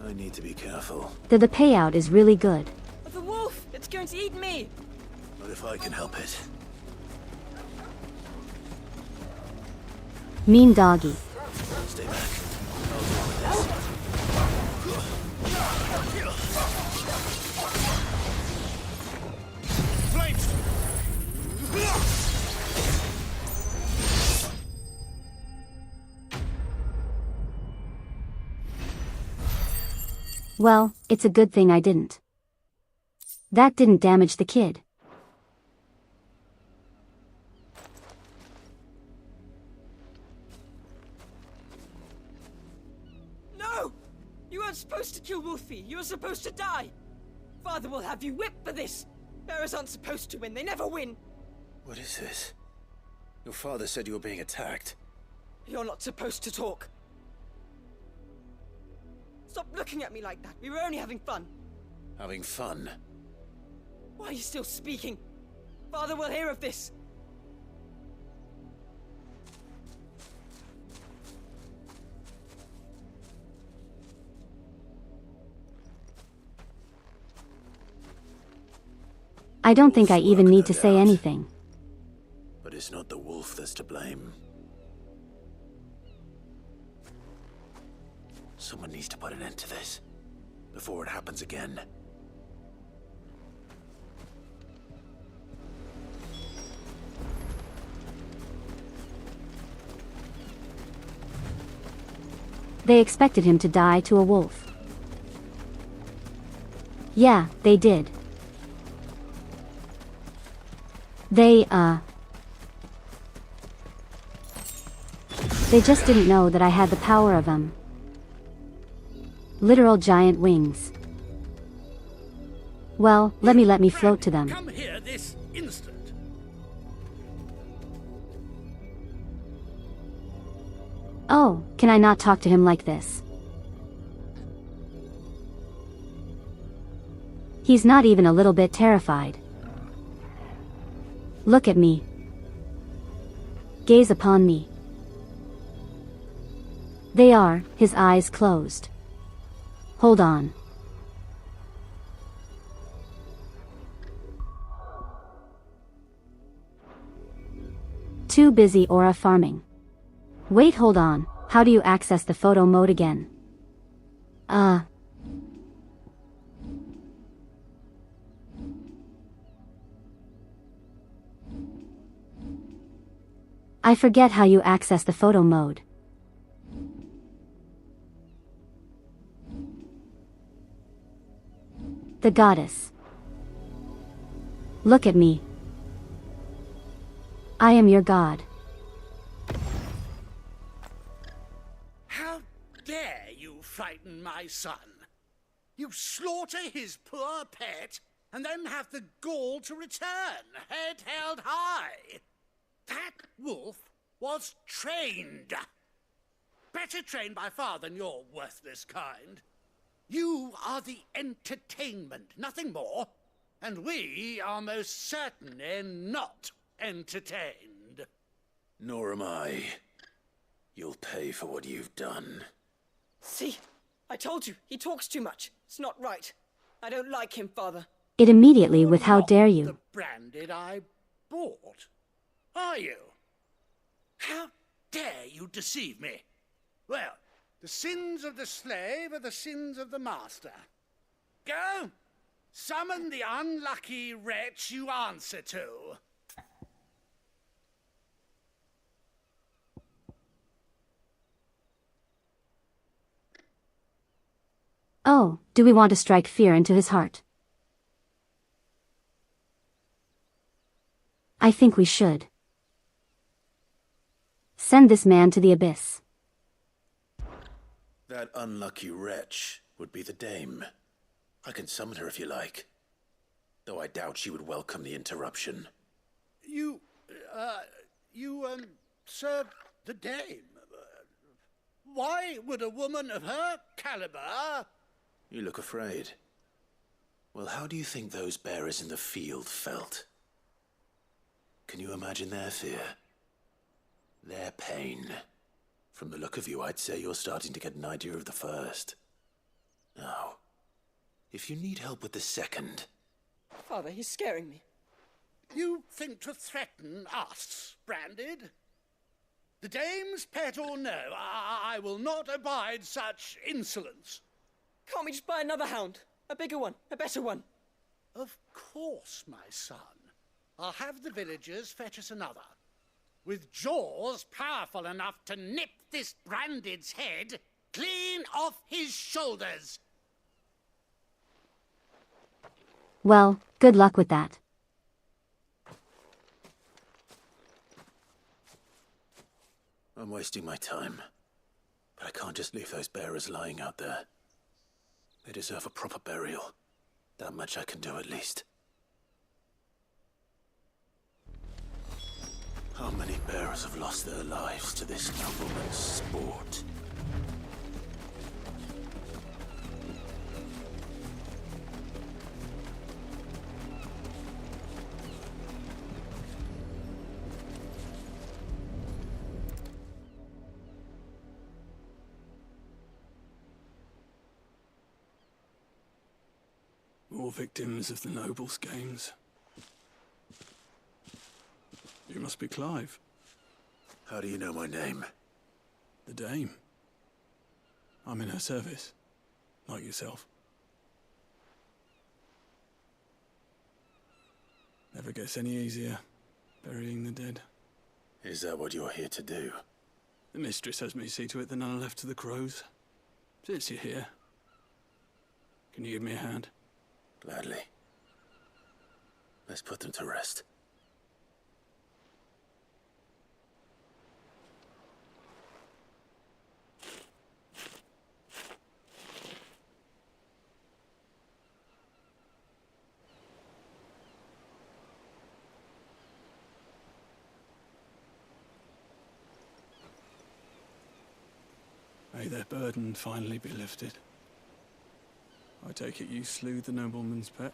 I need to be careful.
The payout is really good.
The wolf! It's going to eat me!
Not if I can help it.
Mean doggy.
Stay back. I'll deal with this.
Well, it's a good thing I didn't. That didn't damage the kid.
No! You weren't supposed to kill Wolfie. You were supposed to die. Father will have you whipped for this. Bearers aren't supposed to win. They never win.
What is this? Your father said you were being attacked.
You're not supposed to talk. Stop looking at me like that. We were only having fun.
Having fun?
Why are you still speaking? Father will hear of this.
I don't think I even need to say anything.
But it's not the wolf that's to blame. Someone needs to put an end to this before it happens again.
They expected him to die to a wolf. Yeah, they did. They just didn't know that I had the power of them. Literal giant wings. Well, let me float to them.
Come here this instant.
Oh, can I not talk to him like this? He's not even a little bit terrified. Look at me. Gaze upon me. They are, his eyes closed. Hold on. Too busy aura farming. Wait, hold on. How do you access the photo mode again? I forget how you access the photo mode. The goddess. Look at me. I am your god.
How dare you frighten my son? You slaughter his poor pet and then have the gall to return, head held high. That wolf was trained. Better trained by far than your worthless kind. You are the entertainment, nothing more. And we are most certainly not entertained.
Nor am I. You'll pay for what you've done.
See? I told you, he talks too much. It's not right. I don't like him, Father.
It immediately with how dare you.
The branded I bought, are you? How dare you deceive me? Well, the sins of the slave are the sins of the master. Go, summon the unlucky wretch you answer to.
Oh, do we want to strike fear into his heart? I think we should. Send this man to the abyss.
That unlucky wretch would be the dame. I can summon her if you like. Though I doubt she would welcome the interruption.
You serve the dame. Why would a woman of her caliber...
You look afraid. Well, how do you think those bearers in the field felt? Can you imagine their fear? Their pain? From the look of you, I'd say you're starting to get an idea of the first. Now, if you need help with the second...
Father, he's scaring me.
You think to threaten us, Branded? The dame's pet or no, I will not abide such insolence.
Can't we just buy another hound? A bigger one, a better one.
Of course, my son. I'll have the villagers fetch us another. With jaws powerful enough to nip this Branded's head clean off his shoulders.
Well, good luck with that.
I'm wasting my time. But I can't just leave those bearers lying out there. They deserve a proper burial. That much I can do at least. How many bearers have lost their lives to this nobleman's sport?
More victims of the nobles' games. You must be Clive.
How do you know my name?
The Dame. I'm in her service, like yourself. Never gets any easier, burying the dead.
Is that what you're here to do?
The mistress has me see to it that none are left to the crows. Since you're here, can you give me a hand?
Gladly. Let's put them to rest.
May their burden finally be lifted. I take it you slew the nobleman's pet?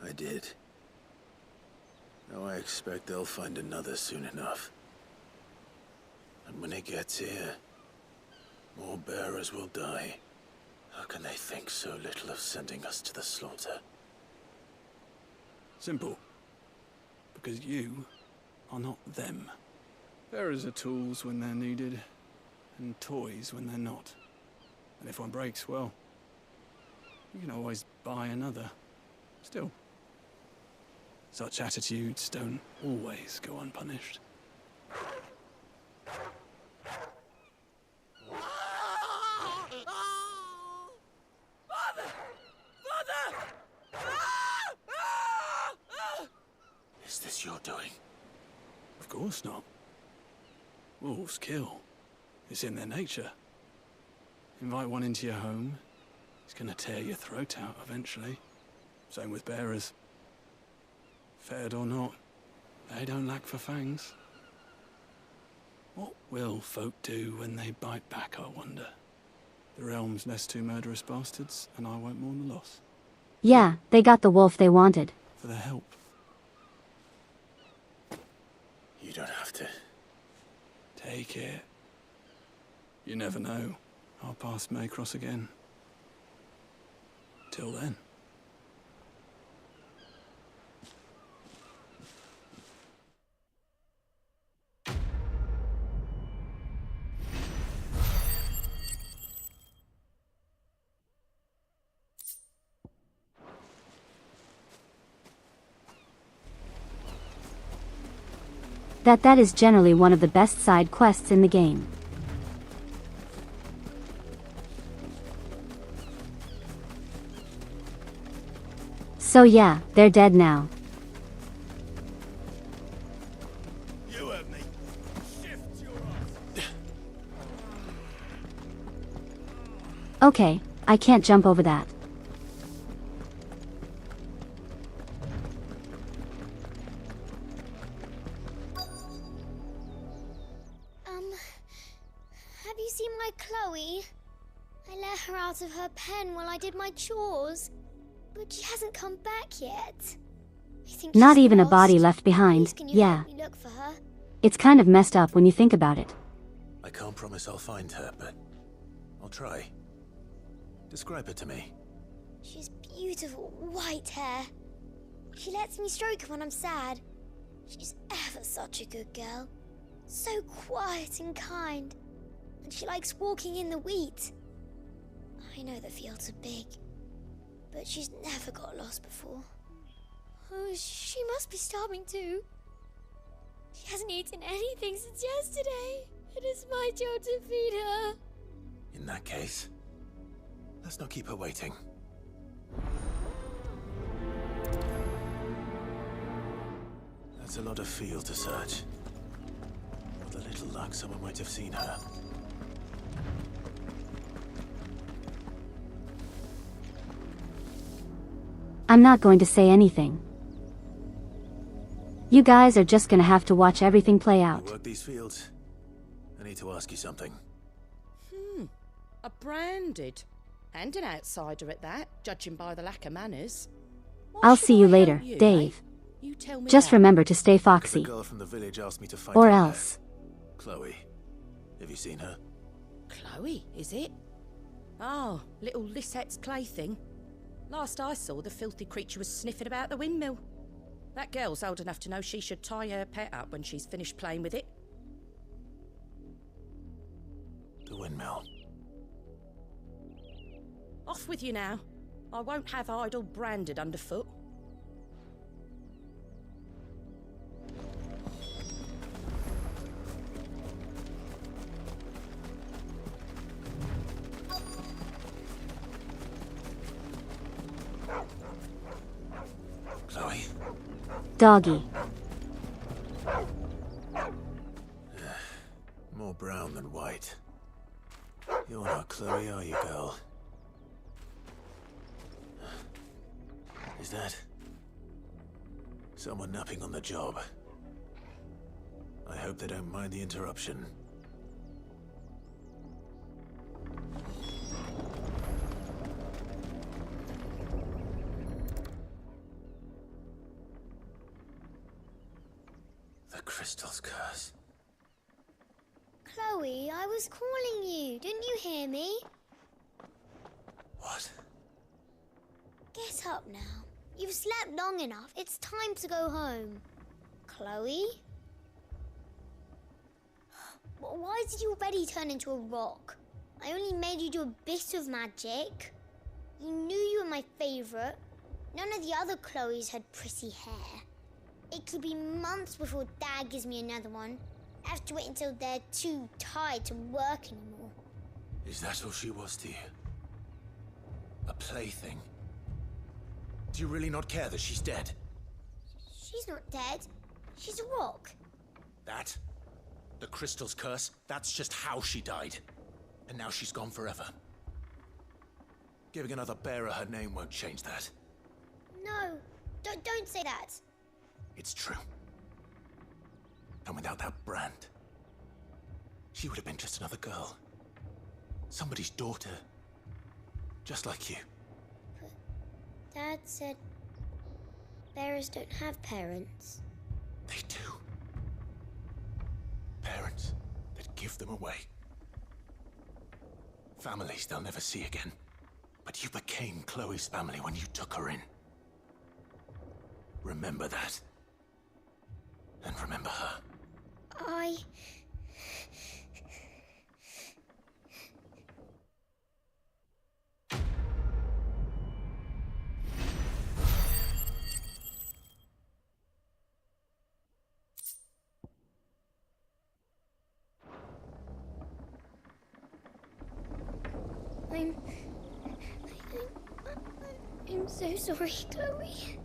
I did. Now I expect they'll find another soon enough. And when it gets here, more bearers will die. How can they think so little of sending us to the slaughter?
Simple. Because you are not them. Bearers are tools when they're needed, and toys when they're not. And if one breaks, well, you can always buy another. Still, such attitudes don't always go unpunished.
Is this your doing?
Of course not. Wolves kill. It's in their nature. Invite one into your home, he's gonna tear your throat out eventually. Same with bearers. Fed or not, they don't lack for fangs. What will folk do when they bite back, I wonder? The realm's nest two murderous bastards, and I won't mourn the loss.
Yeah, they got the wolf they wanted.
For their help.
You don't have to.
Take it. You never know. Our paths may cross again. Till then.
That is generally one of the best side quests in the game. So yeah, they're dead now.
You heard me. Shift your ass.
Okay, I can't jump over that.
Have you seen my Chloe? I let her out of her pen while I did my chores, but she hasn't come back yet. I think
Not
she's
even a
lost.
body left behind,
Please, can you
yeah.
help me look for her?
It's kind of messed up when you think about it.
I can't promise I'll find her, but I'll try. Describe her to me.
She's beautiful white hair. She lets me stroke her when I'm sad. She's ever such a good girl. So quiet and kind. And she likes walking in the wheat. I know the fields are big, but she's never got lost before. Oh, she must be starving too. She hasn't eaten anything since yesterday. It is my job to feed her.
In that case, let's not keep her waiting. That's a lot of field to search. With a little luck, someone might have seen her.
I'm not going to say anything. You guys are just gonna have to watch everything play out.
You work these fields? I need to ask you something.
A branded. And an outsider at that, judging by the lack of manners. Why
I'll
should
see you
I
later,
help you,
Dave.
eh? You tell me
Just
that.
remember to stay foxy.
The girl from the village asked me to find
Or
her
else.
there. Chloe, have you seen her?
Chloe, is it? Oh, little Lisette's plaything. Last I saw, the filthy creature was sniffing about the windmill. That girl's old enough to know she should tie her pet up when she's finished playing with it.
The windmill.
Off with you now. I won't have idle branded underfoot.
Chloe?
Doggy.
More brown than white. You're not Chloe, are you, girl? Is that someone napping on the job? I hope they don't mind the interruption. The crystal's curse.
Chloe, I was calling you. Didn't you hear me?
What?
Get up now. You've slept long enough. It's time to go home. Chloe? Why did you already turn into a rock? I only made you do a bit of magic. You knew you were my favourite. None of the other Chloes had pretty hair. It could be months before Dad gives me another one. I have to wait until they're too tired to work anymore.
Is that all she was to you? A plaything? Do you really not care that she's dead?
She's not dead. She's a rock.
That? The crystal's curse? That's just how she died. And now she's gone forever. Giving another bearer her name won't change that.
No, don't say that.
It's true. And without that brand, she would have been just another girl. Somebody's daughter. Just like you.
Dad said bearers don't have parents.
They do. Parents that give them away. Families they'll never see again. But you became Chloe's family when you took her in. Remember that. And remember her.
I'm so sorry, Chloe.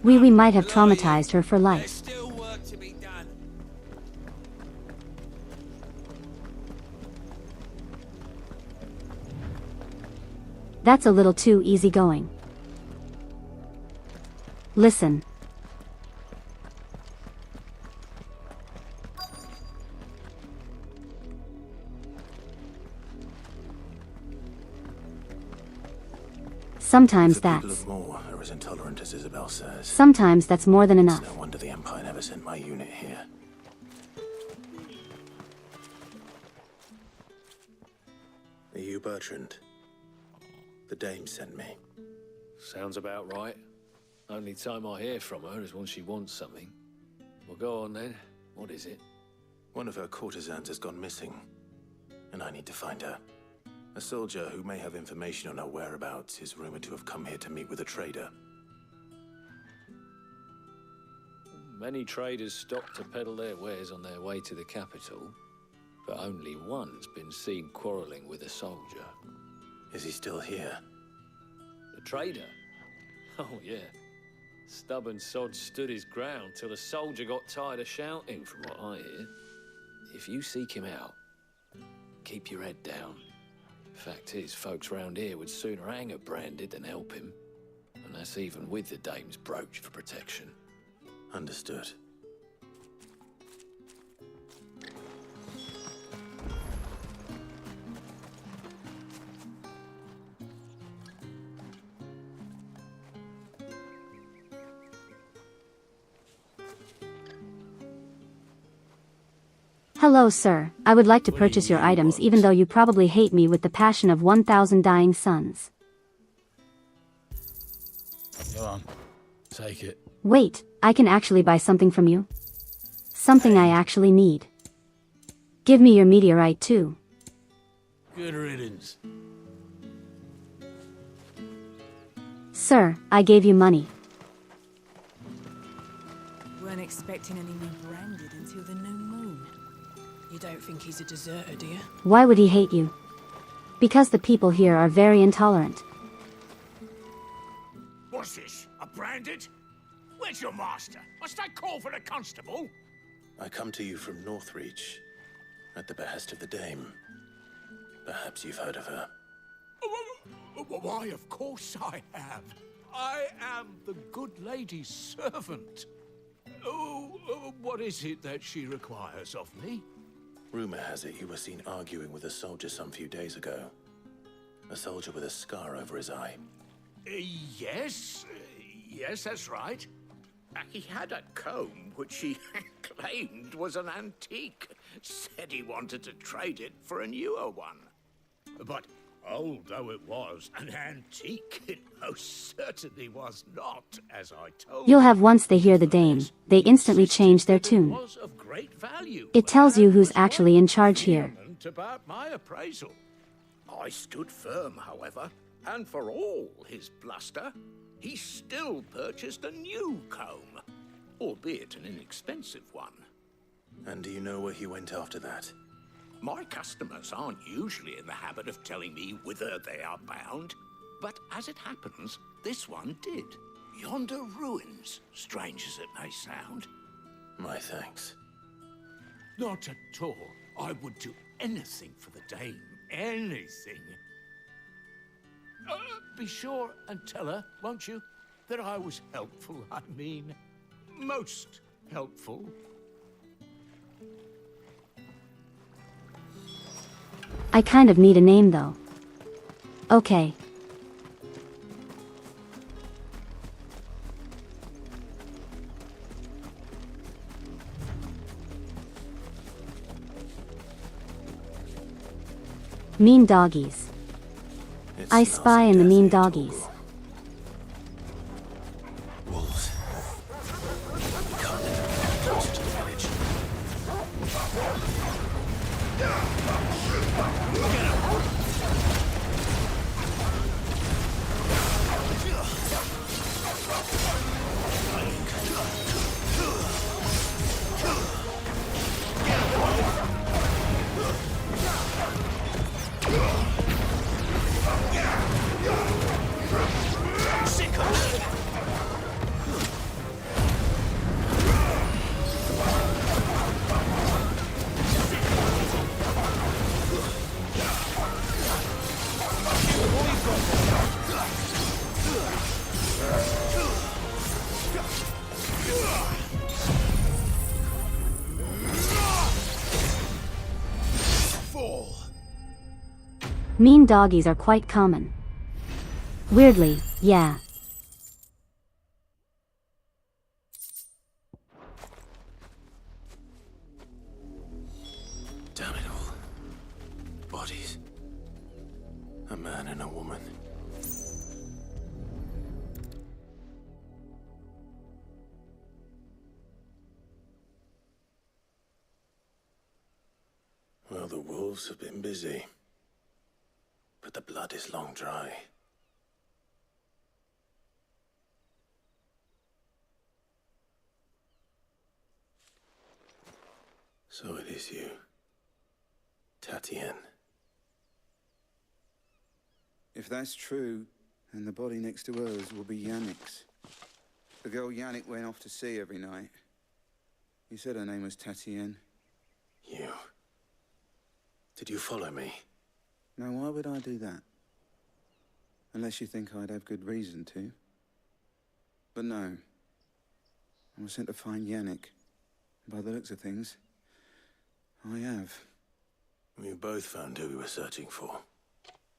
We might have traumatized her for life.
There's still work to be done.
That's a little too easygoing. Listen. Sometimes
People
that's...
of Moore are as intolerant as Isabel says.
Sometimes that's more than enough.
It's no wonder the Empire never sent my unit here. Are you Bertrand? The dame sent me.
Sounds about right. Only time I hear from her is when she wants something. Well, go on then. What is it?
One of her courtesans has gone missing, and I need to find her. A soldier who may have information on her whereabouts is rumored to have come here to meet with a trader.
Many traders stop to peddle their wares on their way to the capital, but only one's been seen quarreling with a soldier.
Is he still here?
The trader? Oh, yeah. Stubborn sod stood his ground till the soldier got tired of shouting, from what I hear. If you seek him out, keep your head down. Fact is, folks round here would sooner hang a branded than help him. And that's even with the dame's brooch for protection.
Understood.
Hello, sir. I would like to purchase your items even though you probably hate me with the passion of 1,000 dying suns.
Go on. Take it.
Wait, I can actually buy something from you? Something I actually need. Give me your meteorite too.
Good riddance.
Sir, I gave you money.
Weren't expecting any new branded until the new moon. You don't think he's a deserter, do you?
Why would he hate you? Because the people here are very intolerant.
What's this? A branded? Where's your master? Must I call for the constable?
I come to you from Northreach, at the behest of the dame. Perhaps you've heard of her.
Why, of course I have. I am the good lady's servant. What is it that she requires of me?
Rumor has it you were seen arguing with a soldier some few days ago. A soldier with a scar over his eye.
Yes, that's right. He had a comb which he claimed was an antique. Said he wanted to trade it for a newer one. But old though it was, an antique it most certainly was not, as I told you.
You'll have once they hear the dame, they instantly change their tune.
Was of great value.
It tells you who's actually in charge here.
About my appraisal. I stood firm, however, and for all his bluster, he still purchased a new comb, albeit an inexpensive one.
And do you know where he went after that?
My customers aren't usually in the habit of telling me whither they are bound, but as it happens, this one did. Yonder ruins, strange as it may sound.
My thanks.
Not at all. I would do anything for the dame. Anything. Be sure and tell her, won't you, that I was helpful. I mean, most helpful.
I kind of need a name though. Okay, Mean doggies. I
smells
spy in the mean doggies.
Wolves. We can't let them get closer to the village.
Mean doggies are quite common. Weirdly, yeah.
Damn it all. Bodies. A man and a woman. Well, the wolves have been busy. But the blood is long dry. So it is you, Tatienne.
If that's true, then the body next to hers will be Yannick's. The girl Yannick went off to sea every night. You said her name was Tatienne.
You. Did you follow me?
Now, why would I do that? Unless you think I'd have good reason to. But no. I was sent to find Yannick. By the looks of things, I have.
We both found who we were searching for.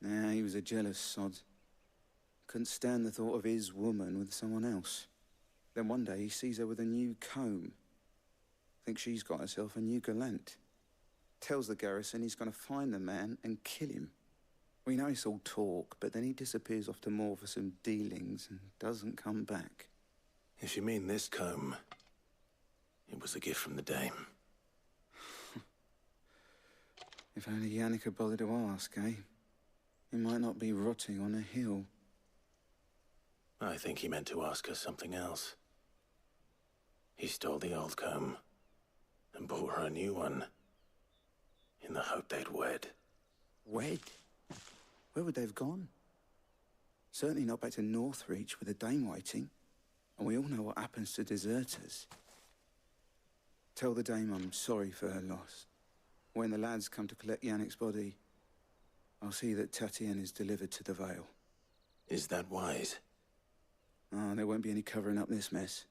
Nah, he was a jealous sod. Couldn't stand the thought of his woman with someone else. Then one day he sees her with a new comb. Thinks she's got herself a new gallant. Tells the garrison he's going to find the man and kill him. We know it's all talk, but then he disappears off to Moor for some dealings and doesn't come back.
If you mean this comb, it was a gift from the dame.
If only Yannick had bothered to ask, eh? He might not be rotting on a hill.
I think he meant to ask her something else. He stole the old comb and bought her a new one in the hope they'd wed.
Wed? Where would they have gone? Certainly not back to Northreach with a dame waiting. And we all know what happens to deserters. Tell the dame I'm sorry for her loss. When the lads come to collect Yannick's body, I'll see that Tatienne is delivered to the Vale.
Is that wise?
Oh, there won't be any covering up this mess.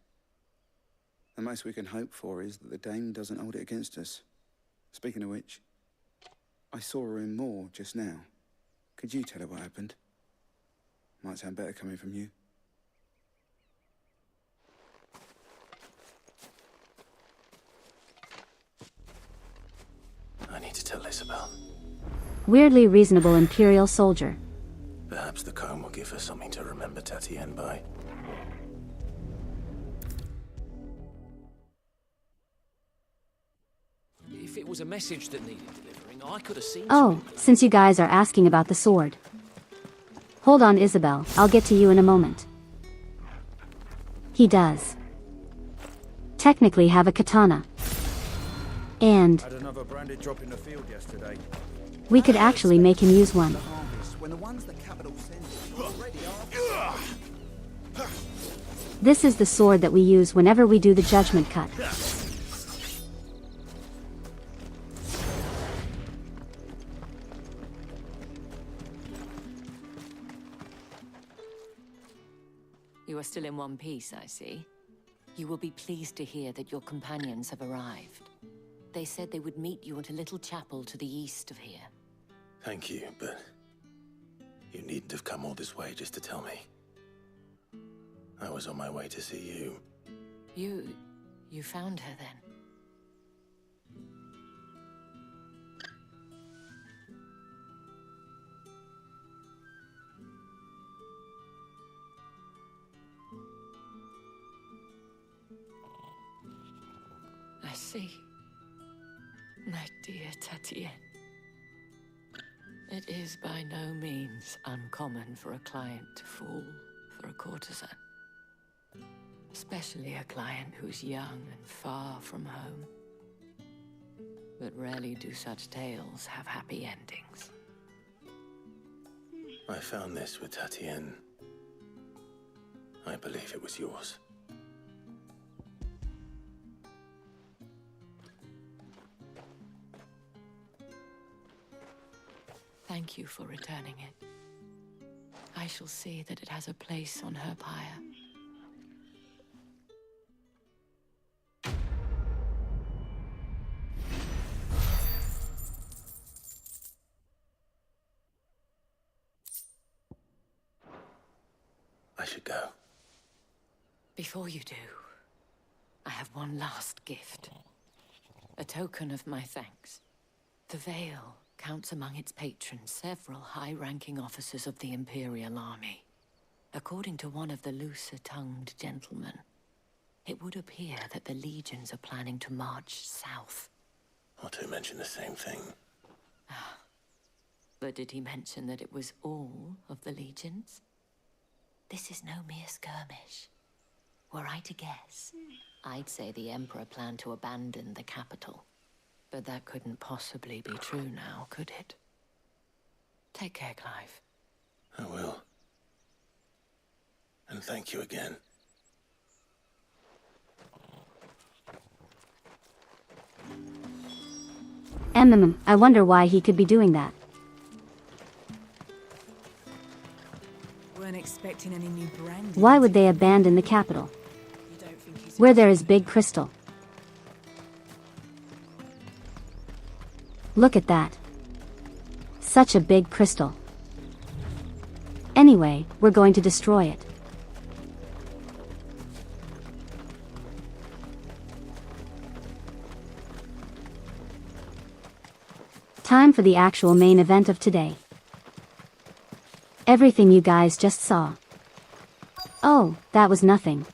The most we can hope for is that the dame doesn't hold it against us. Speaking of which, I saw her in Moor just now. Could you tell her what happened? Might sound better coming from you.
I need to tell Isabel.
Weirdly reasonable Imperial soldier.
Perhaps the comb will give her something to remember Tatienne by.
If it was a message that needed delivering, I could have seen.
Oh, since you guys are asking about the sword. Hold on, Isabel, I'll get to you in a moment. He does technically have a katana. And
had another branded drop in the field yesterday.
We could actually make him use one.
When the ones the capital sends already are.
This is the sword that we use whenever we do the judgment cut.
You are still in one piece, I see. You will be pleased to hear that your companions have arrived. They said they would meet you at a little chapel to the east of here.
Thank you, but you needn't have come all this way just to tell me. I was on my way to see you.
You found her then? I see. My dear Tatienne. It is by no means uncommon for a client to fall for a courtesan. Especially a client who's young and far from home. But rarely do such tales have happy endings.
I found this with Tatienne. I believe it was yours.
Thank you for returning it. I shall see that it has a place on her pyre.
I should go.
Before you do, I have one last gift. A token of my thanks. The Veil counts among its patrons several high-ranking officers of the Imperial Army. According to one of the looser-tongued gentlemen, it would appear that the legions are planning to march south.
Otto mentioned the same thing.
But did he mention that it was all of the legions? This is no mere skirmish. Were I to guess, I'd say the Emperor planned to abandon the capital. But that couldn't possibly be true now, could it? Take care, Clive.
I will. And thank you again.
I wonder why he could be doing that.
Weren't expecting any new brand.
Why would they abandon the capital? Where there is big crystal. Look at that. Such a big crystal. Anyway, we're going to destroy it. Time for the actual main event of today. Everything you guys just saw. Oh, that was nothing.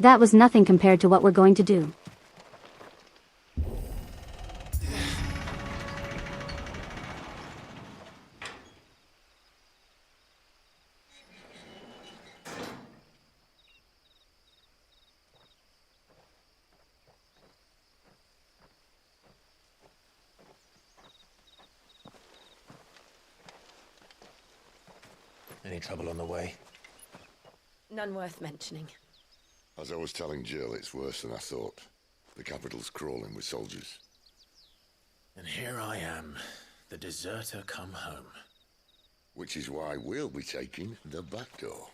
That was nothing compared to what we're going to do.
Any trouble on the way?
None worth mentioning.
As I was telling Jill, it's worse than I thought. The capital's crawling with soldiers.
And here I am, the deserter come home.
Which is why we'll be taking the back door.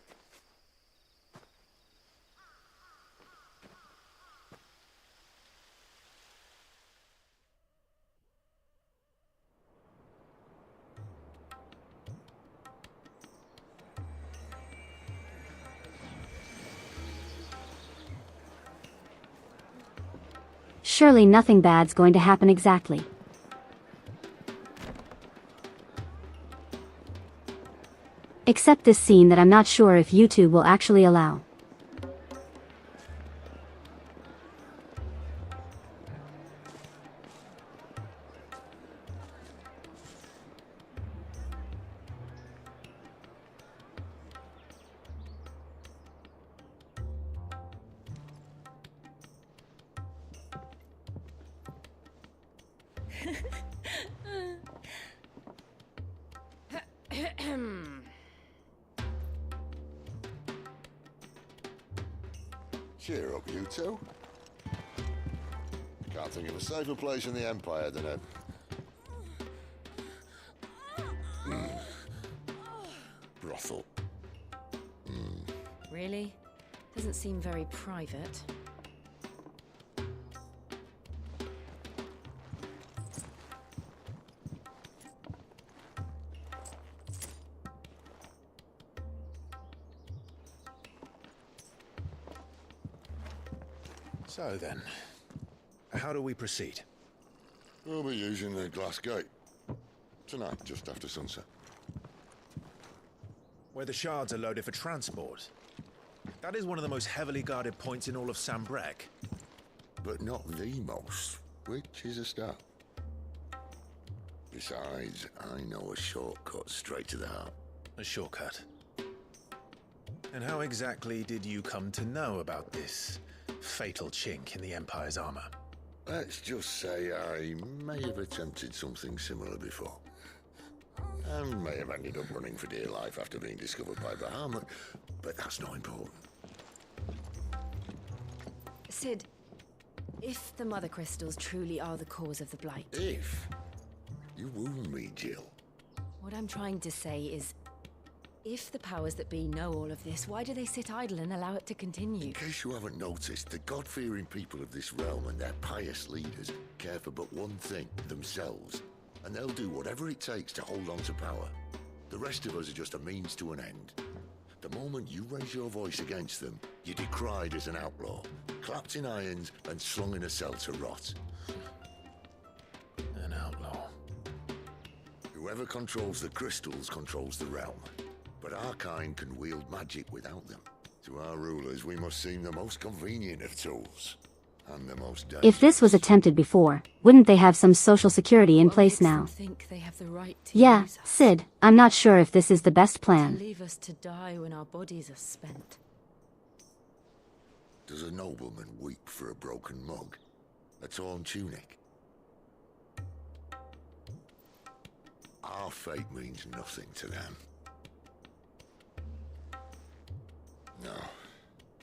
Surely nothing bad's going to happen exactly. Except this scene that I'm not sure if YouTube will actually allow.
Cheer up, you two. Can't think of a safer place in the Empire than a... brothel.
Really? Doesn't seem very private.
So then, how do we proceed?
We'll be using the glass gate. Tonight, just after sunset.
Where the shards are loaded for transport. That is one of the most heavily guarded points in all of Sambrek.
but not the most, which is a start. Besides, I know a shortcut straight to the heart.
A shortcut? And how exactly did you come to know about this fatal chink in the Empire's armor?
Let's just say I may have attempted something similar before. And may have ended up running for dear life after being discovered by Bahamut, but that's not important.
Sid, if the Mother Crystals truly are the cause of the Blight...
If? You wound me, Jill.
What I'm trying to say is, if the powers that be know all of this, why do they sit idle and allow it to continue?
In case you haven't noticed, the God-fearing people of this realm and their pious leaders care for but one thing, themselves. And they'll do whatever it takes to hold on to power. The rest of us are just a means to an end. The moment you raise your voice against them, you're decried as an outlaw, clapped in irons and slung in a cell to rot.
An outlaw.
Whoever controls the crystals controls the realm. But our kind can wield magic without them. To our rulers, we must seem the most convenient of tools. And the most dangerous.
If this was attempted before, wouldn't they have some social security in place now?
Think they have the right to
Yeah,
use us.
Sid, I'm not sure if this is the best plan.
To leave us to die when our bodies are spent.
Does a nobleman weep for a broken mug? A torn tunic? Our fate means nothing to them. No,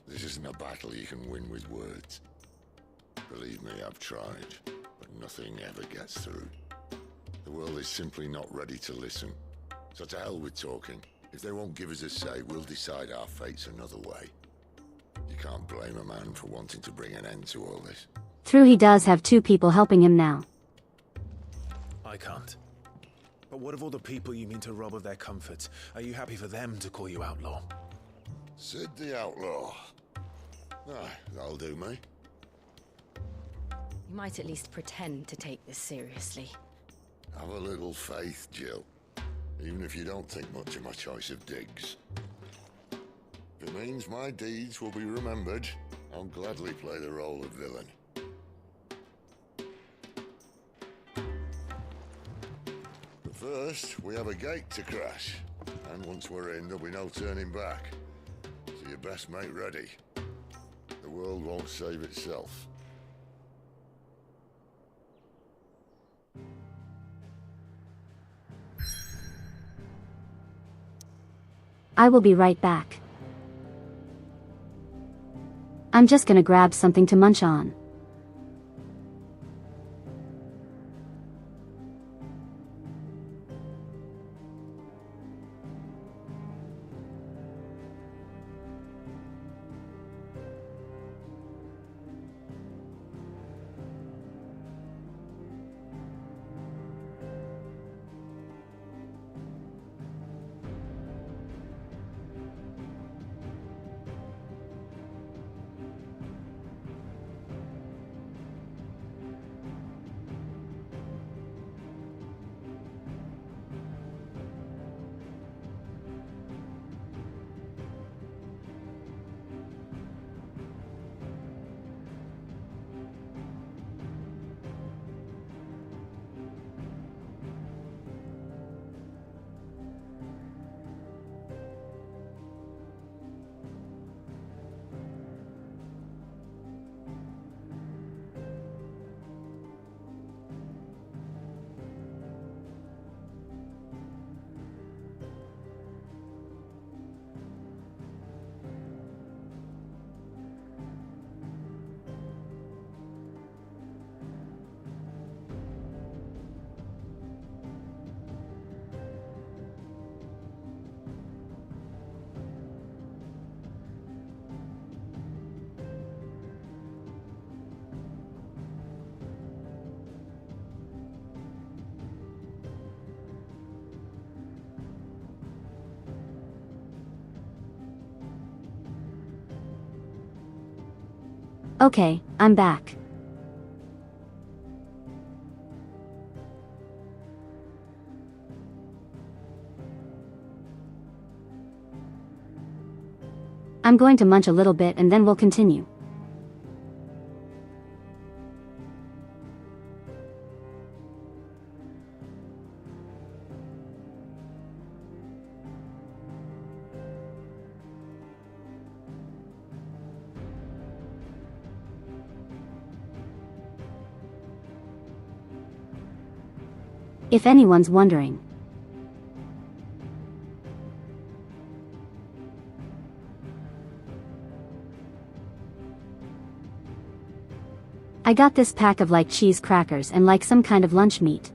this isn't a battle you can win with words. Believe me, I've tried, but nothing ever gets through. The world is simply not ready to listen. So to hell with talking. If they won't give us a say, we'll decide our fates another way. You can't blame a man for wanting to bring an end to all this.
True, he does have 2 people helping him now.
I can't. But what of all the people you mean to rob of their comforts? Are you happy for them to call you outlaw?
Sid the Outlaw. Ah, that'll do me.
You might at least pretend to take this seriously.
Have a little faith, Jill. Even if you don't think much of my choice of digs. If it means my deeds will be remembered, I'll gladly play the role of villain. But first, we have a gate to crash. And once we're in, there'll be no turning back. So you best make ready. The world won't save itself.
I will be right back. I'm just gonna grab something to munch on. Okay, I'm back. I'm going to munch a little bit and then we'll continue. if anyone's wondering. I got this pack of like cheese crackers and like some kind of lunch meat.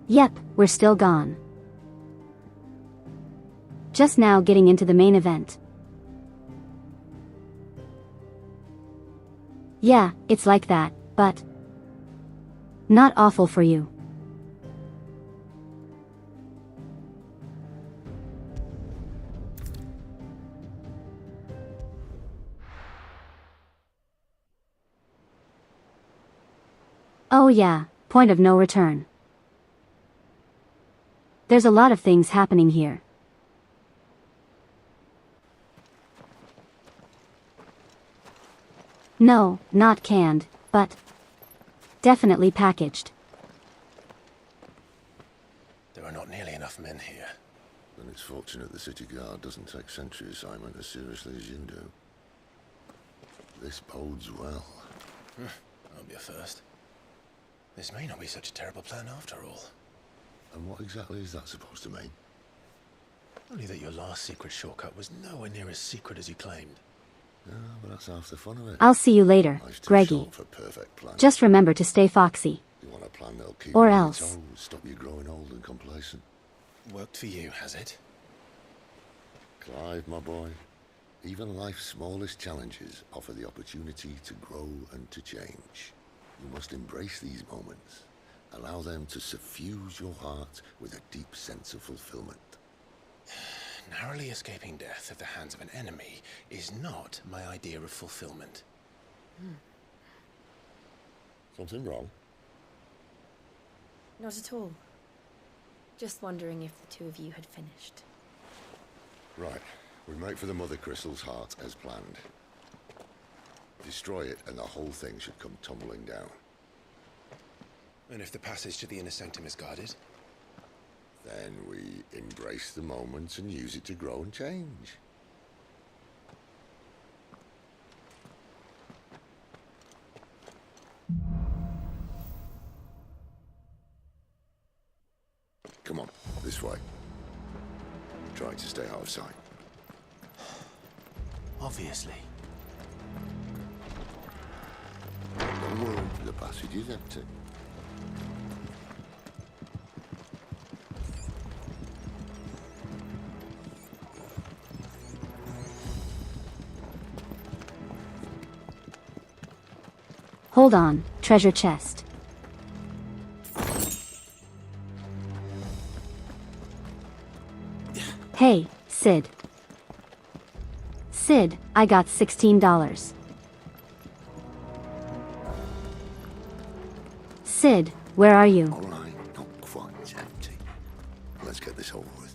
Yep, we're still gone. Just now getting into the main event. Yeah, it's like that, but not awful for you. Oh yeah, point of no return. There's a lot of things happening here. No, not canned, but definitely packaged.
There are not nearly enough men here.
Then it's fortunate the city guard doesn't take sentry assignment as seriously as you do. This bodes well.
That'll be a first. This may not be such a terrible plan after all.
And what exactly is that supposed to mean?
Only that your last secret shortcut was nowhere near as secret as you claimed.
Yeah, but that's half the fun of it.
I'll see you later,
Life's too
Greggy.
short for perfect plans.
Just remember to stay foxy.
You want a plan that'll keep
Or
you on your
else.
toes, stop you growing old and complacent.
Worked for you, has it?
Clive, my boy, even life's smallest challenges offer the opportunity to grow and to change. You must embrace these moments. Allow them to suffuse your heart with a deep sense of fulfillment.
Narrowly escaping death at the hands of an enemy is not my idea of fulfillment.
Something wrong?
Not at all. Just wondering if the two of you had finished.
Right. We make for the Mother Crystal's heart as planned. Destroy it and the whole thing should come tumbling down.
And if the passage to the inner sanctum is guarded?
Then we embrace the moment and use it to grow and change. Come on, this way. Try to stay out of sight.
Obviously.
Don't worry, the passage is empty.
Hold on, treasure chest. Hey, Sid. Sid, I got $16. Sid, where are you?
All right, not quite empty. Let's get this over with.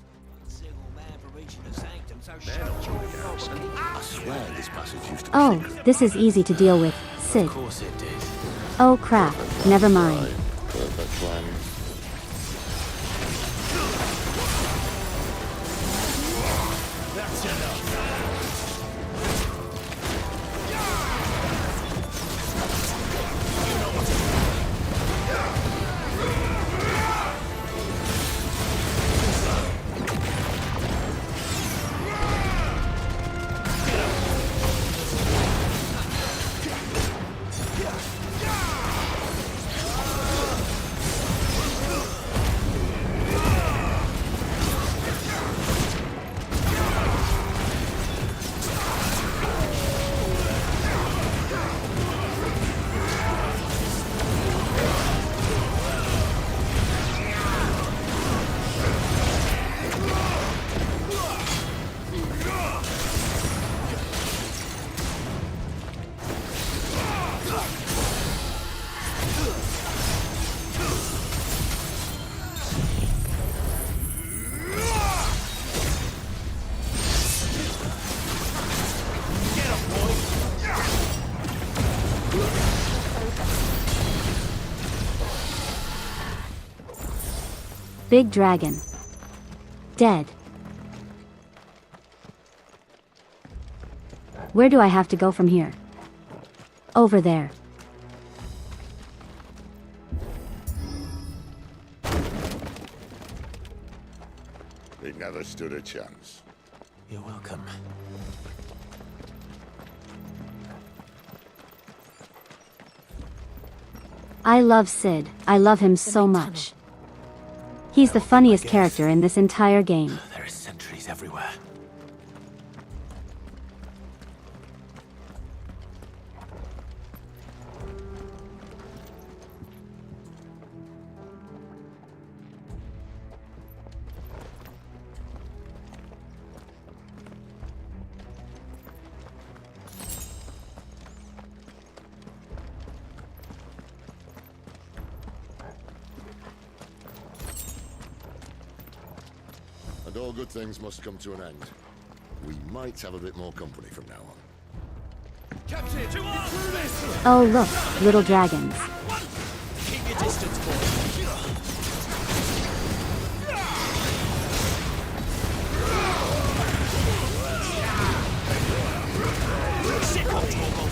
I swear this passage used to be
Oh,
secret.
this is easy to deal with, Sid.
Of course it did.
Oh crap, never mind.
Perfect plan.
That's enough.
Big dragon. Dead. Where do I have to go from here? Over there.
They never stood a chance.
You're welcome.
I love Sid. I love him so much. He's the funniest character in this entire game.
There are sentries everywhere.
And all good things must come to an end. We might have a bit more company from now on.
Captain, to us!
Oh look, little dragons.
Keep your distance, boy. Sick on Torgo.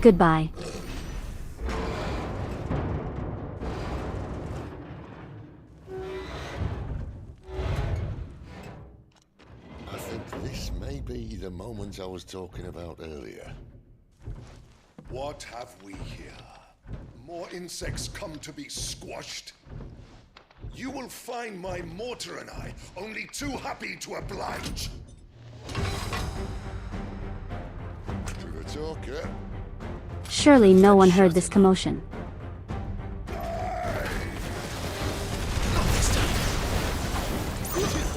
Goodbye.
I think this may be the moment I was talking about earlier.
What have we here? More insects come to be squashed? You will find my mortar and I only too happy to oblige.
With a talker.
Surely no one heard this commotion.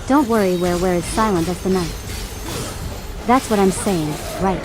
Don't worry, where is silent as the night. That's what I'm saying, right?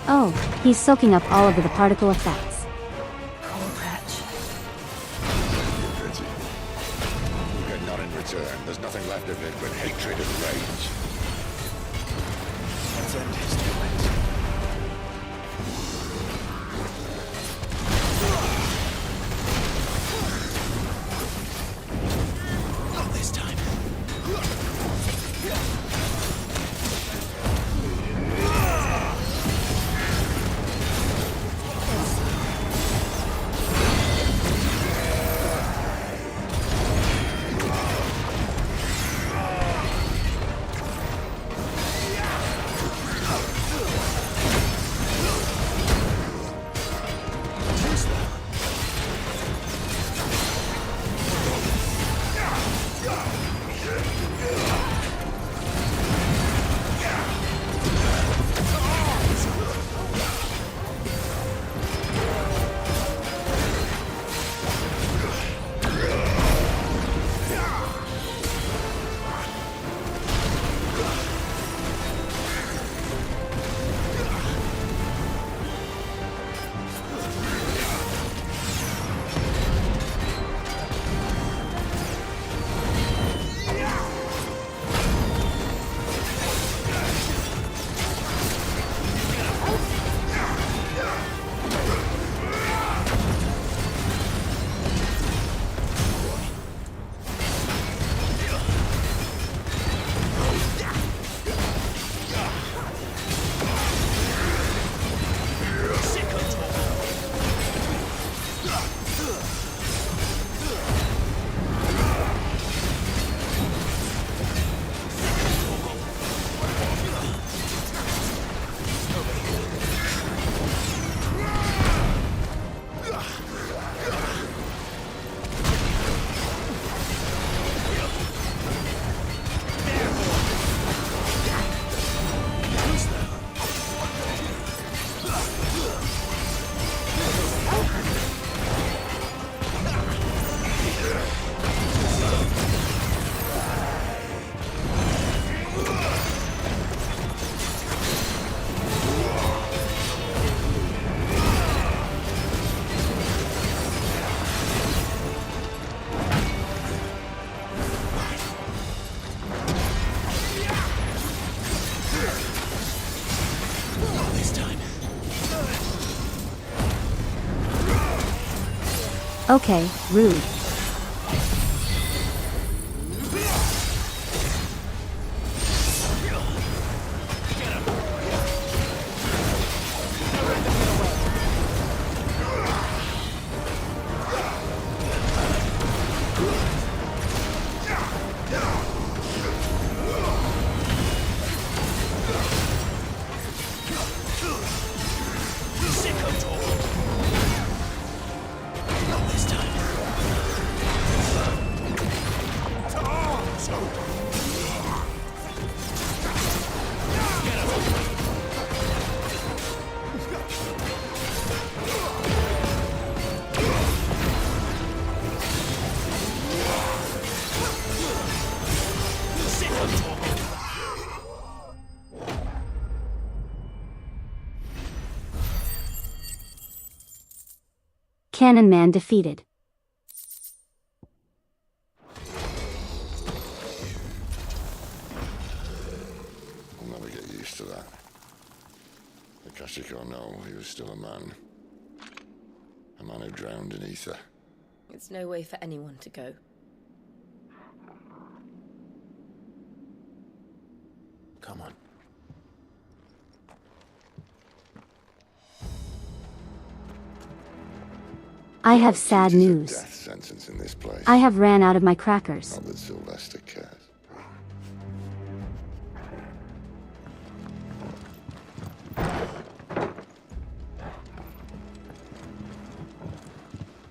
Oh, he's soaking up all of the particle effects.
return, there's nothing left of it but hatred and rage.
Let's end his torment.
Not this time.
Okay, rude. Cannon Man defeated.
I'll never get used to that. Akashic or no, he was still a man. A man who drowned in ether.
It's no way for anyone to go.
Come on.
I have sad news.
Death sentence in this place.
I have ran out of my crackers.
Not that Sylvester cares.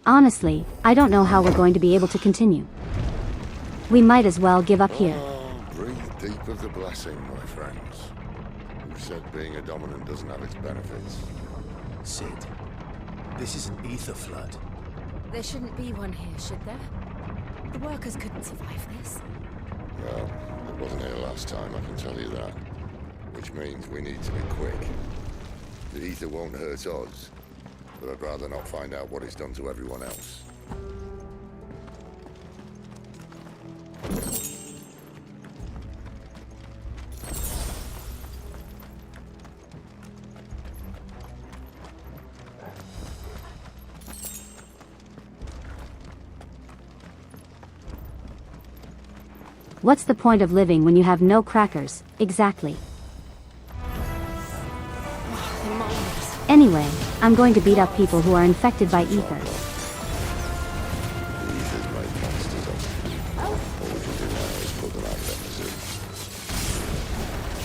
Honestly, I don't know how we're going to be able to continue. We might as well give up here.
Oh, breathe deep of the blessing, my friends. Who said being a dominant doesn't have its benefits?
Sid, this is an ether flood.
There shouldn't be one here, should there? The workers couldn't survive this.
Well, it wasn't here last time, I can tell you that. Which means we need to be quick. The ether won't hurt us, but I'd rather not find out what it's done to everyone else.
What's the point of living when you have no crackers? Exactly. Anyway, I'm going to beat up people who are infected by ether.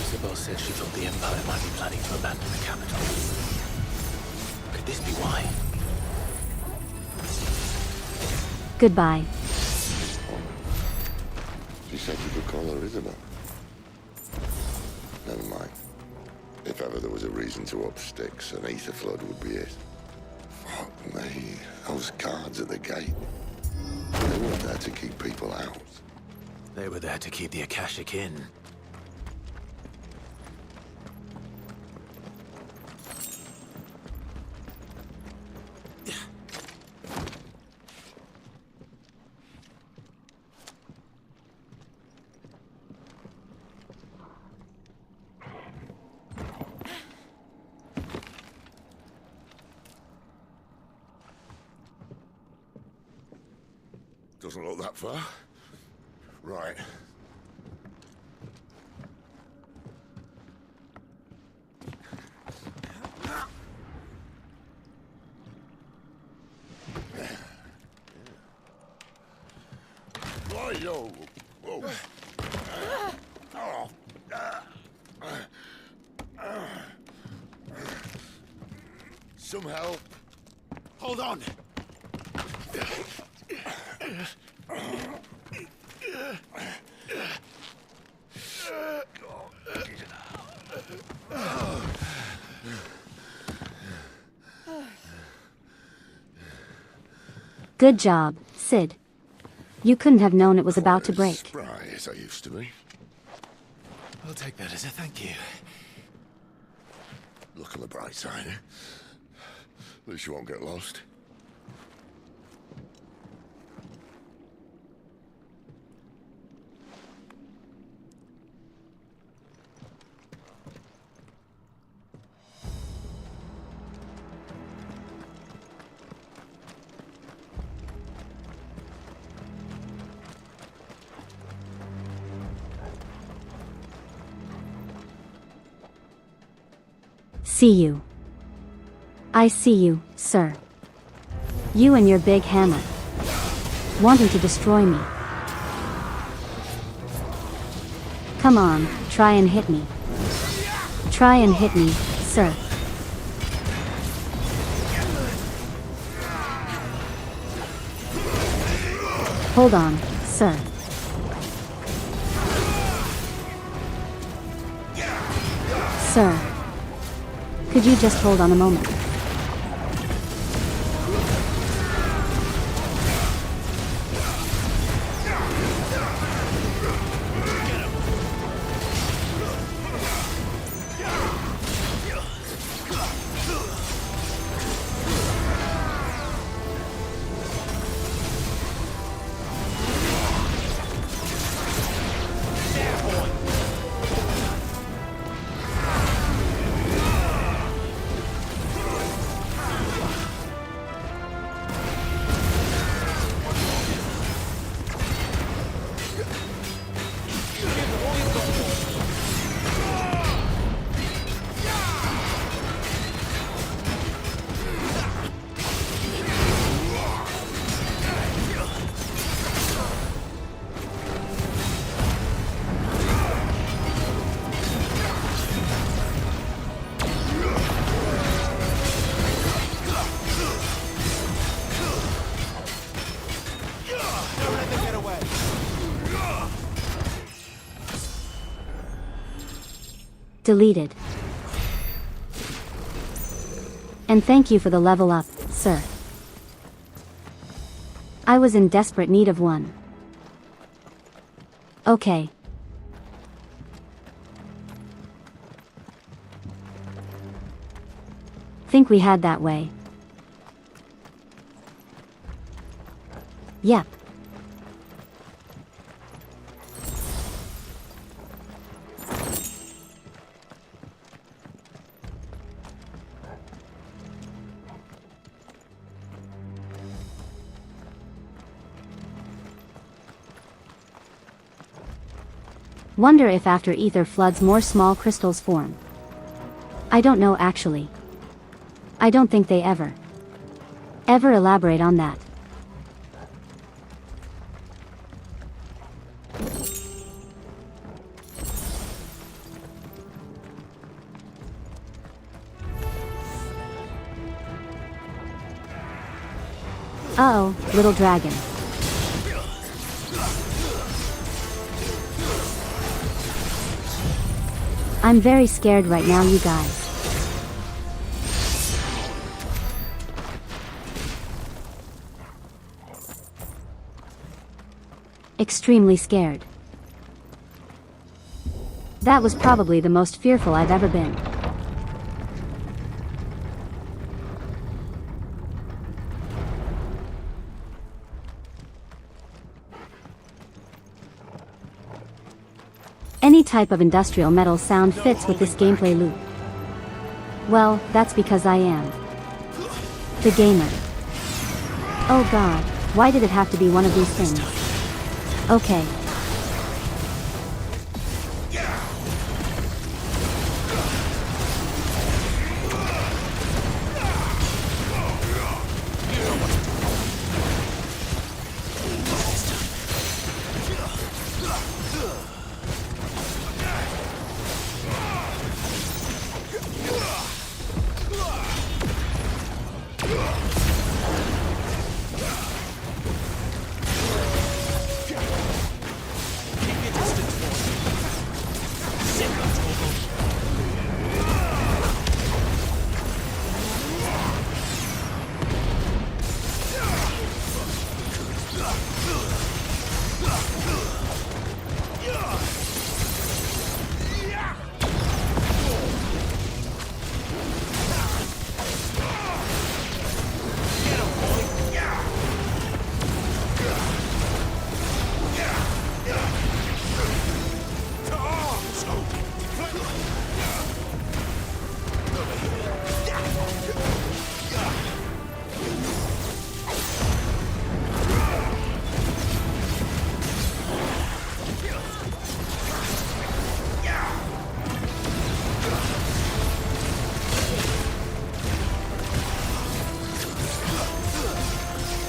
Isabel said she thought the Empire might be planning to abandon the capital. Could this be why?
Goodbye.
She said you could call her Isabel. Never mind. If ever there was a reason to up sticks, an ether flood would be it. Fuck me. Those guards at the gate. They weren't there to keep people out.
They were there to keep the Akashic in.
Doesn't look that far. Right. Why, yo? Whoa. Some help.
Hold on.
Good job, Sid. You couldn't have known it was about to break.
Spry as I used to be.
I'll take that as a thank you.
Look on the bright side, eh? At least you won't get lost.
See you. I see you, sir. You and your big hammer. Wanting to destroy me. Come on, try and hit me. Try and hit me, sir. Hold on, sir. Sir. Could you just hold on a moment? Deleted. And thank you for the level up, sir. I was in desperate need of one. Okay. Think we had that way. Yep. Wonder if after ether floods more small crystals form. I don't know actually. I don't think they ever elaborate on that. Uh-oh, little dragon. I'm very scared right now, you guys. Extremely scared. That was probably the most fearful I've ever been. Any type of industrial metal sound fits with this gameplay loop. Well, that's because I am the gamer. Oh god, why did it have to be one of these things? Okay.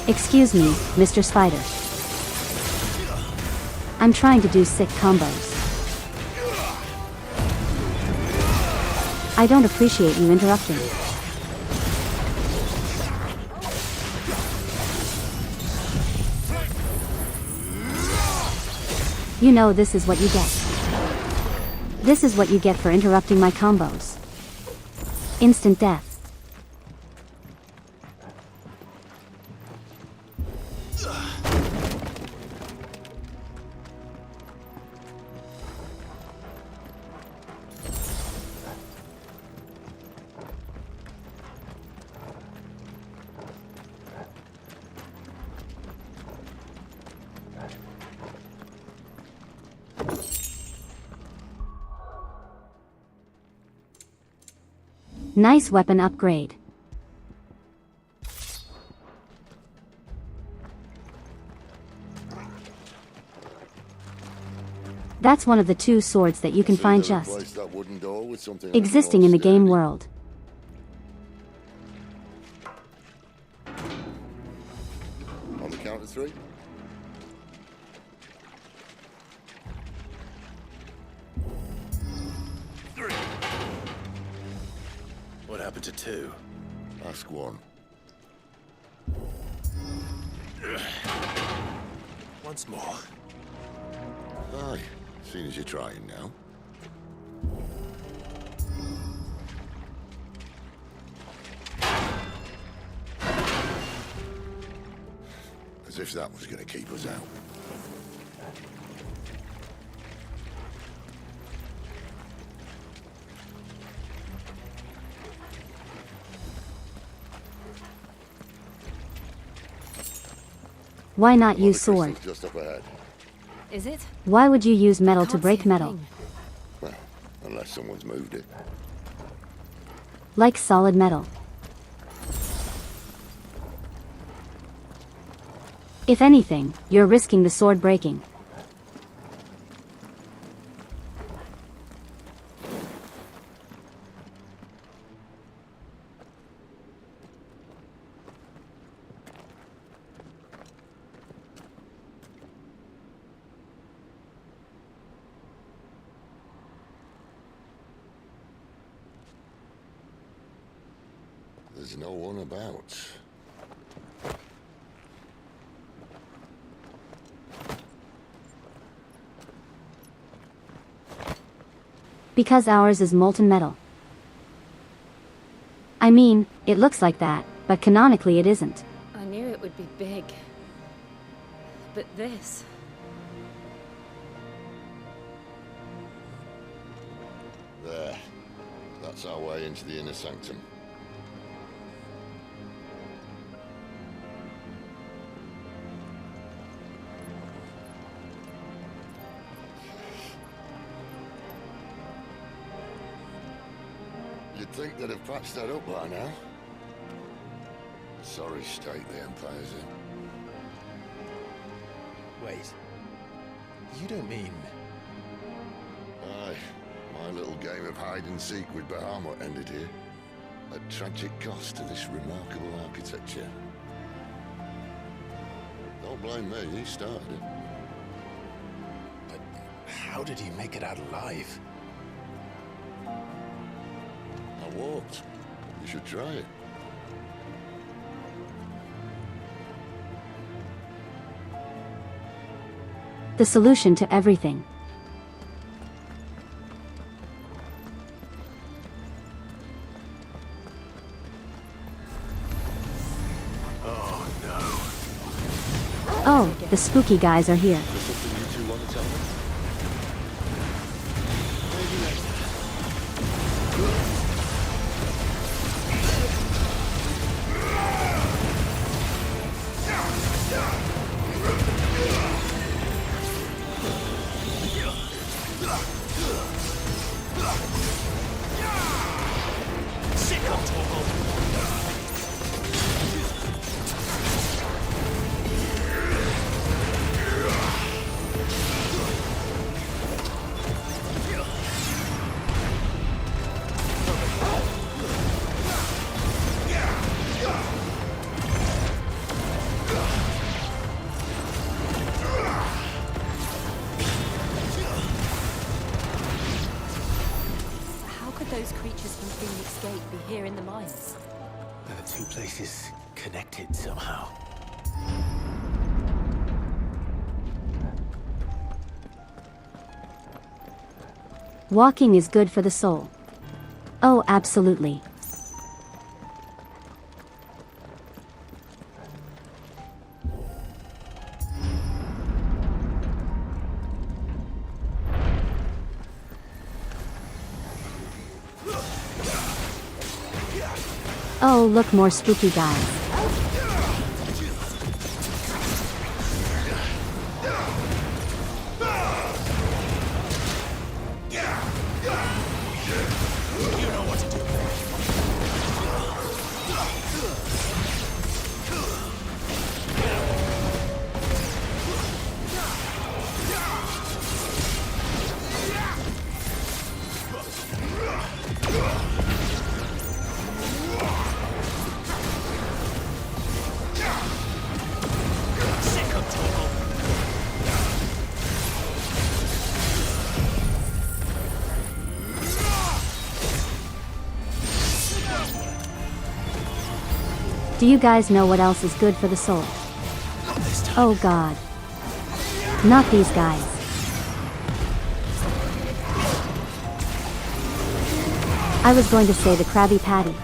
Excuse me, Mr. Spider. I'm trying to do sick combos. I don't appreciate you interrupting. You know this is what you get. This is what you get for interrupting my combos. Instant death. Nice weapon upgrade. That's one of the 2 swords that you can find just existing in the game world.
On the count of 3.
What happened to 2?
Ask 1.
Once more.
Aye, seeing as you're trying now. As if that was going to keep us out.
Why not use sword?
Just up ahead.
Is it?
Why would you use metal to break metal?
Well, unless someone's moved it.
Like solid metal. If anything, you're risking the sword breaking.
there's no one about.
Because ours is molten metal. I mean, it looks like that, but canonically it isn't.
I knew it would be big. But this...
There. That's our way into the inner sanctum. You'd think they'd have patched that up by now. Sorry state the Empire's in.
Wait. You don't mean...
Aye. My little game of hide-and-seek with Bahamut ended here. At tragic cost to this remarkable architecture. Don't blame me, he started it.
But how did he make it out alive?
I walked. You should try it.
The solution to everything. Oh, the spooky guys are here.
Those creatures from Phoenix Gate be here in the mines?
Are the two places connected somehow?
Walking is good for the soul. Oh, absolutely. Oh, look, more spooky guys. Do you guys know what else is good for the soul? Oh god. Not these guys. I was going to say the Krabby Patty.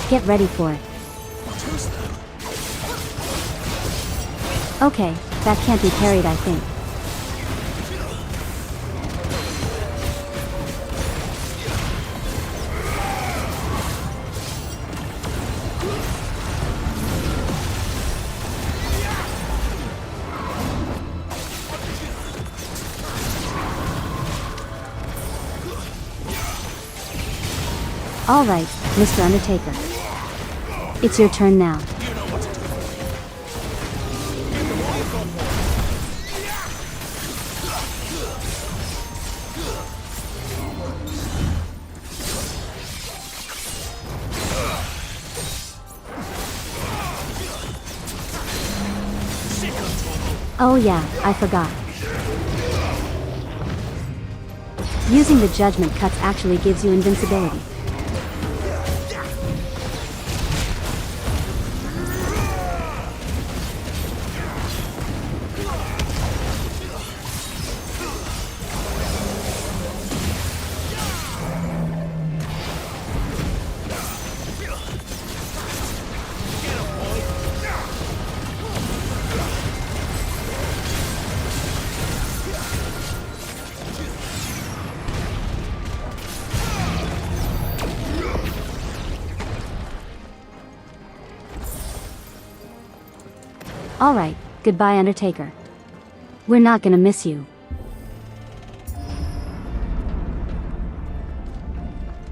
Get ready for it. Okay, that can't be parried, I think. Alright, Mr. Undertaker. It's your turn now. Oh yeah, I forgot. Using the judgment cuts actually gives you invincibility. Alright, goodbye Undertaker. We're not gonna miss you.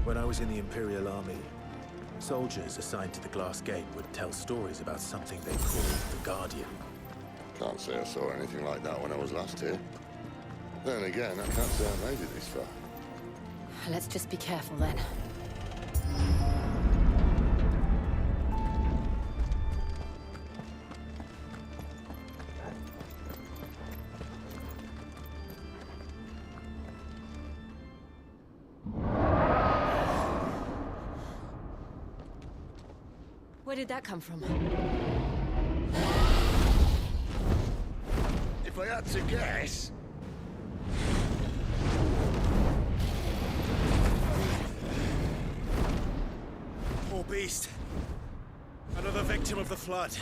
When I was in the Imperial Army, soldiers assigned to the Glass Gate would tell stories about something they called the Guardian.
Can't say I saw anything like that when I was last here. Then again, I can't say I made it this far.
Let's just be careful then. Where did that come from?
If I had to guess...
Poor beast. Another victim of the flood.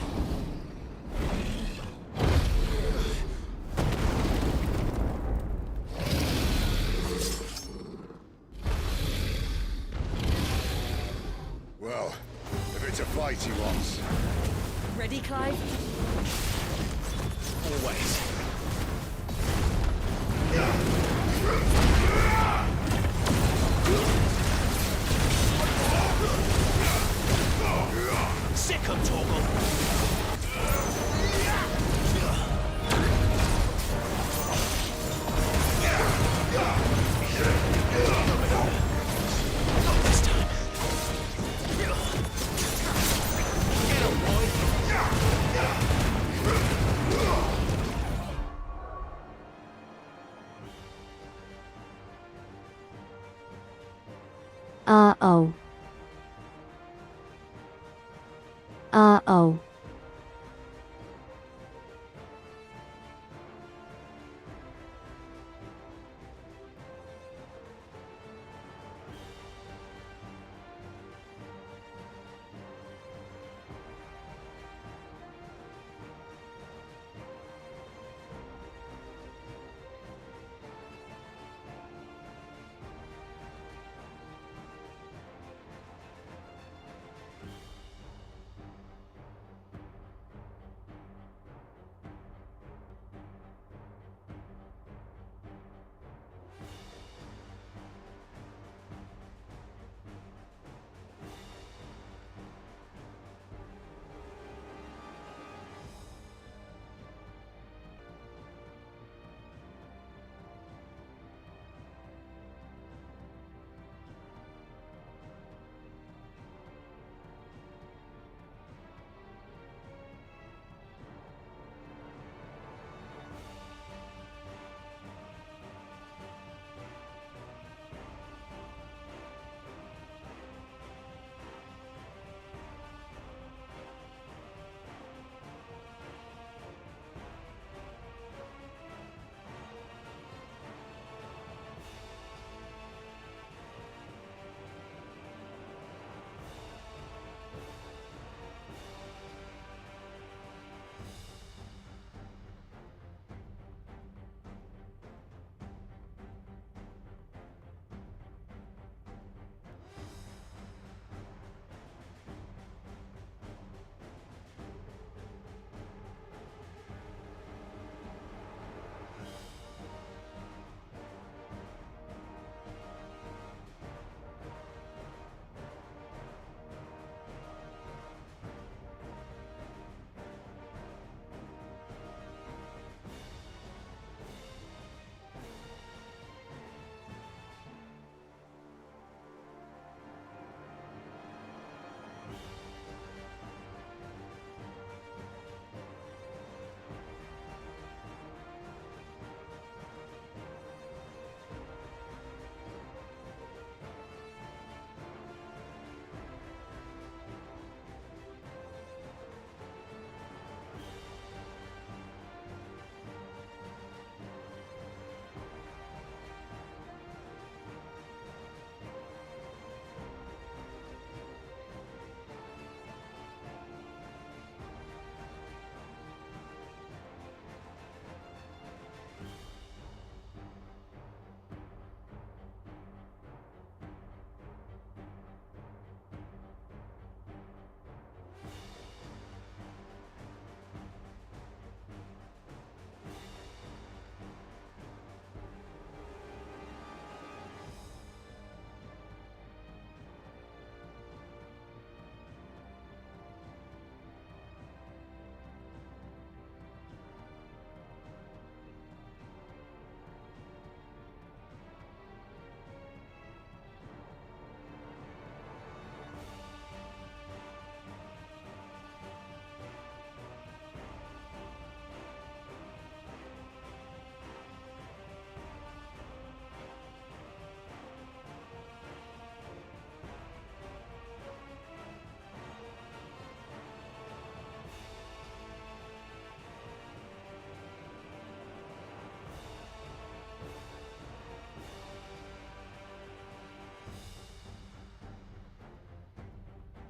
Well, if it's a fight he wants.
Ready, Clive?
Always. Sick of Torgal. Not this time. Get him, boy.
Uh-oh. Uh-oh.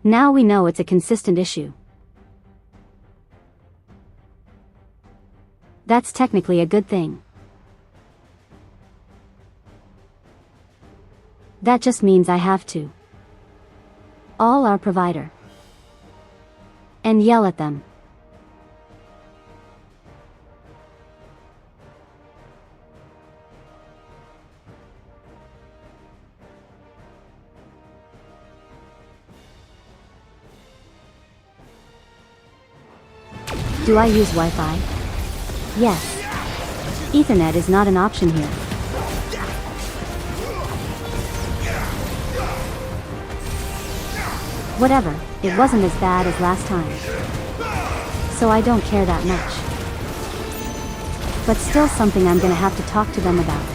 Now we know it's a consistent issue. That's technically a good thing. That just means I have to all our provider and yell at them. Do I use Wi-Fi? Yes. Ethernet is not an option here. Whatever, it wasn't as bad as last time. So I don't care that much. But still something I'm gonna have to talk to them about.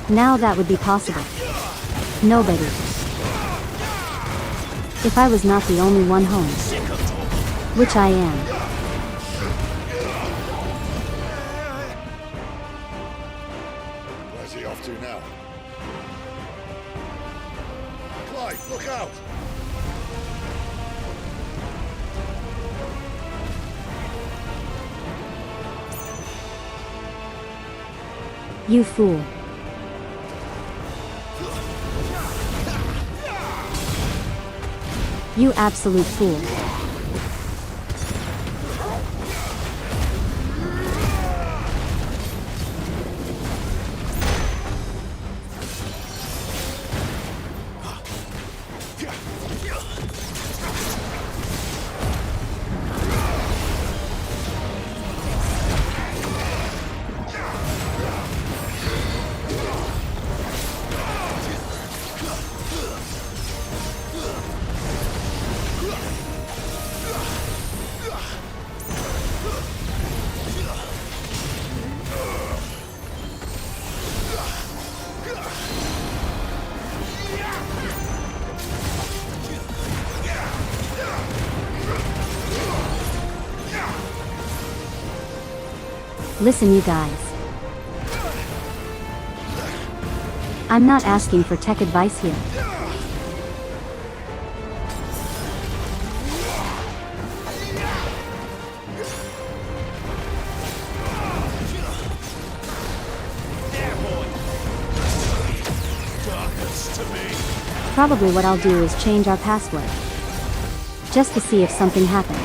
Now that would be possible. Nobody. If I was not the only one home. Which I am.
Where's he off to now? Clyde, look out!
You fool. You absolute fool. Listen, you guys. I'm not asking for tech advice here. Probably what I'll do is change our password. Just to see if something happens.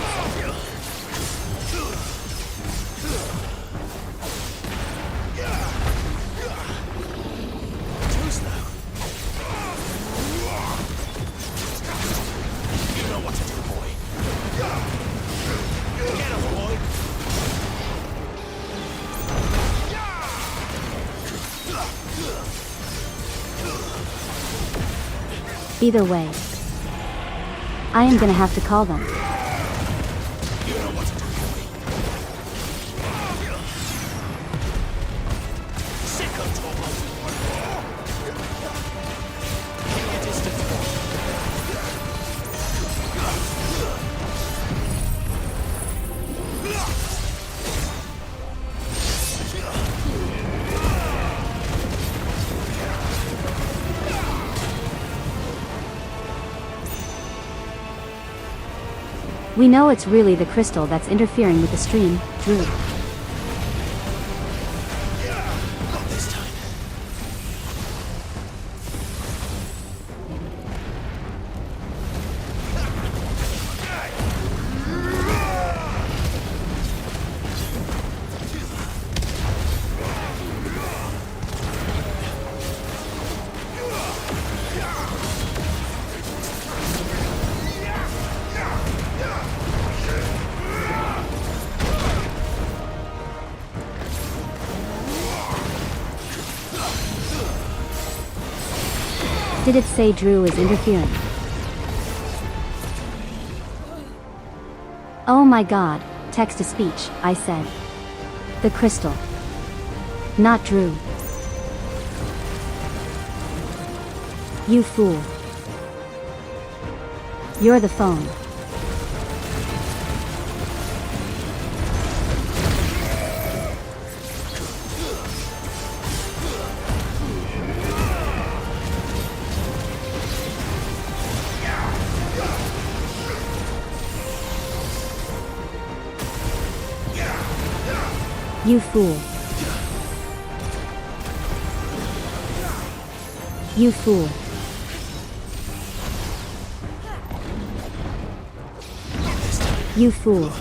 Either way, I am gonna have to call them. We know it's really the crystal that's interfering with the stream, Drew.
Not this time.
Did it say Drew is interfering? Oh my god, text-to-speech, I said. The crystal. Not Drew. You fool. You're the phone. You fool. You fool. You fool.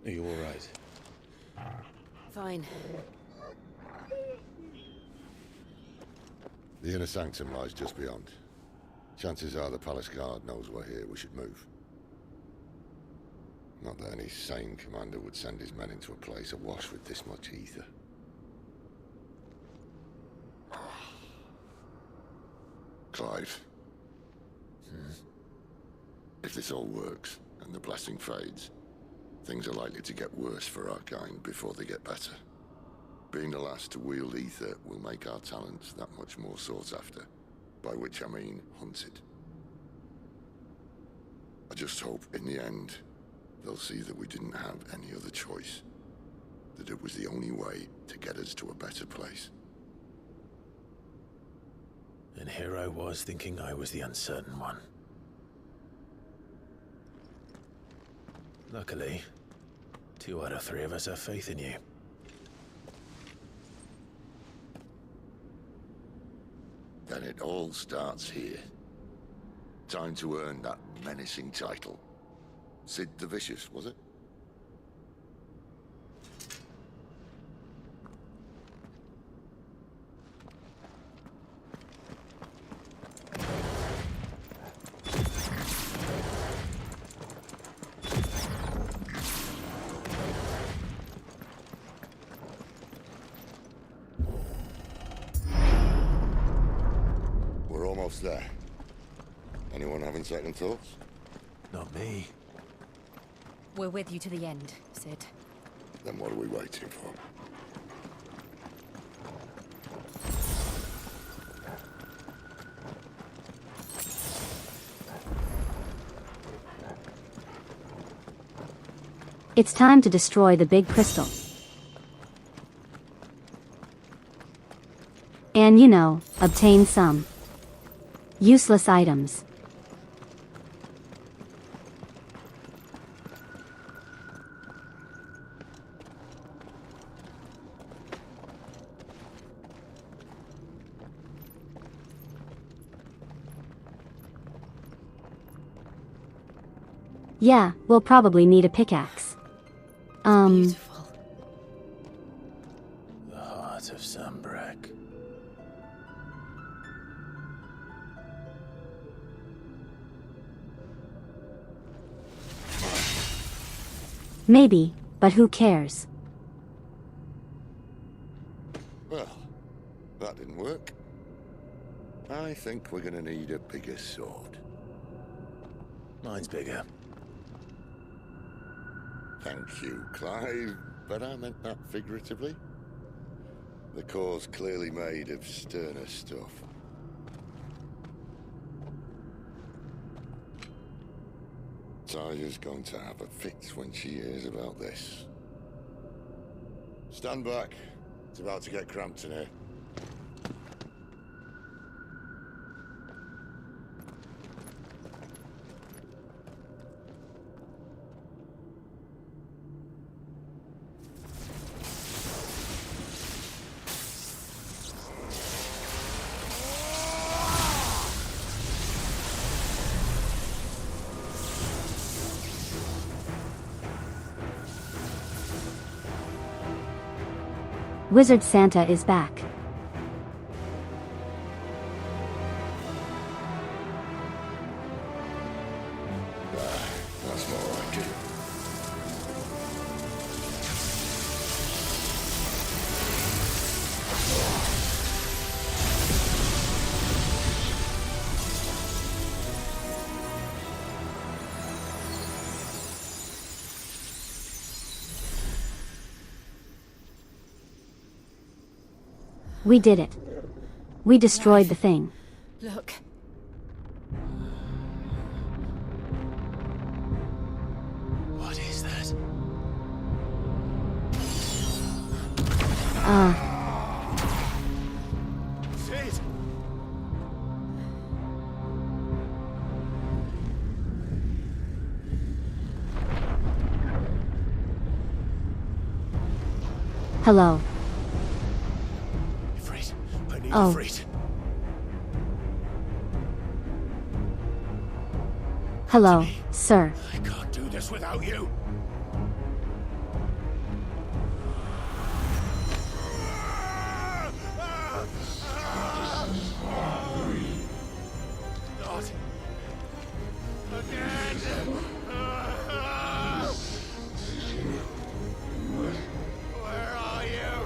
Are you all right?
Fine.
The inner sanctum lies just beyond. Chances are the palace guard knows we're here. We should move. Not that any sane commander would send his men into a place awash with this much ether. Clive. If this all works, and the blessing fades, things are likely to get worse for our kind before they get better. Being the last to wield ether will make our talents that much more sought after, by which I mean hunted. I just hope, in the end, they'll see that we didn't have any other choice. That it was the only way to get us to a better place.
And here I was thinking I was the uncertain one. Luckily, 2 out of 3 of us have faith in you.
Then it all starts here. Time to earn that menacing title. Sid the Vicious, was it? We're almost there. Anyone having second thoughts?
Not me.
We're with you to the end, Sid.
Then what are we waiting for?
It's time to destroy the big crystal. And you know, obtain some useless items. Yeah, we'll probably need a pickaxe.
Beautiful.
The heart of Sunbreak.
Maybe, but who cares?
Well, that didn't work. I think we're gonna need a bigger sword.
Mine's bigger.
Thank you, Clive, but I meant that figuratively. The core's clearly made of sterner stuff. Tyler's going to have a fit when she hears about this. Stand back. It's about to get cramped in here.
Wizard Santa is back.
That's more like it.
We did it. We destroyed the thing.
Look.
What is that?
Sid!
Hello. Oh. Hello, sir.
I can't do this without you. Not again. Where are you?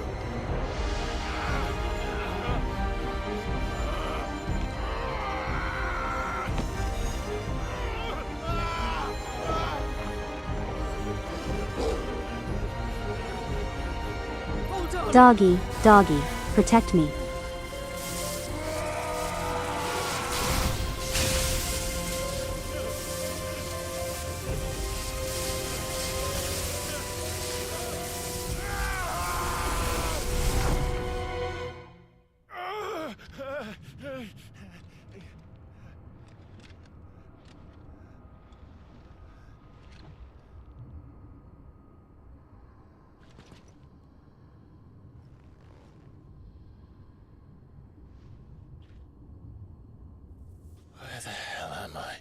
Doggy, doggy, protect me.
Where the hell am I?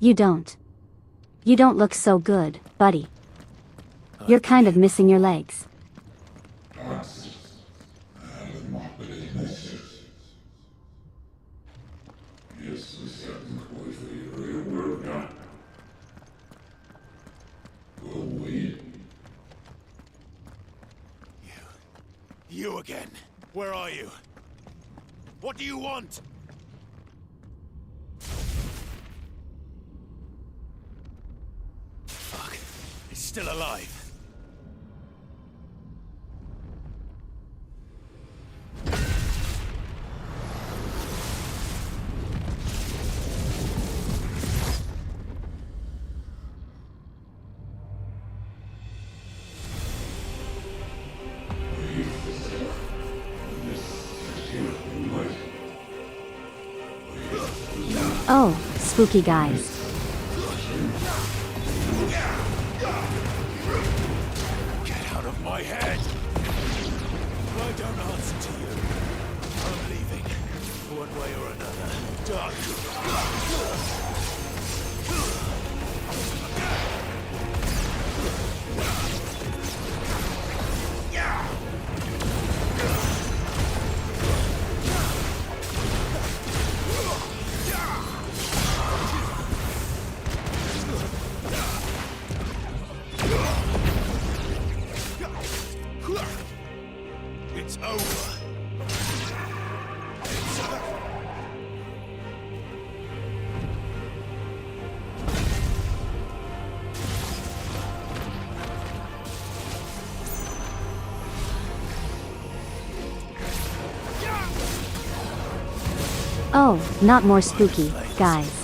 You don't. You don't look so good, buddy. You're kind of missing your legs.
You again. Where are you? What do you want? Fuck. It's still alive.
Oh, spooky guys.
Get out of my head! I don't answer to you. I'm leaving. One way or another. Done.
Oh, not more spooky, guys.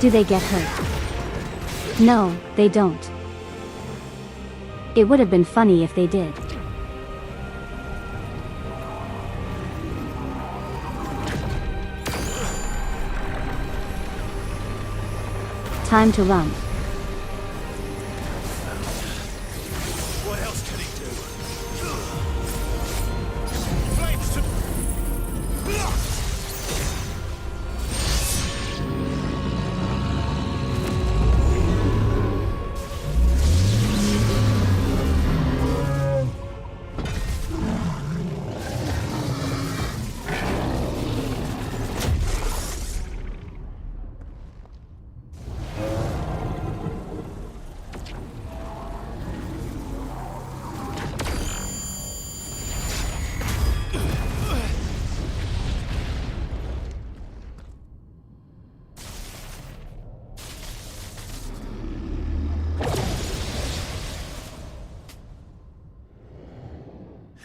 Do they get hurt? No, they don't. It would have been funny if they did. Time to run.
What else can he do? Flames to...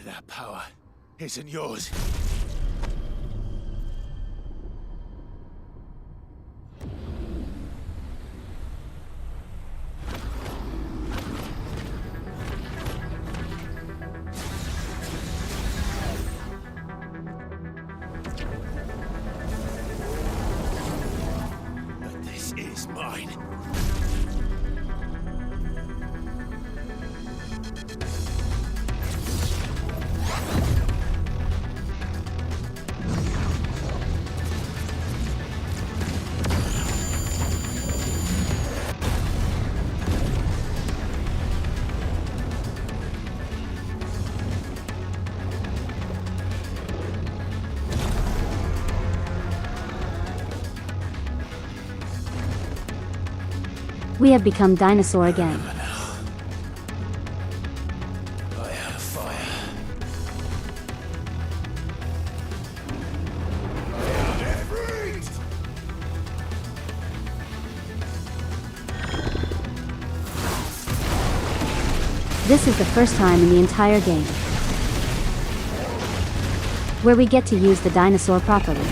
That power isn't yours. But this is mine.
We have become dinosaur again.
I have fire.
This is the first time in the entire game where we get to use the dinosaur properly.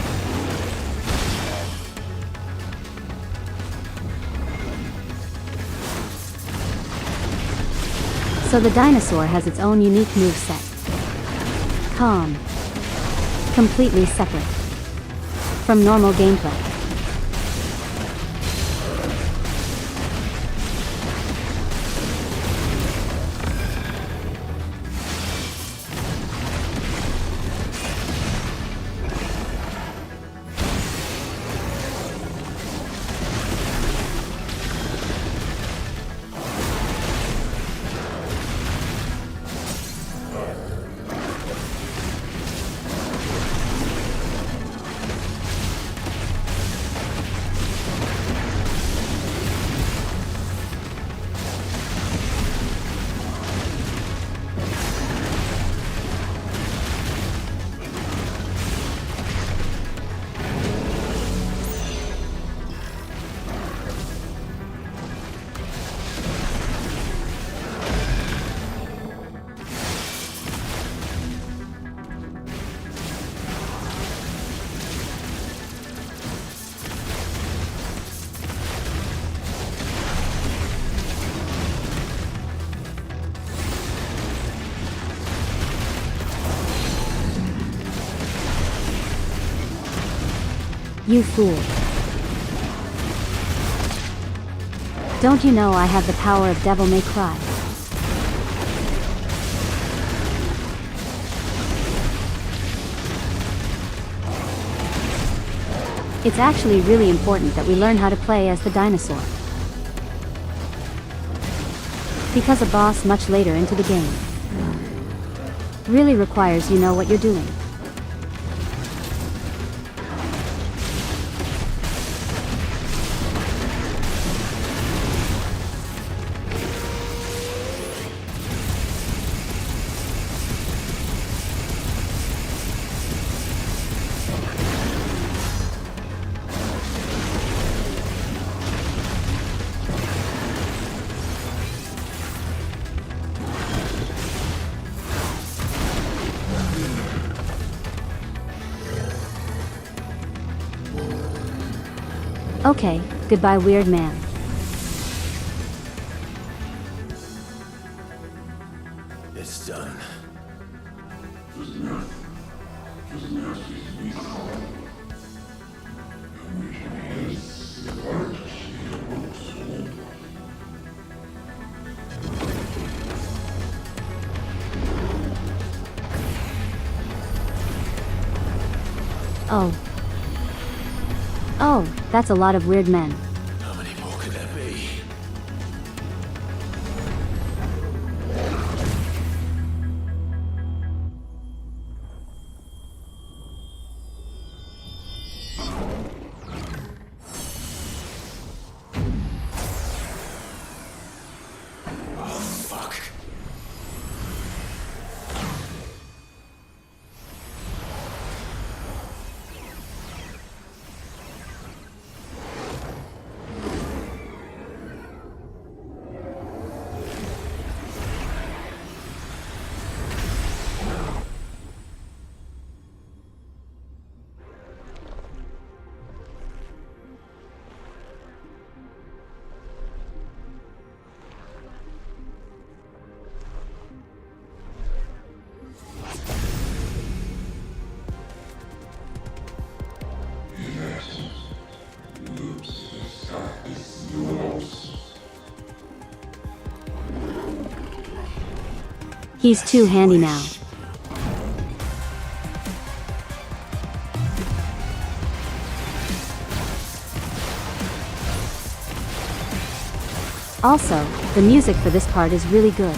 So the dinosaur has its own unique moveset. Calm. Completely separate from normal gameplay. You fool. Don't you know I have the power of Devil May Cry? It's actually really important that we learn how to play as the dinosaur. Because a boss much later into the game really requires you know what you're doing. Okay, goodbye weird man.
It's done.
Oh. Oh, that's a lot of weird men.
How many more could there be? Oh, fuck.
He's too handy now. Also, the music for this part is really good.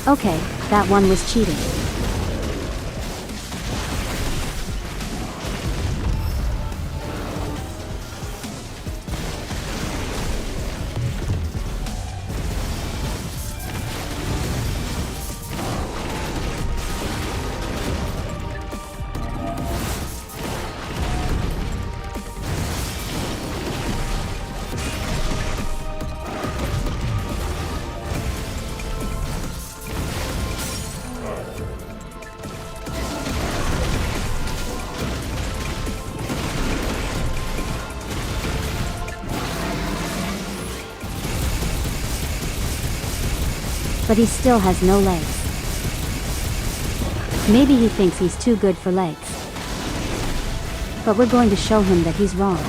Okay, that one was cheating. But he still has no legs. Maybe he thinks he's too good for legs. But we're going to show him that he's wrong.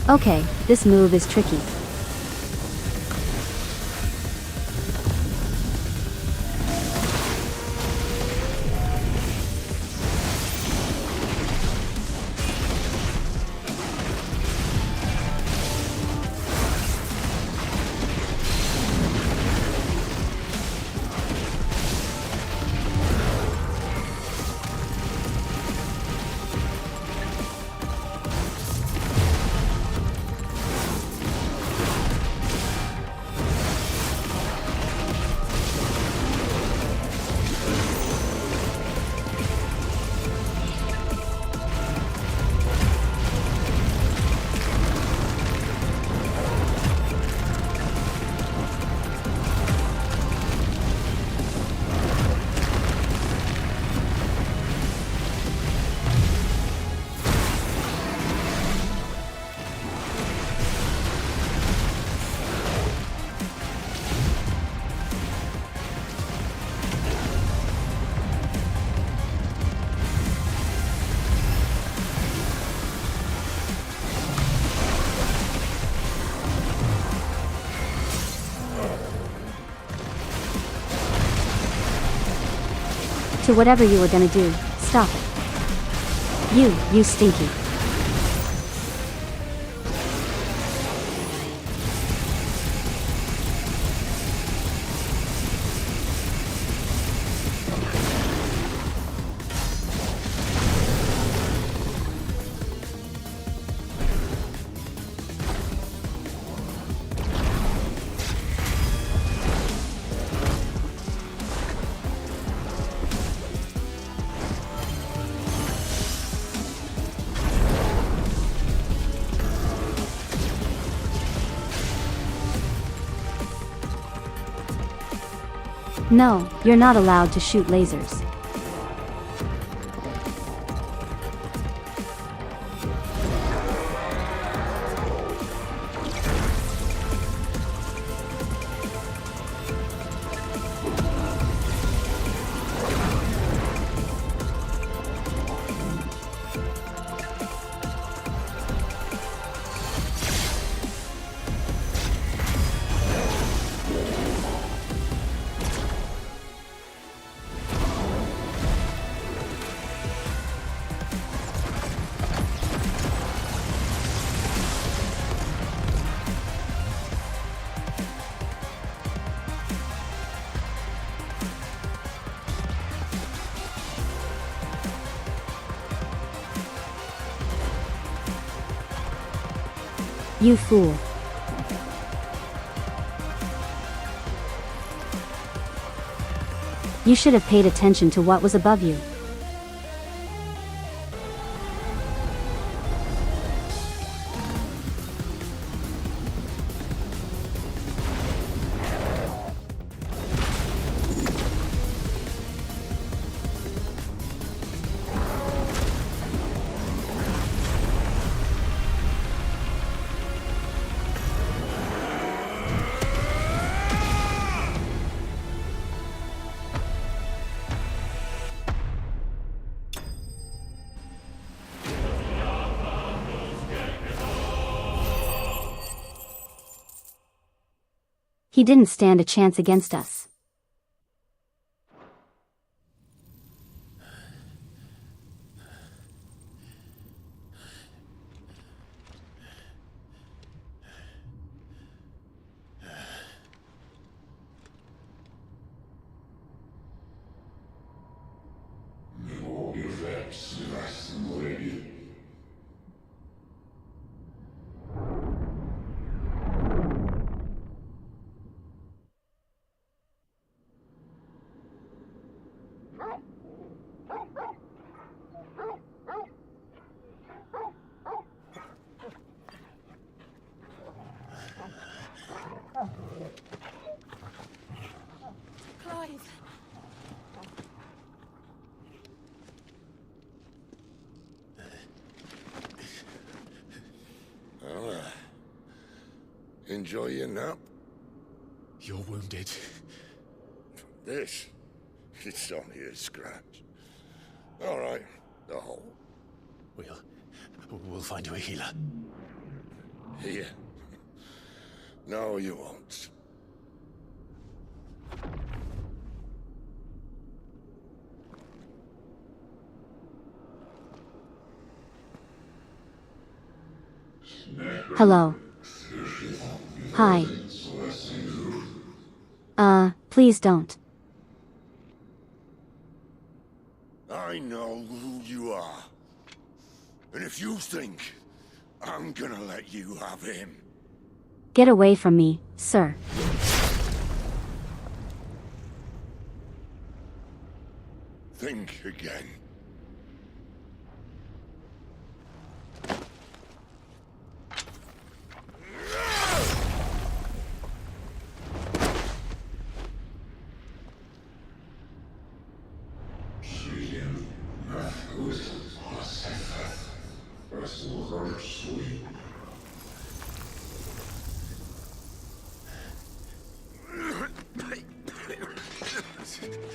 Okay, this move is tricky. To whatever you were gonna do, stop it. You stinky. No, you're not allowed to shoot lasers. You fool. You should have paid attention to what was above you. He didn't stand a chance against us.
Enjoy your nap?
You're wounded.
This? It's only a scratch. All right, the hole.
We'll find you a healer.
Here? No, you won't.
Hello. Hi. Please don't.
I know who you are. And if you think I'm gonna let you have him...
Get away from me, sir.
Think again.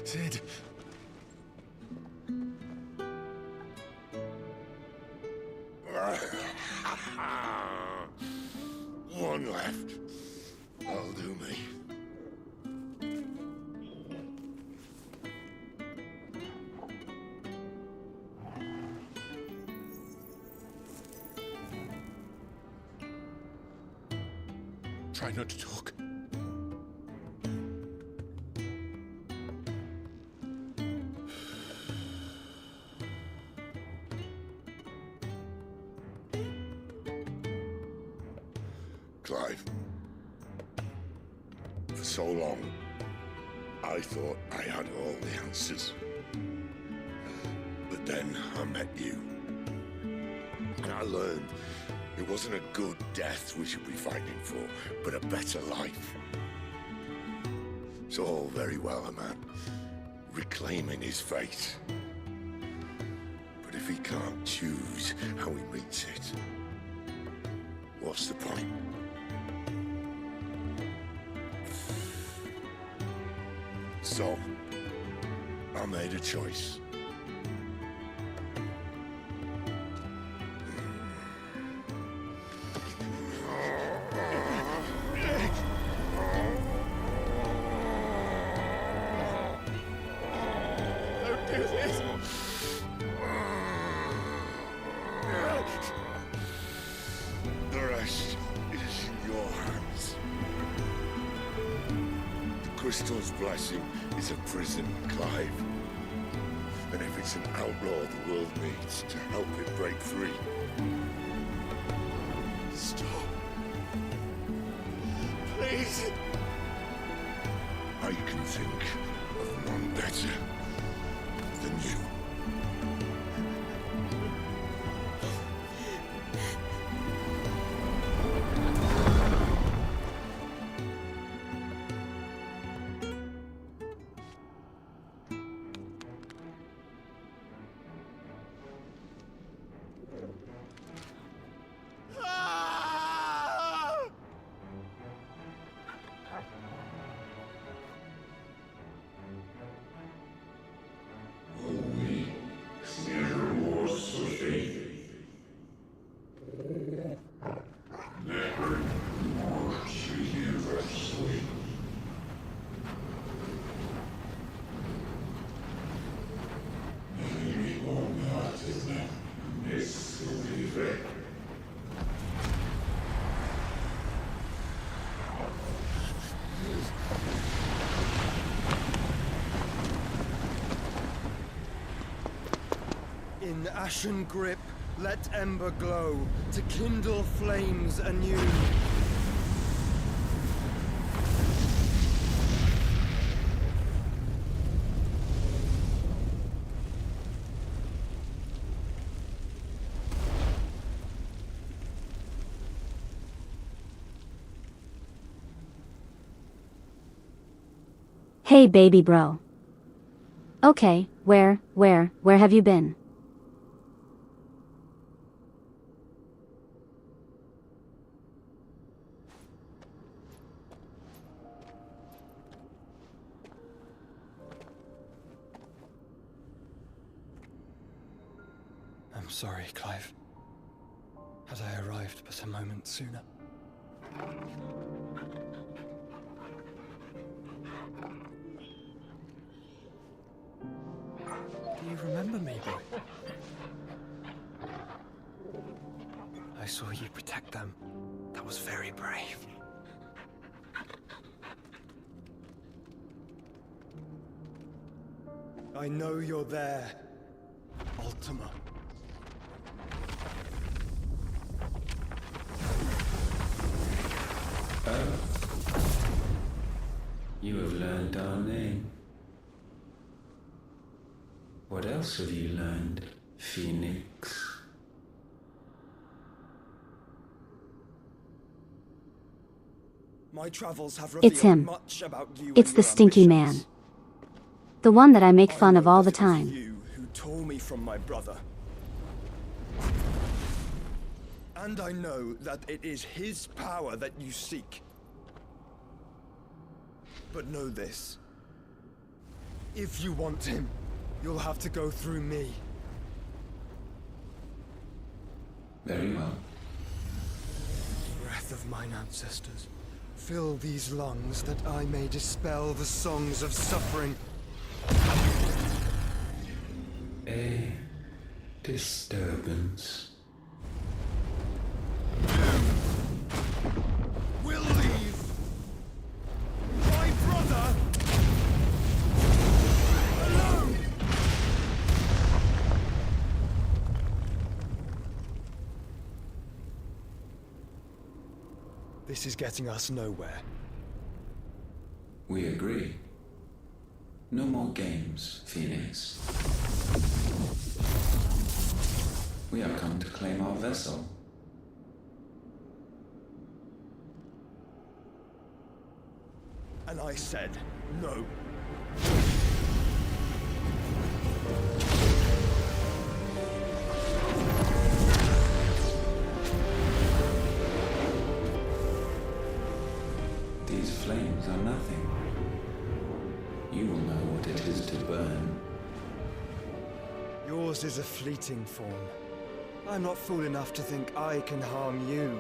Sid.
One left. That'll do me. Try not to talk. Clive, for so long, I thought I had all the answers. But then I met you. And I learned it wasn't a good death we should be fighting for, but a better life. It's all very well a man reclaiming his fate. But if he can't choose how he meets it, what's the point? So, I made a choice. Don't do this! The rest is in your hands. The crystal's blessing is a prison, Clive. And if it's an outlaw the world needs to help it break free. Stop. Please. I can think of none better than you.
In ashen grip, let ember glow, to kindle flames anew.
Hey baby bro. Okay, where have you been?
I'm sorry, Clive. Had I arrived but a moment sooner. Do you remember me, boy? I saw you protect them. That was very brave. I know you're there, Ultima.
You have learned our name. What else have you learned, Phoenix?
My travels have
It's him.
much about you.
It's the stinky man. The one that I make fun of all the time.
You who tore me from my brother. And I know that it is his power that you seek. But know this. If you want him, you'll have to go through me.
Very well.
Breath of mine ancestors, fill these lungs that I may dispel the songs of suffering.
A disturbance.
We'll leave. This is getting us nowhere.
We agree. No more games, Phoenix. We have come to claim our vessel.
And I said no.
These flames are nothing. You will know what it is to burn.
Yours is a fleeting form. I'm not fool enough to think I can harm you.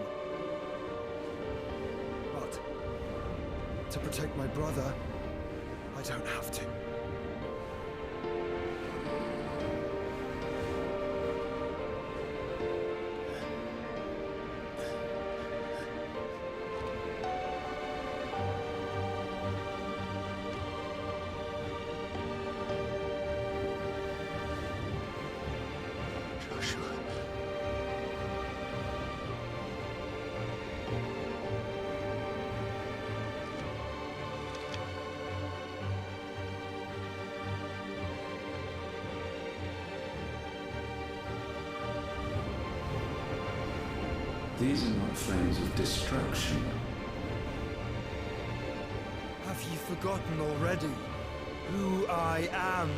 But to protect my brother, I don't have to.
These are not flames of destruction.
Have you forgotten already who I am?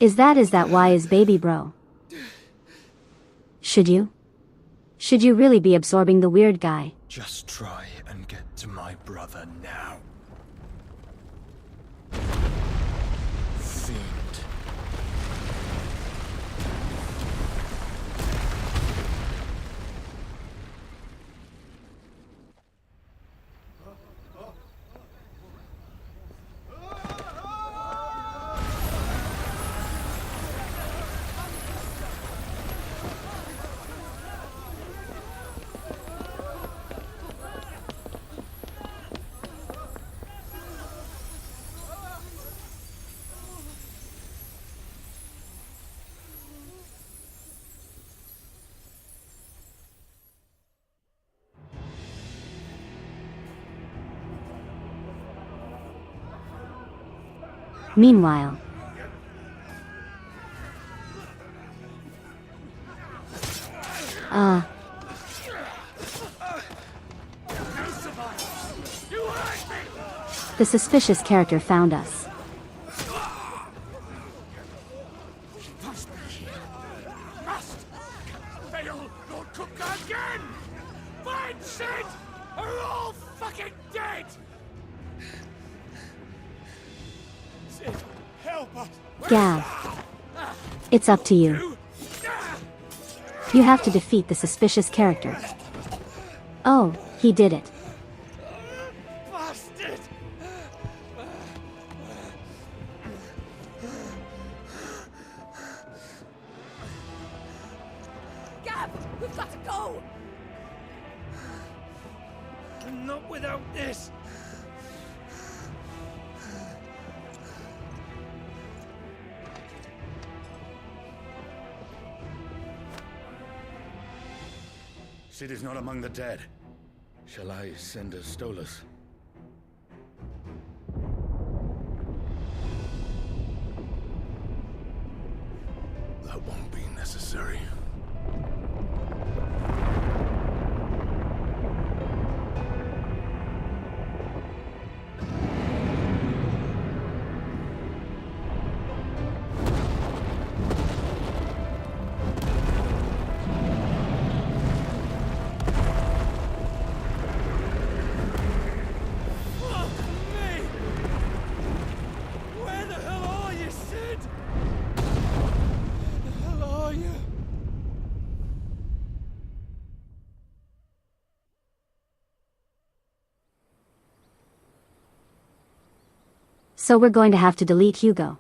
Is that why is baby bro? Should you really be absorbing the weird guy?
Just try and get to my brother now. Fiend.
Meanwhile, the suspicious character found us.
Fail, Lord Cook again! Find Sid! Are all fucking dead! Sid, help us!
Gav, it's up to you. You have to defeat the suspicious character. Oh, he did it.
Bastard!
Gav, we've got to go!
Not without this!
Sid is not among the dead. Shall I send a Stolas?
That won't be necessary.
So we're going to have to delete Hugo.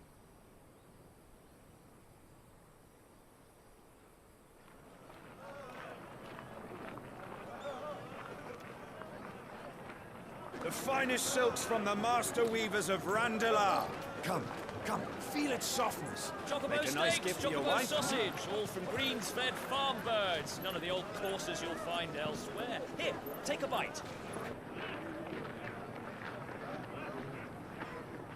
The finest silks from the master weavers of Randalar. Come, come, feel its softness.
Chocobo
Make a nice
steaks,
gift for your
chocobo
wife.
sausage, all from greens-fed farm birds. None of the old courses you'll find elsewhere. Here, take a bite.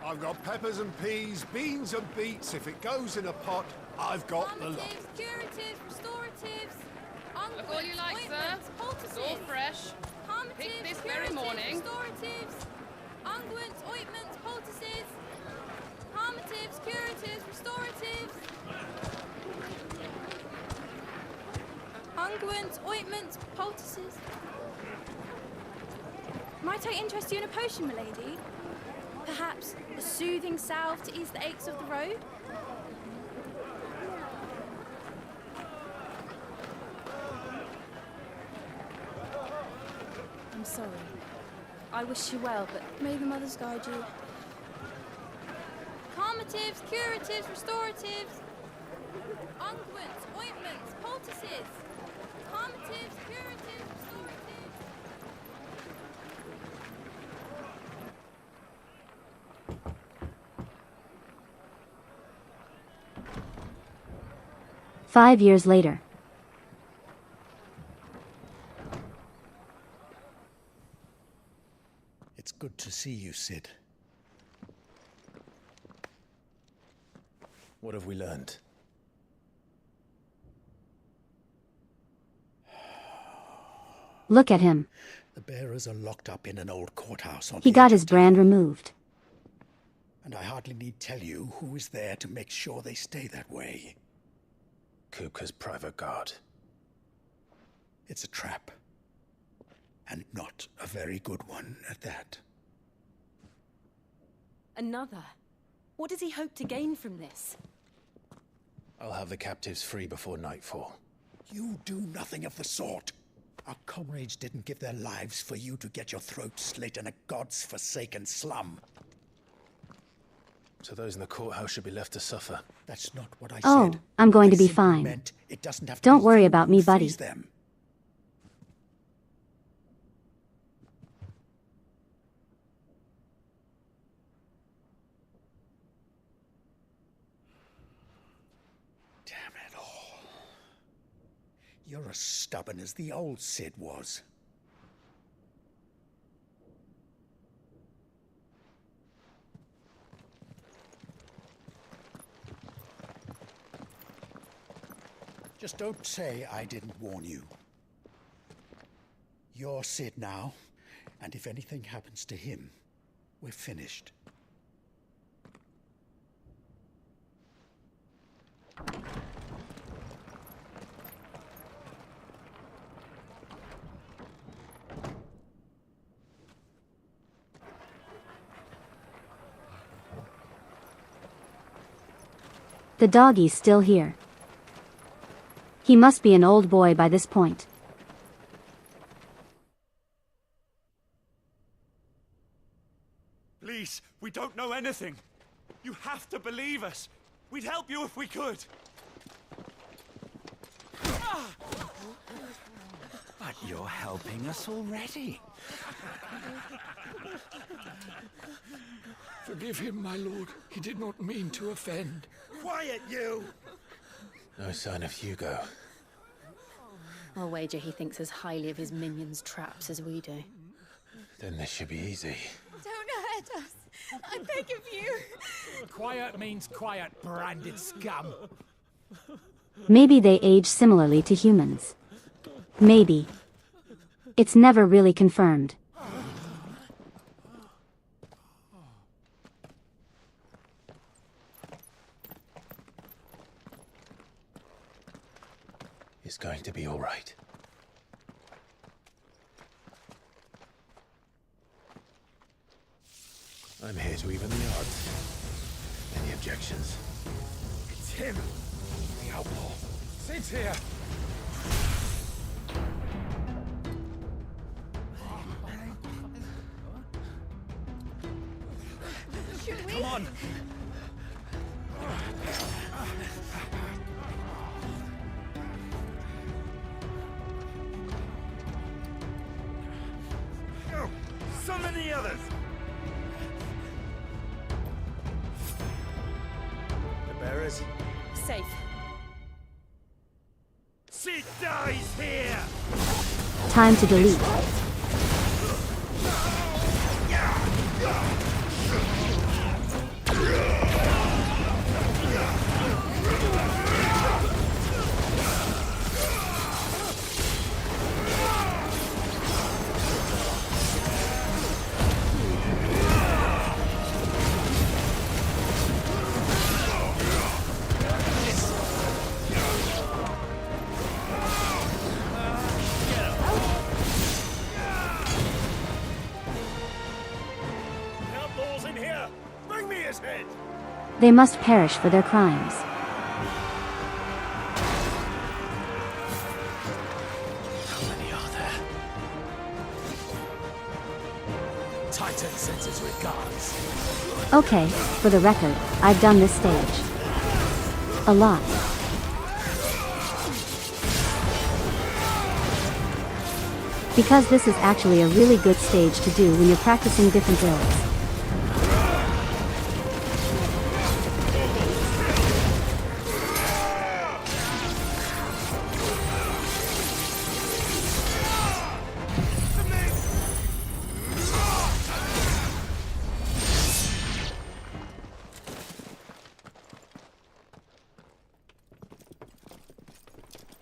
I've got peppers and peas, beans and beets. If it goes in a pot, I've got the lot.
Curatives, restoratives,
Look all you like, sir. It's all fresh. Pick this very morning.
Restoratives, unguents, ointments, poultices, harmatives, curatives, restoratives, unguents, ointments, poultices. Might I interest you in a potion, milady? Perhaps a soothing salve to ease the aches of the road? I'm sorry. I wish you well, but may the mothers guide you. Calmatives, curatives, restoratives, unguents, ointments, poultices. Calmatives, curatives, restoratives.
5 years later.
It's good to see you, Sid.
What have we learned?
Look at him.
The bearers are locked up in an old courthouse on
He
the
got
edge
his
of
brand removed.
and I hardly need tell you who is there to make sure they stay that way.
Kupka's private guard.
It's a trap. And not a very good one at that.
Another? What does he hope to gain from this?
I'll have the captives free before nightfall.
You do nothing of the sort. Our comrades didn't give their lives for you to get your throat slit in a god's forsaken slum.
So those in the courthouse should be left to suffer.
That's not what I
Oh,
said.
I'm going to be
I simply
fine.
meant it doesn't have to
Don't
be
worry
you
about
who
me, buddy.
frees them. Damn it all. You're as stubborn as the old Sid was. Just don't say I didn't warn you. You're Sid now, and if anything happens to him, we're finished.
The doggie's still here. He must be an old boy by this point.
Please, we don't know anything. You have to believe us. We'd help you if we could.
But you're helping us already.
Forgive him, my lord. He did not mean to offend.
Quiet, you!
No sign of Hugo.
I'll wager he thinks as highly of his minions' traps as we do.
Then this should be easy.
Don't hurt us. I beg of you.
Quiet means quiet, branded scum.
Maybe they age similarly to humans. Maybe. It's never really confirmed.
It's going to be all right. I'm here to even the odds. Any objections?
It's him, the outlaw. Sid's here.
Should we?
Come on!
Summon the others!
The bearers?
Safe.
She dies here!
Time to delete.
Outlaws in here! Bring me his head!
They must perish for their crimes.
How many are there? Titan sends his regards.
Okay, for the record, I've done this stage a lot. Because this is actually a really good stage to do when you're practicing different builds.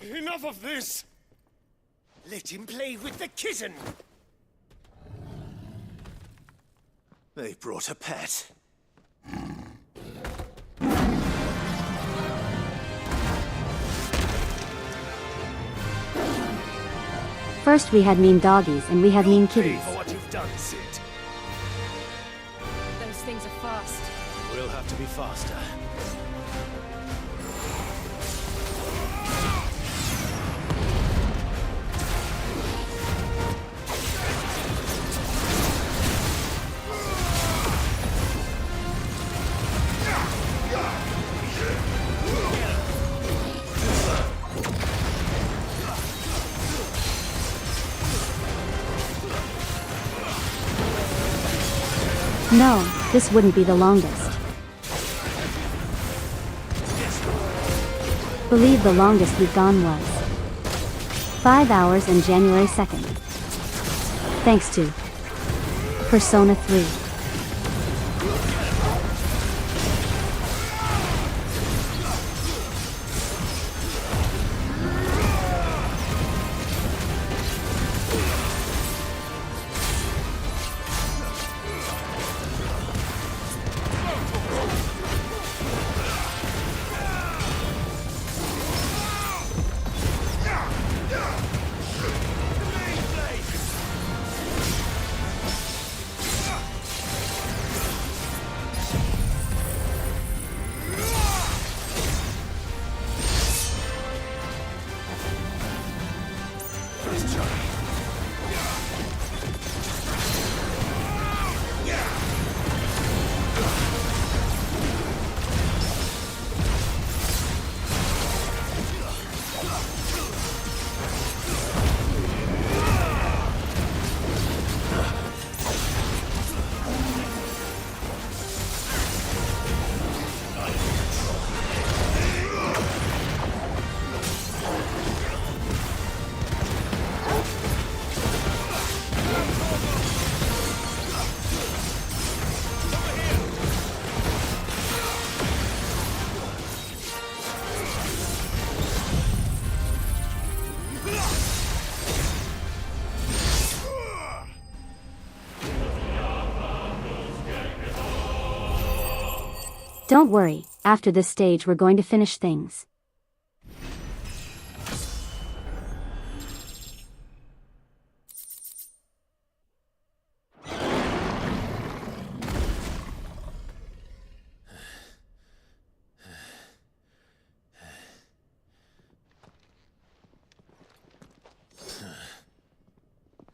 Enough of this! Let him play with the kitten! They brought a pet.
First we had mean doggies and we have mean kitties.
For what you've done, Sid.
Those things are fast.
We'll have to be faster.
No, this wouldn't be the longest. Believe the longest we've gone was 5 hours and January 2nd. Thanks to Persona 3. Don't worry, after this stage we're going to finish things.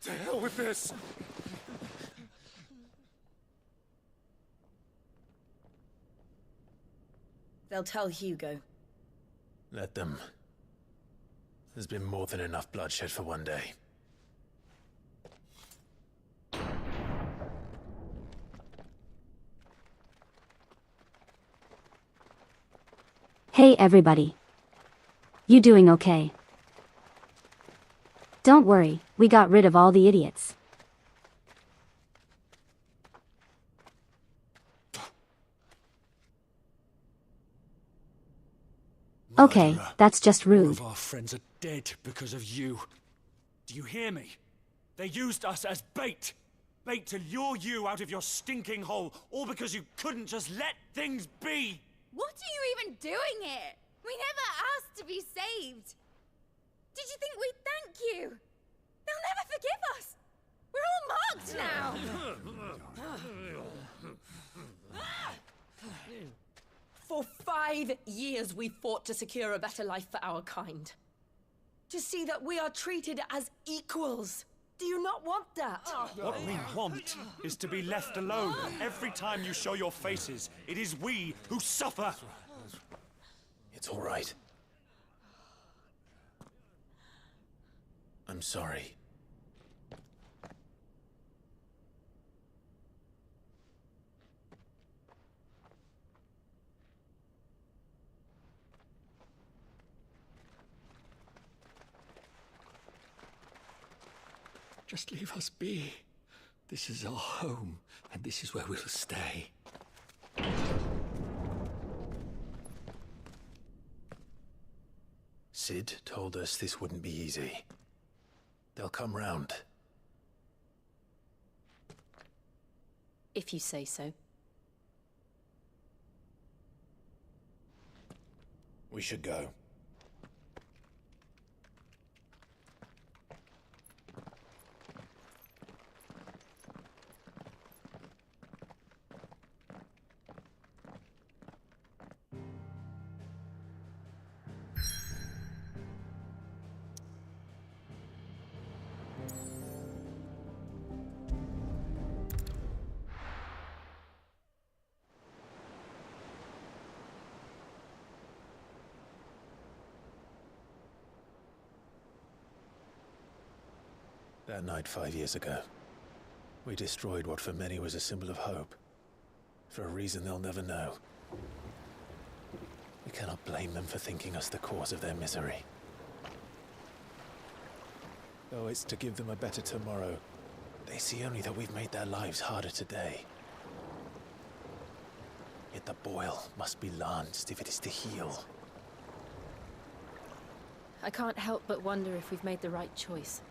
To hell with this!
They'll tell Hugo.
Let them. There's been more than enough bloodshed for one day.
Hey everybody. You doing okay? Don't worry, we got rid of all the idiots. Okay, that's just
All
rude.
of our friends are dead because of you. Do you hear me? They used us as bait. Bait to lure you out of your stinking hole, all because you couldn't just let things be.
What are you even doing here? We never asked to be saved. Did you think we'd thank you? They'll never forgive us. We're all marked now.
For 5 years we fought to secure a better life for our kind. To see that we are treated as equals. Do you not want that?
What we want is to be left alone. Every time you show your faces, it is we who suffer.
It's all right. I'm sorry.
Just leave us be. This is our home, and this is where we'll stay.
Sid told us this wouldn't be easy. They'll come round.
If you say so.
We should go. That night 5 years ago, we destroyed what for many was a symbol of hope. For a reason they'll never know. We cannot blame them for thinking us the cause of their misery. Though it's to give them a better tomorrow, they see only that we've made their lives harder today. Yet the boil must be lanced if it is to heal.
I can't help but wonder if we've made the right choice.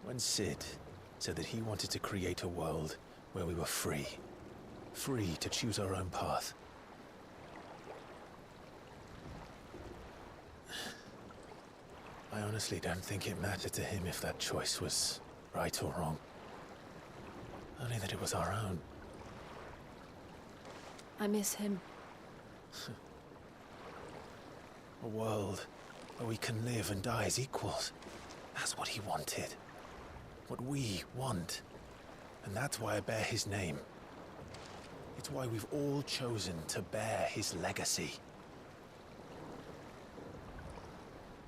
When Sid said that he wanted to create a world where we were free. Free to choose our own path. I honestly don't think it mattered to him if that choice was right or wrong. Only that it was our own.
I miss him.
A world where we can live and die as equals. That's what he wanted. What we want. And that's why I bear his name. It's why we've all chosen to bear his legacy.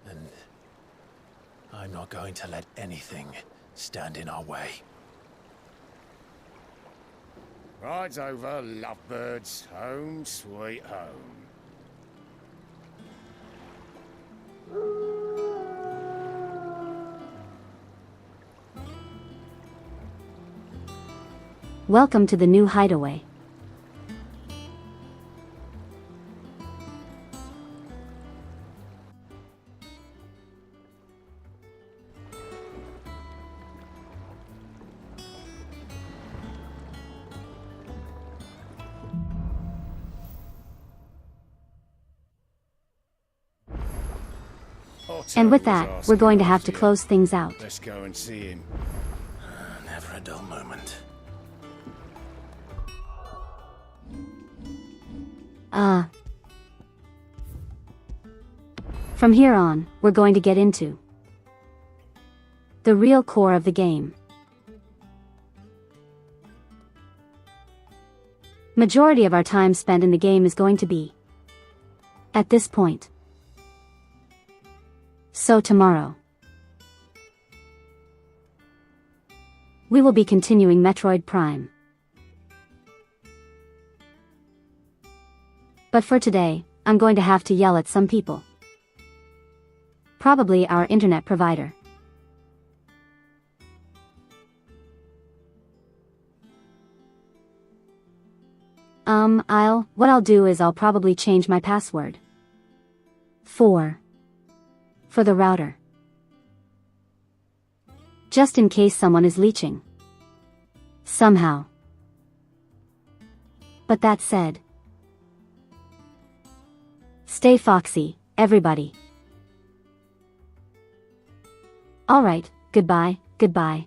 And I'm not going to let anything stand in our way.
Rides over, lovebirds. Home, sweet home.
Welcome to the new hideaway. And with that, we're going to have to close things out.
Let's go and see him.
Never a dull moment.
From here on, we're going to get into the real core of the game. Majority of our time spent in the game is going to be at this point. So tomorrow, we will be continuing Metroid Prime. But for today, I'm going to have to yell at some people. Probably our internet provider. What I'll do is I'll probably change my password. For the router. Just in case someone is leeching. Somehow. But that said, stay foxy, everybody. Alright, goodbye, goodbye.